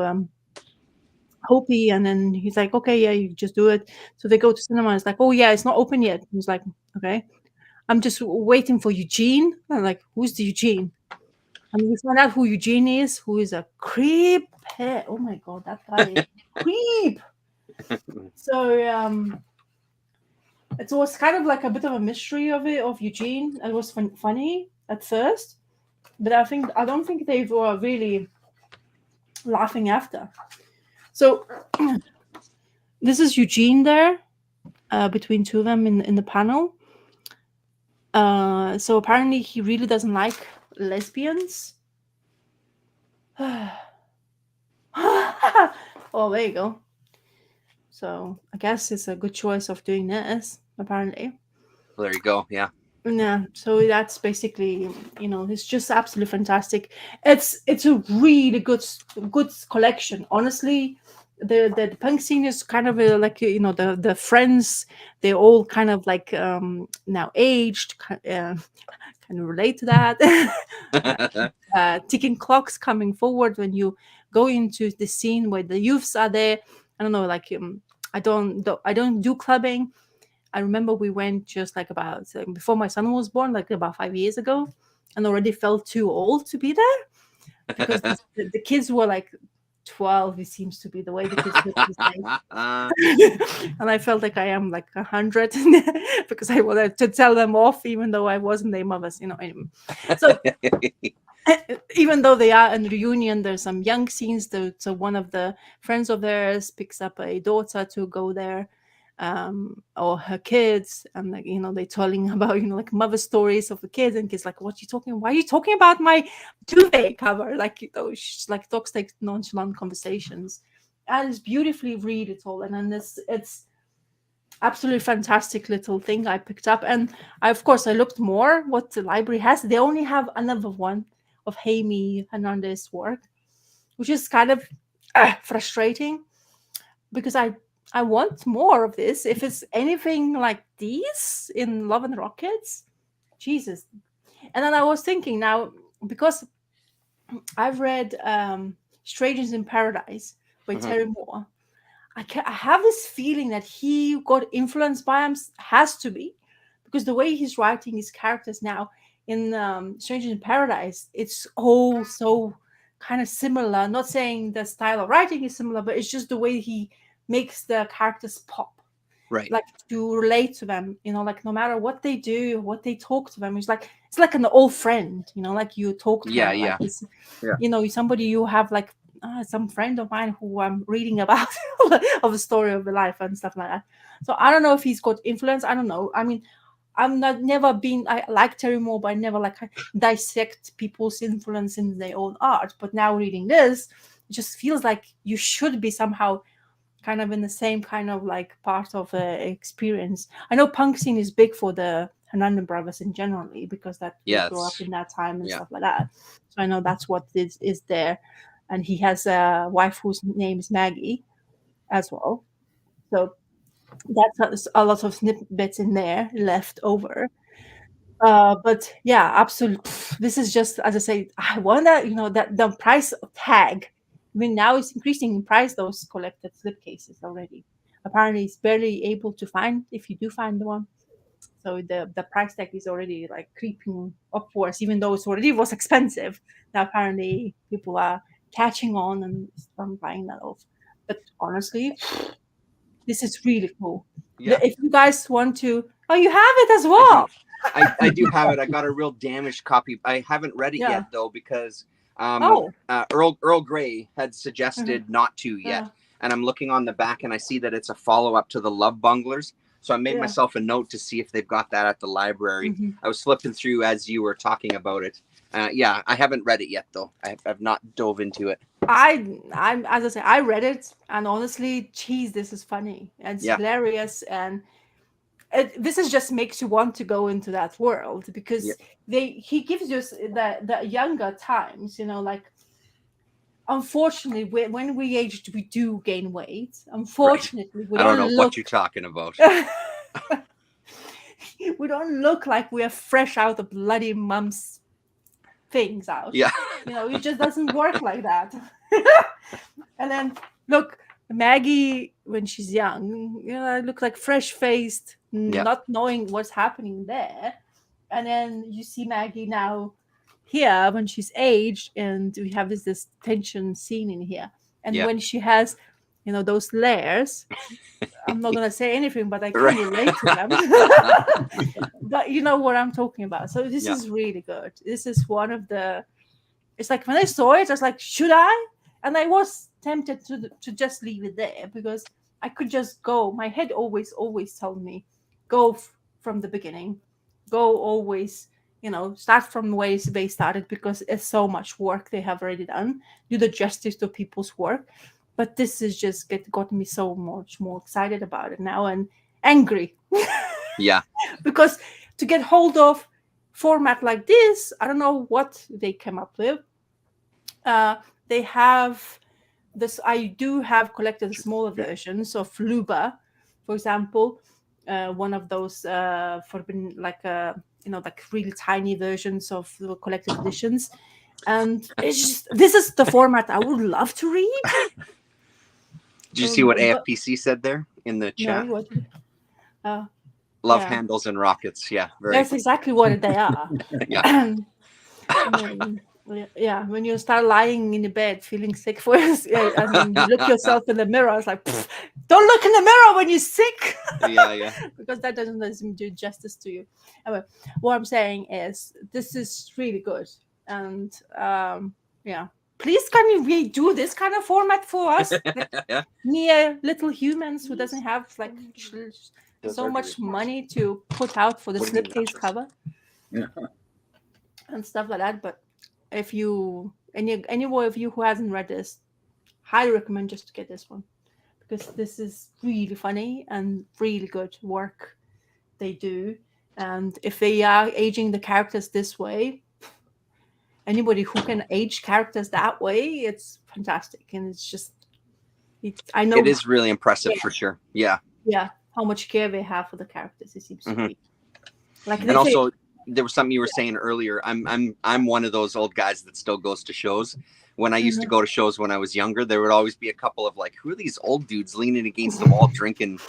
Hopi, and then he's like, okay, yeah, you just do it. So they go to cinema. It's like, oh yeah, it's not open yet. He's like, okay, I'm just waiting for Eugene. I'm like, who's the Eugene? And we find out who Eugene is, who is a creep. Oh my god, that guy is a creep. So it was kind of like a bit of a mystery of Eugene. It was funny at first, but I don't think they were really laughing after. So this is Eugene there, between two of them in the panel. So apparently he really doesn't like lesbians. Oh, there you go. So I guess it's a good choice of doing this, apparently. Well, there you go. Yeah. Yeah, so that's basically, it's just absolutely fantastic. It's a really good collection. Honestly, the punk scene is kind of like the friends. They're all kind of like now aged. Can relate to that. Ticking clocks coming forward when you go into the scene where the youths are there. I don't know, like I don't do clubbing. I remember we went just like about before my son was born, like about 5 years ago, and already felt too old to be there, because the kids were like 12. It seems to be the way the kids look these days. And I felt like I am like 100 because I wanted to tell them off, even though I wasn't their mothers, Anyway. So even though they are in reunion, there's some young scenes. So one of the friends of theirs picks up a daughter to go there, or her kids, and like they're telling about like mother stories of the kids, and kids like, what are you talking, why are you talking about my duvet cover, like she's like talks like nonchalant conversations, and it's beautifully read it all. And then it's absolutely fantastic little thing I picked up. And of course I looked more what the library has. They only have another one of Jaime Hernandez's work, which is kind of frustrating, because I want more of this. If it's anything like these in Love and Rockets, Jesus. And then I was thinking now, because I've read Strangers in Paradise by Terry Moore, I have this feeling that he got influenced by him, has to be, because the way he's writing his characters now in Strangers in Paradise, it's all so kind of similar. Not saying the style of writing is similar, but it's just the way he makes the characters pop. Right. Like to relate to them, like no matter what they do, what they talk to them, it's like an old friend, like you talk to Yeah, them, yeah. like it's, Yeah. Somebody you have like some friend of mine who I'm reading about of the story of the life and stuff like that. So I don't know if he's got influence. I don't know. I mean, I'm not never been. I like Terry Moore, but I never like dissect people's influence in their own art. But now reading this, it just feels like you should be somehow kind of in the same kind of like part of the experience. I know punk scene is big for the Hernandez brothers in generally because that they grew up in that time and stuff like that. So I know that's what is there. And he has a wife whose name is Maggie as well. So that's a lot of snippets in there left over. But yeah, absolutely. This is just, as I say, I wonder, that the price tag. I mean, now it's increasing in price, those collected slipcases already. Apparently, it's barely able to find if you do find one. So the price tag is already like creeping upwards, even though it already was expensive. Now, apparently, people are catching on and buying that off. But honestly, this is really cool. Yeah. If you guys want to, you have it as well. I do have it. I got a real damaged copy. I haven't read it yet though because Earl Grey had suggested not to yet, and I'm looking on the back and I see that it's a follow up to the Love Bunglers. So I made myself a note to see if they've got that at the library. I was flipping through as you were talking about it. Yeah, I haven't read it yet though. I've not dove into it. I'm as I say, I read it, and honestly, geez, this is funny. It's hilarious, and this is just makes you want to go into that world because he gives you the younger times, like. Unfortunately, when we aged, we do gain weight. Unfortunately, we don't know what you're talking about. We don't look like we are fresh out of bloody mum's things out. Yeah. It just doesn't work like that. And then look, Maggie, when she's young, I look like fresh-faced, not knowing what's happening there. And then you see Maggie now here when she's aged, and we have this tension scene in here. And when she has, those layers, I'm not gonna say anything, but I can relate to them. But you know what I'm talking about. So this is really good. This is one of the. It's like when I saw it, I was like, should I? And I was tempted to just leave it there because I could just go. My head always told me, go from the beginning, go always. Start from where they started because it's so much work they have already done. Do the justice to people's work. But this is just got me so much more excited about it now and angry. Yeah. Because to get hold of format like this, I don't know what they came up with. They have this. I do have collected smaller versions of Luba, for example. One of those forbidden, like really tiny versions of the collected editions, and it's just this is the format I would love to read. Did you see what AFPC said there in the chat? No, Love handles and rockets. Yeah, that's exactly what they are. Yeah, when you start lying in the bed feeling sick for and then you look yourself in the mirror, it's like, don't look in the mirror when you're sick. Yeah. Because that doesn't do justice to you. Anyway, what I'm saying is this is really good. And please can you redo this kind of format for us? Like, mere little humans who doesn't have like so much money to put out for the slipcase cover. And stuff like that. But if you any one of you who hasn't read this, highly recommend just to get this one because this is really funny and really good work they do. And if they are aging the characters this way, anybody who can age characters that way, it's fantastic. And it's just I know it is really impressive for sure. Yeah how much care they have for the characters. It seems to be like, and also there was something you were saying earlier. I'm one of those old guys that still goes to shows. When I used to go to shows when I was younger, there would always be a couple of like, who are these old dudes leaning against the wall drinking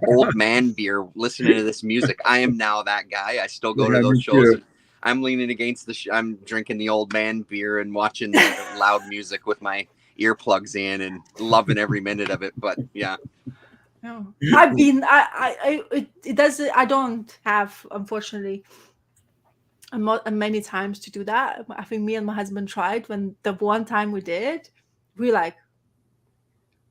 old man beer, listening to this music? I am now that guy. I still go to those shows. I'm leaning against I'm drinking the old man beer and watching the loud music with my earplugs in and loving every minute of it. But yeah. I've been it does. I don't have, unfortunately, many times to do that. I think me and my husband tried. When the one time we did, we're like,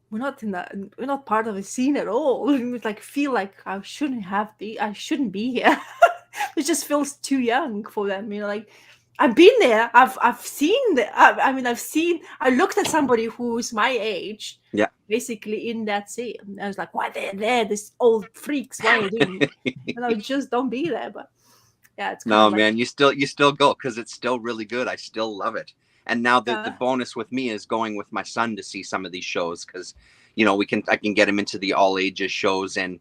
we're not part of the scene at all. We like feel like I shouldn't be here. It just feels too young for them, like I've been there. I've seen I looked at somebody who's my age, Yeah. basically in that scene. I was like, why they're there? These old freaks, what are they doing? Just don't be there. But yeah, it's kind No, of like, man, you still go, because it's still really good. I still love it. And now the bonus with me is going with my son to see some of these shows, because I can get him into the all ages shows, and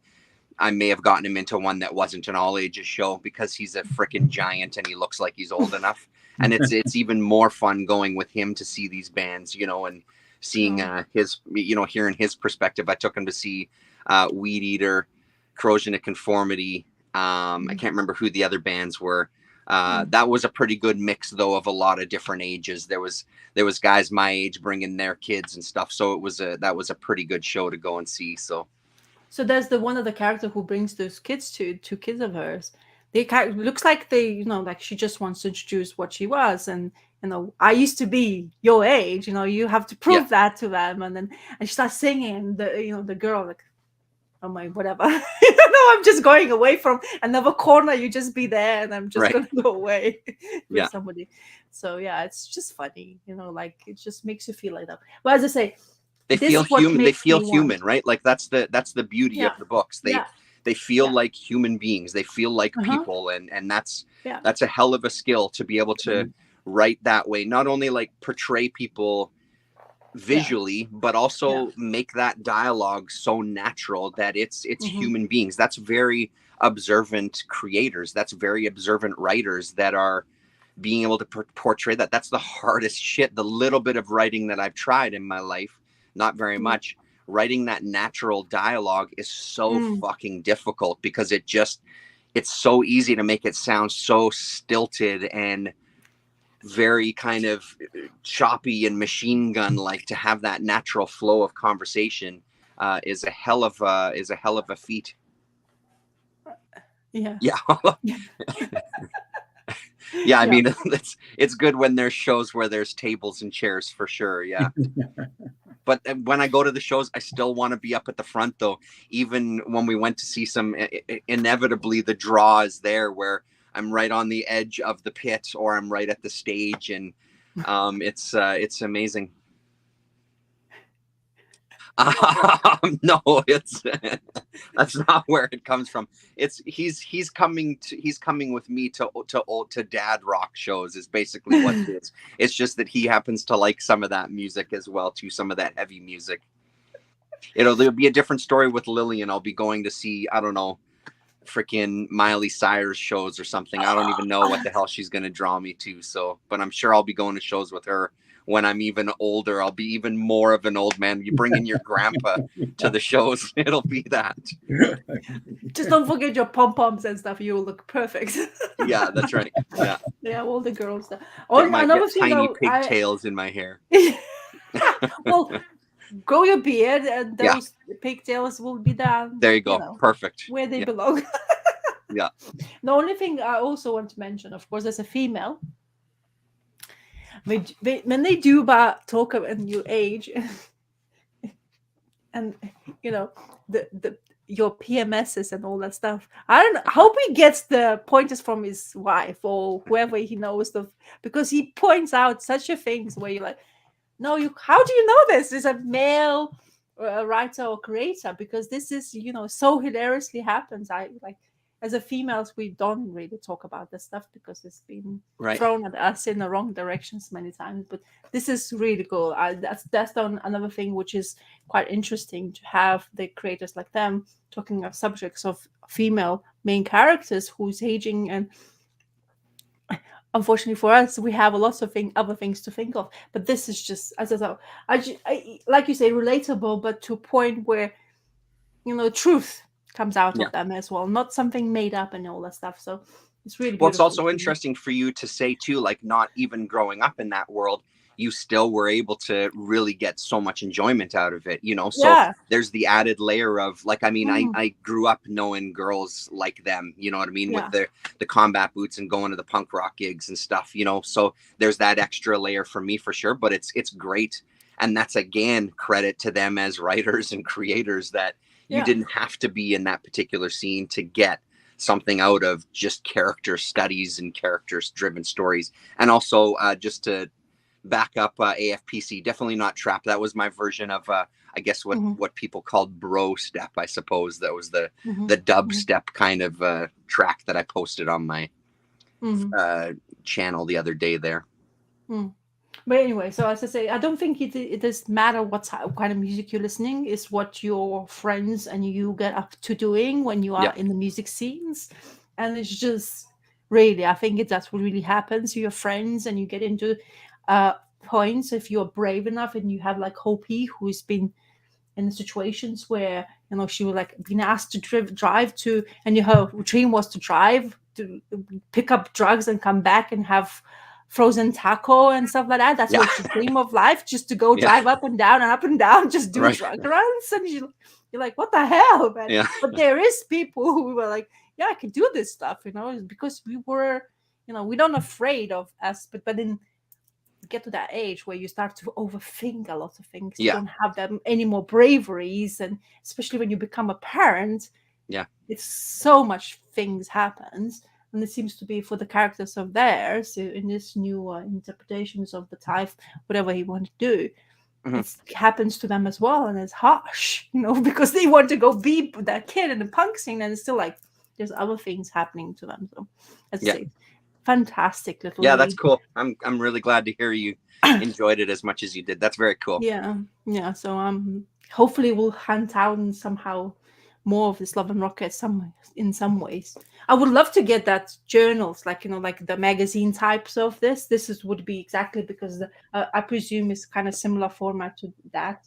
I may have gotten him into one that wasn't an all ages show because he's a freaking giant and he looks like he's old enough. And it's even more fun going with him to see these bands, and seeing his, hearing his perspective. I took him to see Weed Eater, Corrosion of Conformity. I can't remember who the other bands were. That was a pretty good mix, though, of a lot of different ages. There was guys my age bringing their kids and stuff. So that was a pretty good show to go and see. So there's the one of the character who brings those kids to two kids of hers. They looks like they, like she just wants to introduce what she was, and I used to be your age. You have to prove that to them, and she starts singing. The girl, like, oh my, whatever. I'm just going away from another corner. You just be there, and I'm just gonna go away with somebody. So yeah, it's just funny. Like it just makes you feel like that. But as I say, they feel human. They feel human, right? Like that's the beauty of the books. They feel like human beings. They feel like people, and that's a hell of a skill to be able to write that way. Not only like portray people visually, but also make that dialogue so natural that it's human beings. That's very observant creators. That's very observant writers that are being able to portray that. That's the hardest shit. The little bit of writing that I've tried in my life, not very much, writing that natural dialogue is so fucking difficult, because it's so easy to make it sound so stilted and very kind of choppy and machine gun like. To have that natural flow of conversation is a hell of a feat. Yeah. I mean, it's good when there's shows where there's tables and chairs, for sure. Yeah. But when I go to the shows, I still want to be up at the front, though. Even when we went to see some, inevitably the draw is there where I'm right on the edge of the pit, or I'm right at the stage, and it's amazing. No, that's not where it comes from. He's coming with me to dad rock shows is basically what it is. It's just that he happens to like some of that music as well too, some of that heavy music. There'll be a different story with Lillian. I'll be going to see, I don't know, freaking Miley Cyrus shows or something. I don't even know what the hell she's going to draw me to. So, but I'm sure I'll be going to shows with her when I'm even older. I'll be even more of an old man. You bring in your grandpa to the shows, it'll be that. Just don't forget your pom-poms and stuff. You will look perfect. Yeah, that's right. Yeah, all the girls. Another thing, tiny pigtails in my hair. Well, grow your beard, and those pigtails will be down. There you go. Perfect. Where they belong. Yeah. The only thing I also want to mention, of course, as a female, when they do talk about new age, and the your PMSs and all that stuff, I hope he gets the pointers from his wife or whoever he knows because he points out such a things where you're like, no, how do you know this? Is a male writer or creator? Because this is, so hilariously happens. I like, as a females, we don't really talk about this stuff because it's been thrown at us in the wrong directions many times. But this is really cool. That's another thing which is quite interesting, to have the creators like them talking about subjects of female main characters who's aging. And unfortunately for us, we have a lot of other things to think of. But this is just, as I like you say, relatable, but to a point where, truth comes out of them as well, not something made up and all that stuff. So it's really beautiful. Well, it's also interesting for you to say too, like, not even growing up in that world, you still were able to really get so much enjoyment out of it, so there's the added layer of, like, I mean, I grew up knowing girls like them, you know what I mean, with the combat boots and going to the punk rock gigs and stuff, so there's that extra layer for me, for sure. But it's great, and that's again credit to them as writers and creators, that you didn't have to be in that particular scene to get something out of just character studies and characters driven stories. And also just to back up AFPC, definitely not trap. That was my version of I guess what people called bro step, I suppose. That was the dubstep kind of track that I posted on my channel the other day there. But anyway, so as I say, I don't think it does matter what kind of music you're listening. It's what your friends and you get up to doing when you are in the music scenes. And it's just really, I think that's what really happens. Your friends and you get into points, if you're brave enough and you have like Hopi, who's been in situations where, you know, she was like being asked to drive to, and her dream was to drive to pick up drugs and come back and have frozen taco and stuff like that. That's what she dream of life, just to go drive up and down, just do drug runs. And you're like, what the hell, man? Yeah. But there is people who were like, yeah, I can do this stuff, you know, because we were, you know, we don't afraid of us, but then get to that age where you start to overthink a lot of things. You don't have that any more braveries, and especially when you become a parent, it's so much things happens. And it seems to be for the characters of theirs in this new interpretations of the type, whatever he wanted to do, it happens to them as well. And it's harsh, you know, because they want to go be that kid in the punk scene, and it's still like there's other things happening to them. So let's say fantastic little read. That's cool. I'm really glad to hear you enjoyed it as much as you did. That's very cool. Yeah. So hopefully we'll hunt out and somehow more of this Love and Rocket in some ways. I would love to get that journals, like, you know, like the magazine types of this. Would be exactly because I presume it's kind of similar format to that.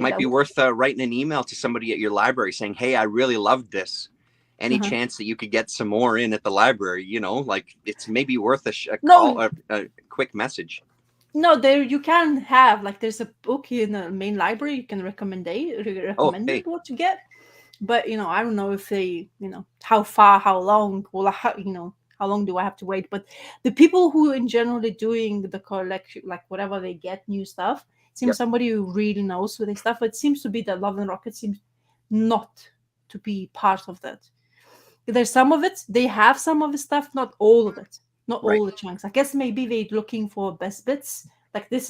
Might be worth writing an email to somebody at your library saying, hey, I really loved this. Any chance that you could get some more in at the library, you know, like it's maybe worth a quick message. No, there you can have, like, there's a book in the main library you can recommend what to get. But, you know, I don't know if they, you know, how long, how long do I have to wait? But the people who in generally doing the collection, like whatever they get new stuff, seems somebody who really knows what they stuff. It seems to be that Love and Rocket seems not to be part of that. There's some of it, they have some of the stuff, not all of it. Not all the chunks. I guess maybe they're looking for best bits. Like is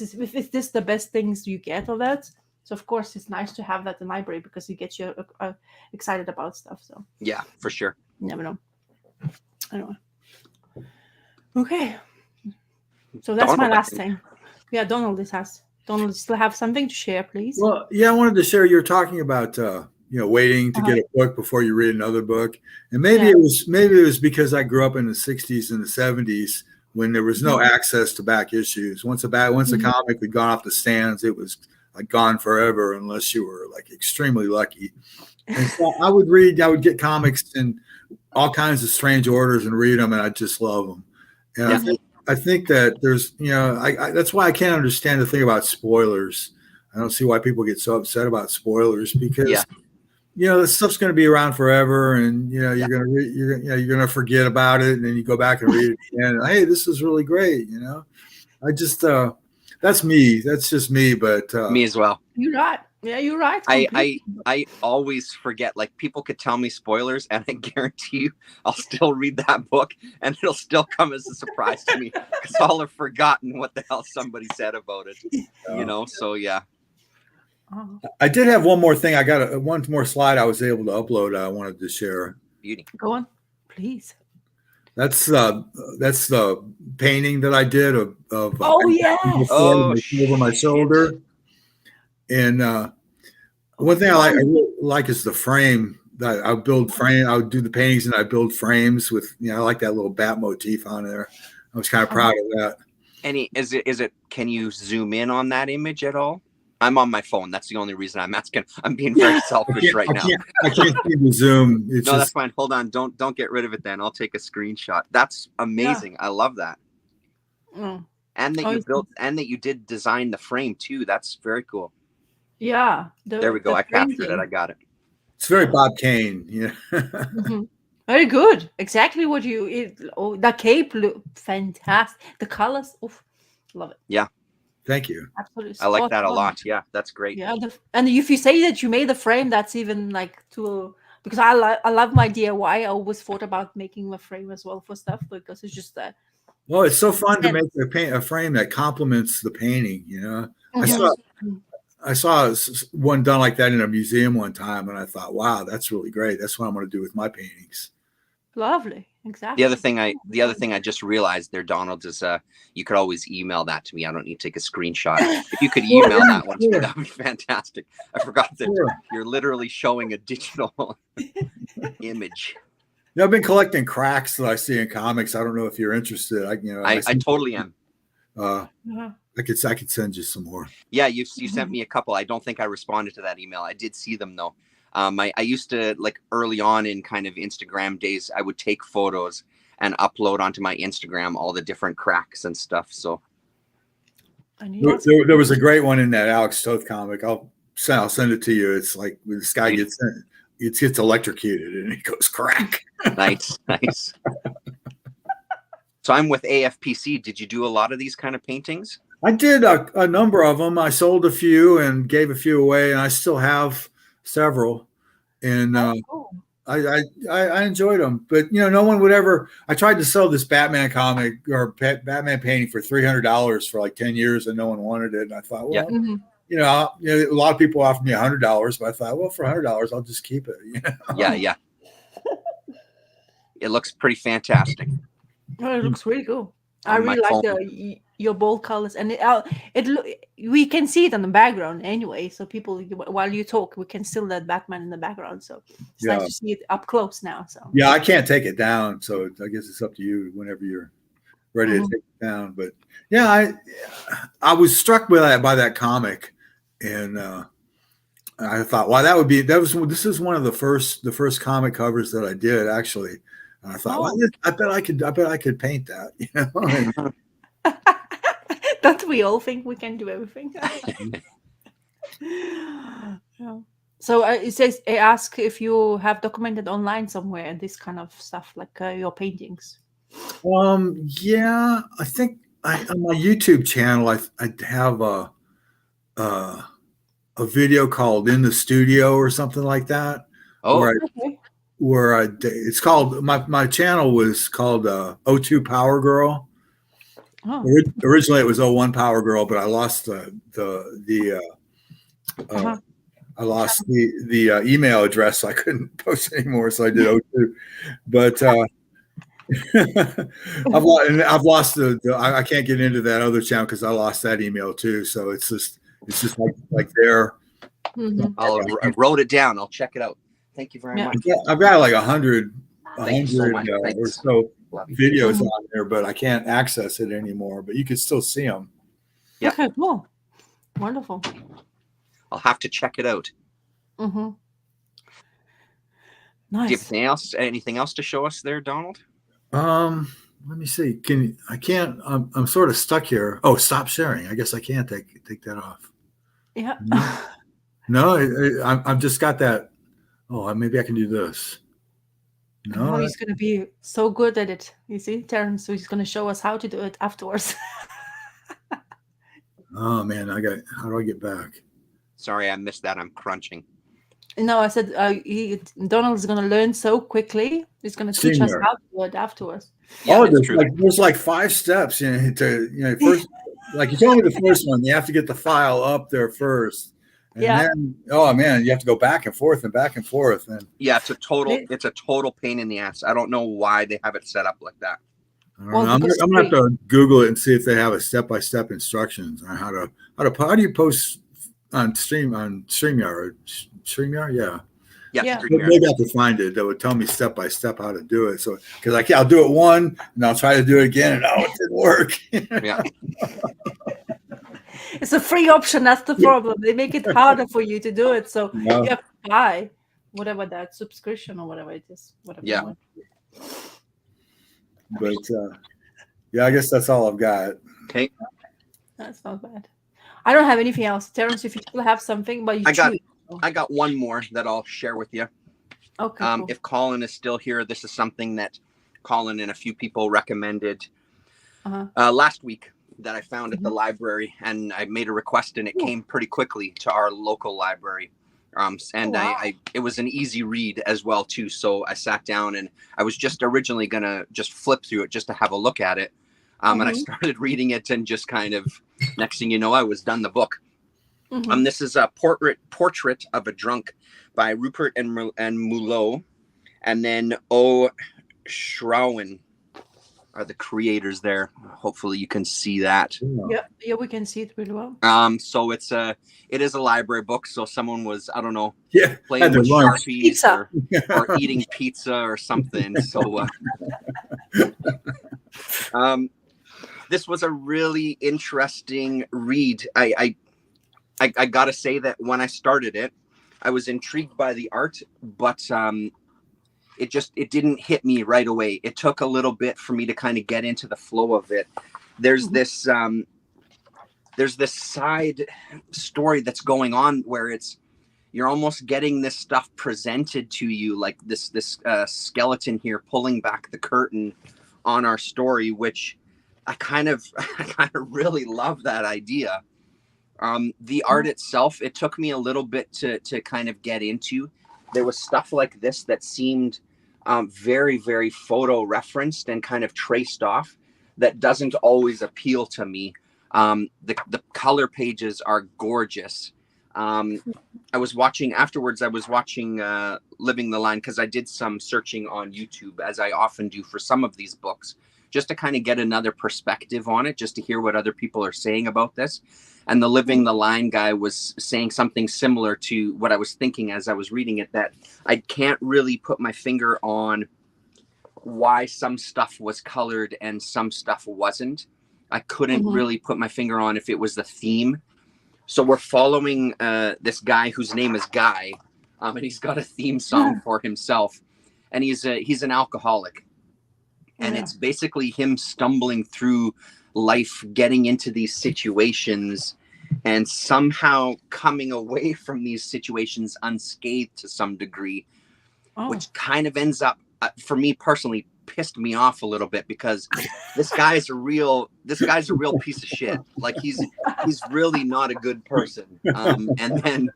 this the best things you get of that? So of course it's nice to have that in the library because it gets you excited about stuff. So yeah, for sure. You never know. Anyway. Okay. So that's my last thing. Yeah, Donald still have something to share, please. Well, yeah, I wanted to share. You're talking about waiting to get a book before you read another book. And maybe it was because I grew up in the 60s and the 70s when there was no access to back issues. Once a comic had gone off the stands, it was like gone forever unless you were like extremely lucky. And so I would get comics in all kinds of strange orders and read them, and I just love them. And I think that there's, that's why I can't understand the thing about spoilers. I don't see why people get so upset about spoilers because this stuff's going to be around forever, and you're going to forget about it, and then you go back and read it again. And, hey, this is really great. I just that's me. That's just me. But me as well. You're right. Yeah, you're right. I always forget. Like people could tell me spoilers, and I guarantee you, I'll still read that book, and it'll still come as a surprise to me because I'll have forgotten what the hell somebody said about it. So yeah. I did have one more thing. I got one more slide I was able to upload. I wanted to share. Beauty. Go on, please. That's the painting that I did of over my shoulder. And one thing I really like is the frame. That I build frame. I would do the paintings and I build frames with. I like that little bat motif on there. I was kind of proud of that. Is it? Can you zoom in on that image at all? I'm on my phone. That's the only reason I'm asking. I'm being very selfish right now. I can't see the zoom. That's fine. Hold on. Don't get rid of it then. I'll take a screenshot. That's amazing. I love that. Mm. And that you built and that you did design the frame too. That's very cool. Yeah. There we go. I captured it. I got it. It's very Bob Kane. Yeah. Mm-hmm. Very good. Exactly what the cape look fantastic. The colors. Oof, love it. Yeah. Thank you. Absolutely. I like that a lot. Yeah, that's great. Yeah, and if you say that you made the frame, that's even like to because I love my DIY. I always thought about making a frame as well for stuff because it's just that. Well, it's so fun to make a frame that complements the painting. I saw one done like that in a museum one time, and I thought, wow, that's really great. That's what I'm going to do with my paintings. Lovely, exactly. The other thing I just realized there, Donald, is you could always email that to me. I don't need to take a screenshot. If you could email that one to me, that would be fantastic. I forgot that you're literally showing a digital image. I've been collecting cracks that I see in comics. I don't know if you're interested. I totally am. I could send you some more. Yeah, you sent me a couple. I don't think I responded to that email. I did see them though. I used to, like, early on in kind of Instagram days, I would take photos and upload onto my Instagram all the different cracks and stuff. So there was a great one in that Alex Toth comic. I'll send it to you. It's like this guy gets electrocuted and he goes crack. Nice. So I'm with AFPC. Did you do a lot of these kind of paintings? I did a number of them. I sold a few and gave a few away, and I still have several. And cool. I enjoyed them, but no one would ever. I tried to sell this Batman comic or Batman painting for $300 for like 10 years, and no one wanted it. And I thought, well, a lot of people offered me $100, but I thought, well, for $100, I'll just keep it. Yeah. It looks pretty fantastic. Oh, it looks really cool. I really like your bold colors, and we can see it on the background anyway. So people, while you talk, we can still let Batman in the background. So it's nice to see it up close now. So I can't take it down. So I guess it's up to you whenever you're ready to take it down. But I was struck by that comic, and I thought, wow, this is one of the first comic covers that I did actually. And I thought, well, I bet I could paint that. Don't we all think we can do everything? So it says, I ask if you have documented online somewhere this kind of stuff, like your paintings. I think on my YouTube channel I have a video called "In the Studio" or something like that. It's called, my channel was called O2 Power Girl. Originally it was O1 Power Girl, but I lost the email address, so I couldn't post anymore. So I did O2, but I've lost I can't get into that other channel because I lost that email too. So it's just like there. I wrote it down. I'll check it out. Thank you very much. I've got like 100 so or so videos on there, but I can't access it anymore. But you can still see them. Yeah. Okay, cool. Wonderful. I'll have to check it out. Nice. Do you have anything else to show us there, Donald? Let me see. I'm sort of stuck here. Oh, stop sharing. I guess I can't take that off. Yeah. No, I've just got that. Oh, maybe I can do this. No, he's going to be so good at it. You see, Terrence, so he's going to show us how to do it afterwards. Oh man, how do I get back? Sorry, I missed that. I'm crunching. No, I said Donald's going to learn so quickly. He's going to teach us how to do it afterwards. Yeah, there's like 5 steps. First, like you told me the first one, you have to get the file up there first. And then, oh man, you have to go back and forth. And it's a total pain in the ass. I don't know why they have it set up like that. I'm gonna have to Google it and see if they have a step-by-step instructions on how do you post on StreamYard? StreamYard, yeah. Maybe I have to find it. That would tell me step by step how to do it. So because I'll do it one and I'll try to do it again and it didn't work. Yeah. It's a free option. That's the problem. They make it harder for you to do it. So you have to buy whatever that subscription or whatever it is. Yeah. But I guess that's all I've got. Okay. That's not bad. I don't have anything else. Terrence, if you still have something, but I got one more that I'll share with you. Okay. Cool. If Colin is still here, this is something that Colin and a few people recommended last week that I found at the library, and I made a request and it came pretty quickly to our local library. And wow. it was an easy read as well too. So I sat down and I was just originally gonna just flip through it just to have a look at it. And I started reading it and just kind of, next thing you know, I was done the book. This is a portrait of a drunk by Rupert and Mulot, and then O. Schrauen are the creators there. Hopefully you can see that. Yeah, we can see it really well. So it is a library book. So someone was, I don't know, Yeah, playing with Sharpies or eating pizza or something. So this was a really interesting read. I gotta say that when I started it, I was intrigued by the art, but it didn't hit me right away. It took a little bit for me to kind of get into the flow of it. There's this side story that's going on where you're almost getting this stuff presented to you, like this skeleton here pulling back the curtain on our story, which I kind of really love that idea. The art itself, it took me a little bit to kind of get into. There was stuff like this that seemed very, very photo referenced and kind of traced off that doesn't always appeal to me. The color pages are gorgeous. I was watching Living the Line because I did some searching on YouTube, as I often do for some of these books, just to kind of get another perspective on it, just to hear what other people are saying about this. And the Living the Line guy was saying something similar to what I was thinking as I was reading it, that I can't really put my finger on why some stuff was colored and some stuff wasn't. I couldn't really put my finger on if it was the theme. So we're following this guy whose name is Guy, and he's got a theme song for himself, and he's an alcoholic. And it's basically him stumbling through life, getting into these situations and somehow coming away from these situations unscathed to some degree, which kind of ends up, for me personally, pissed me off a little bit, because this guy's a real piece of shit. Like he's really not a good person. And then,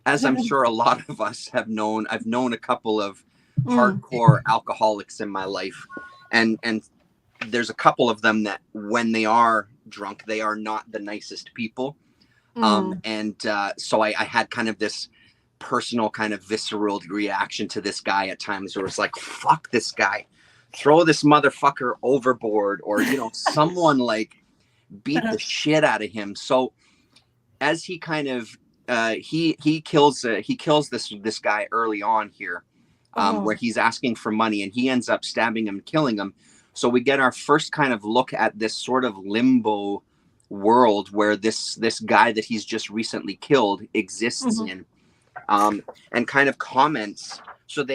as I'm sure a lot of us have known, I've known a couple of hardcore alcoholics in my life. And there's a couple of them that when they are drunk, they are not the nicest people. So I had kind of this personal kind of visceral reaction to this guy at times, where it's like, fuck this guy, throw this motherfucker overboard, or, someone like beat the shit out of him. So as he kind of, he kills this guy early on here. Where he's asking for money, and he ends up stabbing him, killing him. So we get our first kind of look at this sort of limbo world where this guy that he's just recently killed exists in, and kind of comments. So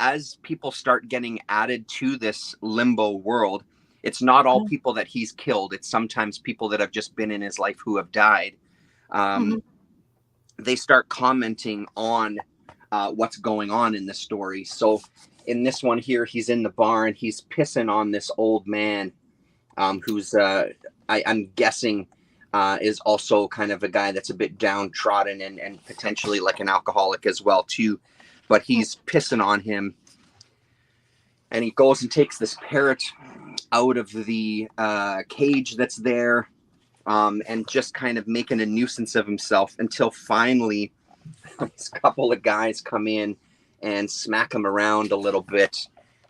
as people start getting added to this limbo world, it's not all people that he's killed. It's sometimes people that have just been in his life who have died. They start commenting on what's going on in the story. So in this one here, he's in the bar and he's pissing on this old man, who's I'm guessing is also kind of a guy that's a bit downtrodden and potentially like an alcoholic as well too. But he's pissing on him, and he goes and takes this parrot out of the cage that's there, and just kind of making a nuisance of himself, until finally this couple of guys come in and smack him around a little bit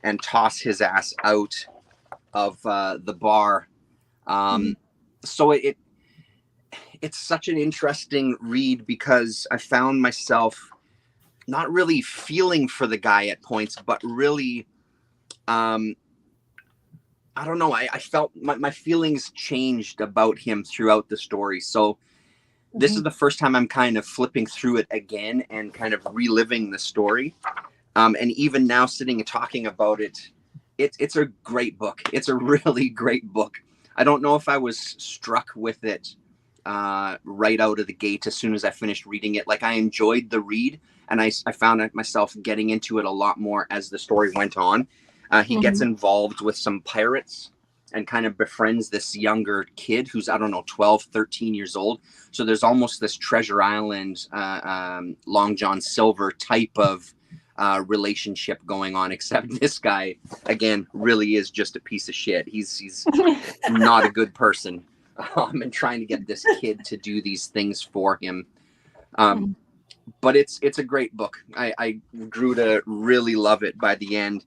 and toss his ass out of the bar. So it's such an interesting read, because I found myself not really feeling for the guy at points, but really, I don't know. I felt my feelings changed about him throughout the story. So this is the first time I'm kind of flipping through it again and kind of reliving the story. And even now sitting and talking about it, it's a great book. It's a really great book. I don't know if I was struck with it right out of the gate as soon as I finished reading it. Like, I enjoyed the read, and I found myself getting into it a lot more as the story went on. He gets involved with some pirates and kind of befriends this younger kid who's, I don't know, 12, 13 years old. So there's almost this Treasure Island, Long John Silver type of relationship going on, except this guy, again, really is just a piece of shit. He's not a good person, and trying to get this kid to do these things for him. But it's a great book. I grew to really love it by the end,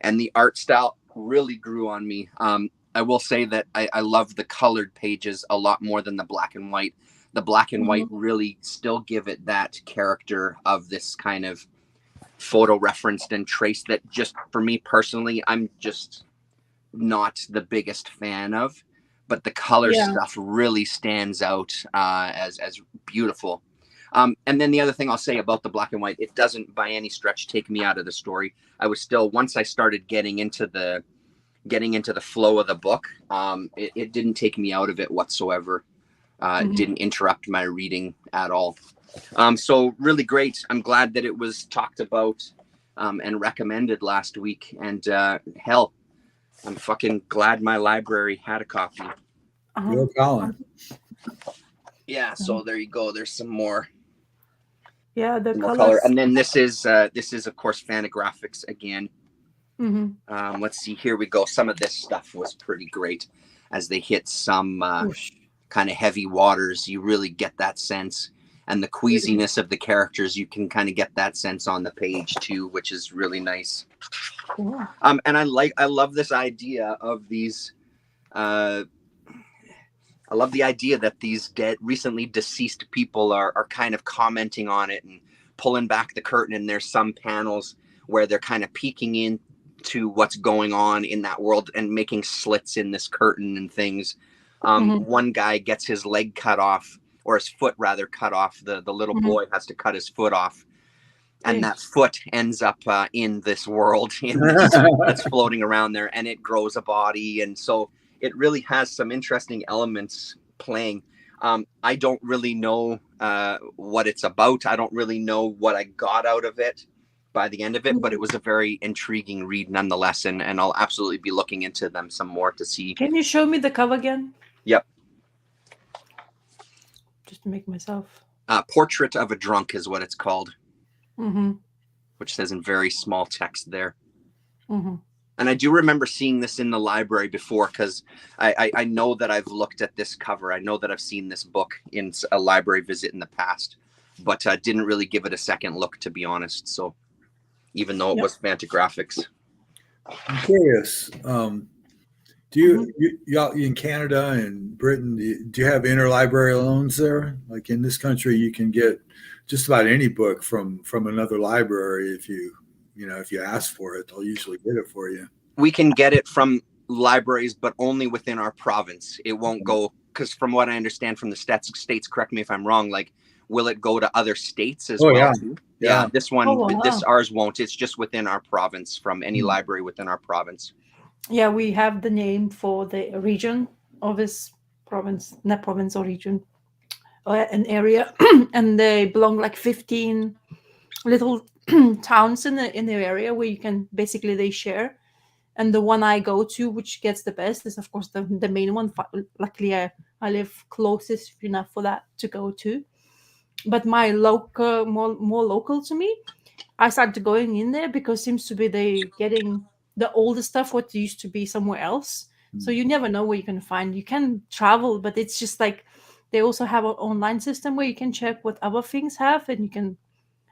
and the art style really grew on me. I will say that I love the colored pages a lot more than the black and white. The black and white really still give it that character of this kind of photo referenced and traced that, just for me personally, I'm just not the biggest fan of. But the color stuff really stands out as beautiful. And then the other thing I'll say about the black and white, it doesn't by any stretch take me out of the story. I was still, once I started getting into the flow of the book, it didn't take me out of it whatsoever. It didn't interrupt my reading at all. So really great. I'm glad that it was talked about and recommended last week. And hell, I'm fucking glad my library had a copy. Go, Colin. Yeah, so there you go. There's some more. Yeah, the color. And then this is of course Fantagraphics again. Let's see, here we go. Some of this stuff was pretty great as they hit some kind of heavy waters. You really get that sense, and the queasiness of the characters, you can kind of get that sense on the page too, which is really nice. And I love this idea of these I love the idea that these recently deceased people are kind of commenting on it and pulling back the curtain. And there's some panels where they're kind of peeking into what's going on in that world and making slits in this curtain and things. One guy gets his leg cut off, or his foot rather cut off. The little boy has to cut his foot off. And that foot ends up in this world that's floating around there, and it grows a body. And so it really has some interesting elements playing. I don't really know what it's about. I don't really know what I got out of it by the end of it, but it was a very intriguing read nonetheless. And I'll absolutely be looking into them some more to see. Can you show me the cover again? Yep. Just to make myself. Portrait of a Drunk is what it's called. Which says in very small text there. And I do remember seeing this in the library before, because I know that I've looked at this cover. I know that I've seen this book in a library visit in the past, but didn't really give it a second look, to be honest. So even though it was Fantagraphics. I'm curious, do you in Canada and Britain, do you have interlibrary loans there? Like in this country, you can get just about any book from another library if you ask for it. They'll usually get it for you. We can get it from libraries, but only within our province. It won't go, because from what I understand from the states, correct me if I'm wrong, like, will it go to other states as well? Yeah. This one, ours won't. It's just within our province, from any library within our province. Yeah, we have the name for the region of this province, not province or region, an area, and they belong like 15 little towns in the area where you can they share. And the one I go to, which gets the best, is of course the main one. Luckily, I live closest enough for that to go to. But my local, more local to me, I started going in there because seems to be they getting the older stuff what used to be somewhere else. So you never know where you can find. You can travel, but it's just like they also have an online system where you can check what other things have, and you can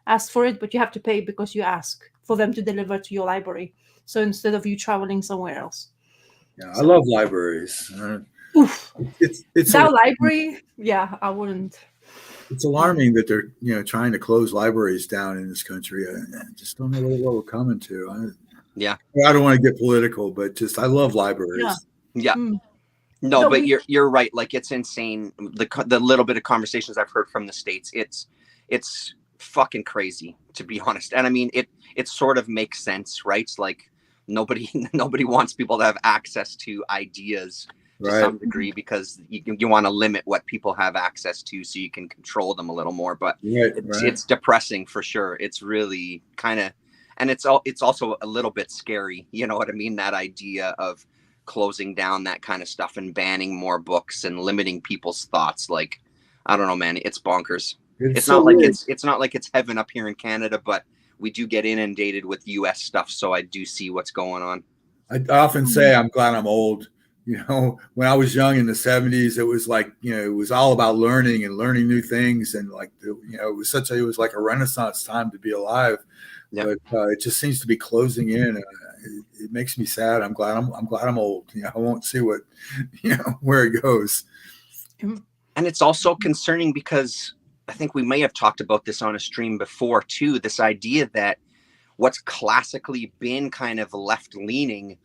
ask for it, but you have to pay because you ask for them to deliver to your library. So instead of you traveling somewhere else. Yeah, I love libraries. It's that library. Yeah, I wouldn't. It's alarming that they're trying to close libraries down in this country. I just don't know what we're coming to. I don't want to get political, but just I love libraries. Yeah. No, but you're right. Like, it's insane. The little bit of conversations I've heard from the States, it's fucking crazy, to be honest. And I mean, it sort of makes sense, right? It's like nobody wants people to have access to ideas to some degree, because you want to limit what people have access to so you can control them a little more. But it's depressing for sure. It's really kind of, and it's also a little bit scary. You know what I mean? That idea of closing down that kind of stuff and banning more books and limiting people's thoughts. Like, I don't know, man, it's bonkers. It's so not like weird. it's not like it's heaven up here in Canada, but we do get inundated with US stuff, so I do see what's going on. I often say I'm glad I'm old. When I was young in the 70s, it was like, it was all about learning and learning new things. And like, it was like a Renaissance time to be alive. Yep. But it just seems to be closing in. It makes me sad. I'm glad I'm old. I won't see what, where it goes. And it's also concerning because I think we may have talked about this on a stream before too, this idea that what's classically been kind of left-leaning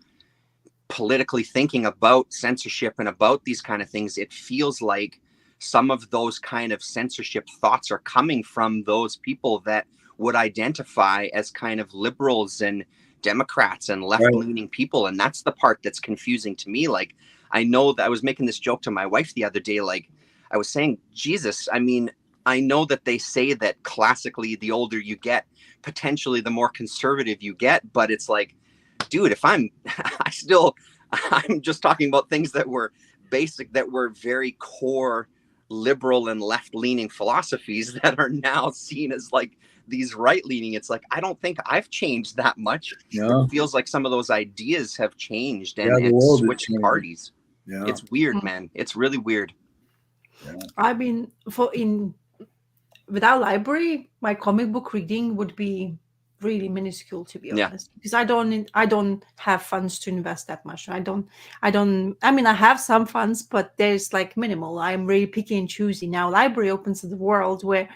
politically thinking about censorship and about these kind of things, it feels like some of those kind of censorship thoughts are coming from those people that would identify as kind of liberals and Democrats and left-leaning people. And that's the part that's confusing to me. Like, I know that I was making this joke to my wife the other day. Like, I was saying, Jesus, I mean, I know that they say that classically, the older you get, potentially the more conservative you get. But it's like, dude, if I'm just talking about things that were basic, that were very core liberal and left-leaning philosophies that are now seen as like these right-leaning. It's like, I don't think I've changed that much. No. It feels like some of those ideas have changed and switched parties. Yeah. It's weird, man. It's really weird. Yeah. I mean, without library, my comic book reading would be really minuscule, to be honest, because I don't have funds to invest that much. I mean, I have some funds, but there's like minimal. I'm really picky and choosy. Now library opens to the world where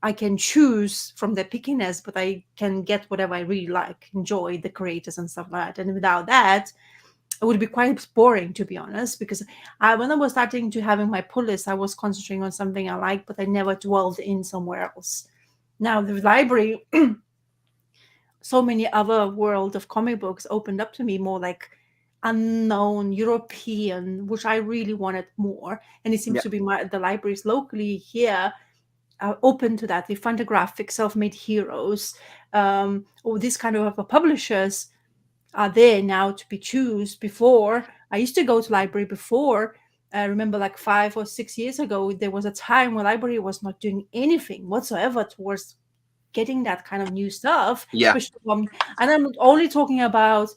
I can choose from the pickiness, but I can get whatever I really like, enjoy the creators and stuff like that. And without that, it would be quite boring, to be honest, because when I was starting to having my pull list, I was concentrating on something I like, but I never dwelled in somewhere else. Now the library, so many other world of comic books opened up to me, more like unknown European, which I really wanted more. And it seems to be the libraries locally here are open to that. The Fantagraphic, Self-Made Heroes, or this kind of publishers are there now to be choose. Before, I used to go to library before. I remember like 5 or 6 years ago, there was a time when library was not doing anything whatsoever towards getting that kind of new stuff. Especially and I'm only talking about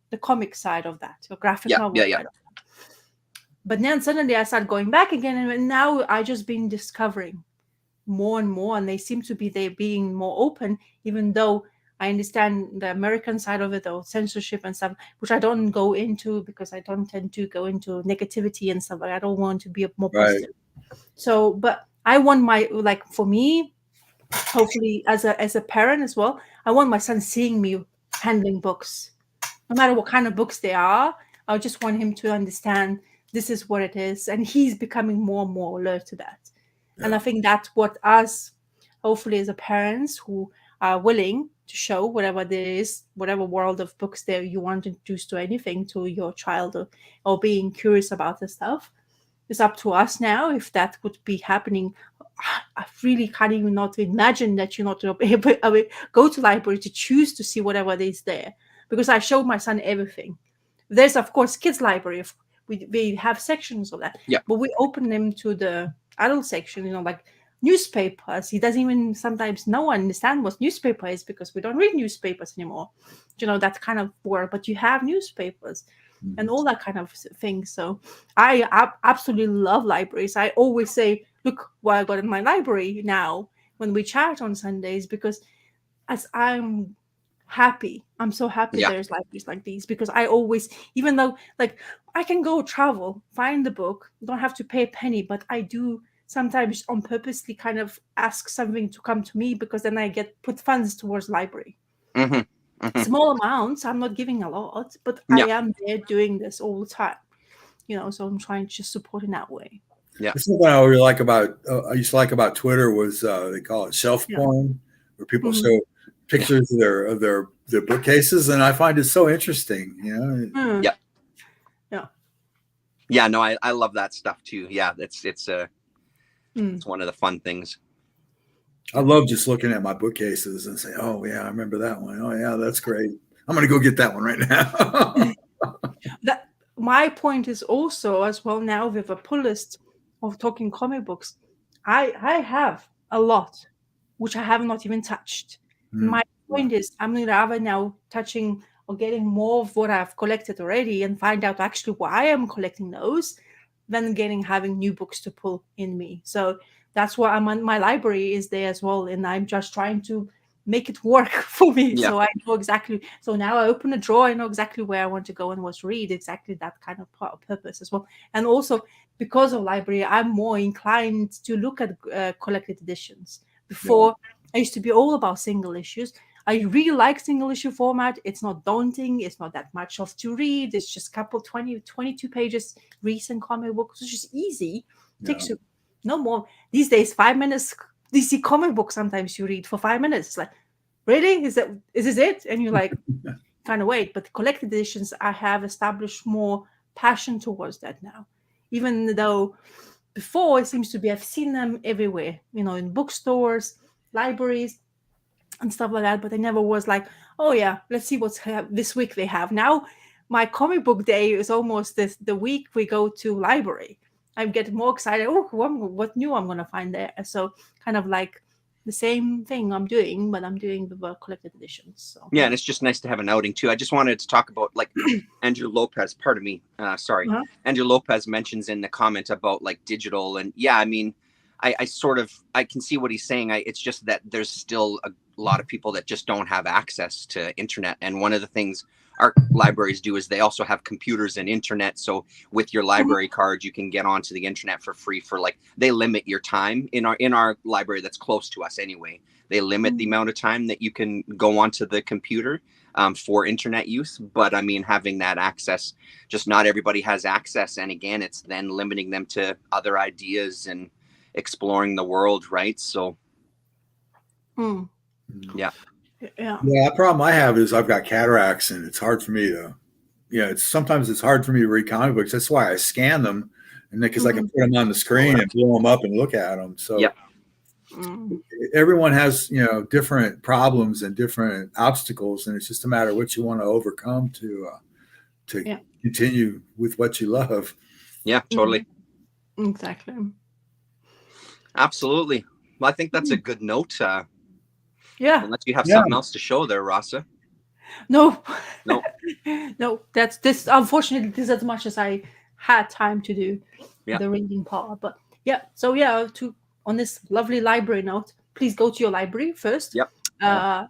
the comic side of that, or graphic novel side of that. But then suddenly I started going back again, and now I just been discovering more and more, and they seem to be being more open, even though I understand the American side of it, or censorship and stuff, which I don't go into because I don't tend to go into negativity and stuff. I don't want to be more positive. So, but I want for me, hopefully as a parent as well, I want my son seeing me handling books, no matter what kind of books they are. I just want him to understand this is what it is, and he's becoming more and more alert to that. And I think that's what us, hopefully as a parents who are willing to show whatever there is, whatever world of books there you want to introduce to anything to your child, or being curious about the stuff. It's up to us now if that would be happening. I really can't even not imagine that you're not able to go to library to choose to see whatever is there, because I showed my son everything. There's of course kids library. We have sections of that, but we open them to the adult section, like newspapers. He doesn't even sometimes understand what newspaper is, because we don't read newspapers anymore, that kind of world. But you have newspapers and all that kind of thing. So I absolutely love libraries. I always say, look what I got in my library now when we chat on Sundays, because as I'm so happy there's libraries like these, because I always, even though like I can go travel, find the book, don't have to pay a penny, but I do sometimes on purposely kind of ask something to come to me, because then I put funds towards library. Small amounts. I'm not giving a lot, but I am there doing this all the time, so I'm trying to just support in that way. Something I really like about I used to like about Twitter was they call it shelf porn, where people show pictures of their bookcases, and I find it so interesting. No, I love that stuff too. It's one of the fun things. I love just looking at my bookcases and say, oh yeah, I remember that one. Oh yeah, that's great. I'm gonna go get that one right now. my point is also as well, now with a pull list of talking comic books, I have a lot which I have not even touched. My point is I'm rather now touching or getting more of what I've collected already and find out actually why I'm collecting those than having new books to pull in me. So that's why I'm on, my library is there as well, and I'm just trying to make it work for me. Yeah. So I know exactly. So now I open a drawer, I know exactly where I want to go and what to read. Exactly that kind of purpose as well. And also because of library, I'm more inclined to look at collected editions. Before, I used to be all about single issues. I really like single issue format. It's not daunting. It's not that much of to read. It's just couple 22 pages, recent comic books, which is easy. Takes you no more. These days, 5 minutes. DC comic book sometimes you read for 5 minutes. It's like, really? Is this it? And you're like, kind of wait. But the collected editions, I have established more passion towards that now. Even though before it seems to be I've seen them everywhere, in bookstores, libraries, and stuff like that, but I never was like, oh yeah, let's see what's this week they have. Now my comic book day is almost the week we go to library. I'm getting more excited. Oh, what new I'm gonna find there. So kind of like the same thing I'm doing, but I'm doing the collected editions. So yeah, and it's just nice to have an outing too. I just wanted to talk about like Andrew Lopez. Pardon me, sorry. Uh-huh. Andrew Lopez mentions in the comment about like digital, and yeah, I mean, I sort of I can see what he's saying. It's just that there's still a lot of people that just don't have access to internet, and one of the things our libraries do is they also have computers and internet. So with your library card, you can get onto the internet for free for like they limit your time in our library that's close to us anyway. They limit the amount of time that you can go onto the computer for internet use. But I mean, having that access, just not everybody has access. And again, it's then limiting them to other ideas and exploring the world, right? So, yeah. Yeah, the problem I have is I've got cataracts, and it's hard for me to, sometimes it's hard for me to read comic books. That's why I scan them, and because I can put them on the screen and blow them up and look at them. So everyone has, different problems and different obstacles, and it's just a matter of what you want to overcome to continue with what you love. Yeah, totally. Exactly. Absolutely. Well, I think that's a good note. Yeah. Unless you have something else to show there, Rasa. No. No. No, that's this. Unfortunately, this is as much as I had time to do the reading part. But yeah, so on this lovely library note, please go to your library first. Yep.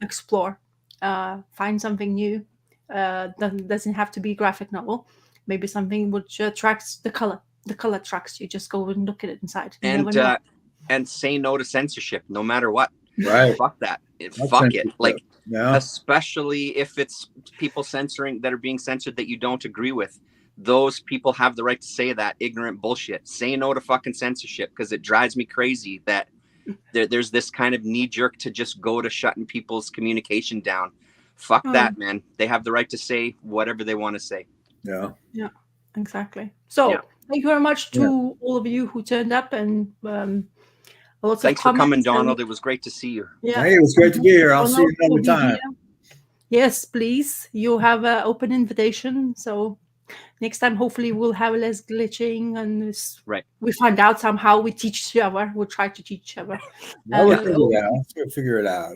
Explore. Find something new. Doesn't have to be graphic novel. Maybe something which attracts the color. The color attracts you. Just go and look at it inside. And say no to censorship, no matter what. Right. Fuck that. Fuck it. Like, especially if it's people censoring that are being censored that you don't agree with. Those people have the right to say that ignorant bullshit. Say no to fucking censorship, because it drives me crazy that there's this kind of knee jerk to just go to shutting people's communication down. Fuck that, man. They have the right to say whatever they want to say. Yeah. Yeah, exactly. So thank you very much to all of you who turned up, and thanks for coming, Donald. It was great to see you. Yeah, hey, it was great to be here. I'll see you another time. Yes, please. You have an open invitation. So next time, hopefully, we'll have less glitching, and we find out somehow. We teach each other. We'll try to teach each other. We'll figure it out.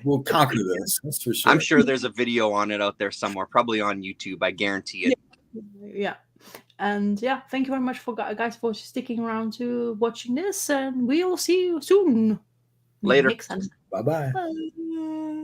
We'll conquer this. That's for sure. I'm sure there's a video on it out there somewhere, probably on YouTube. I guarantee it. Yeah. And thank you very much guys for sticking around to watching this, and we'll see you soon. Later. Bye-bye. Bye.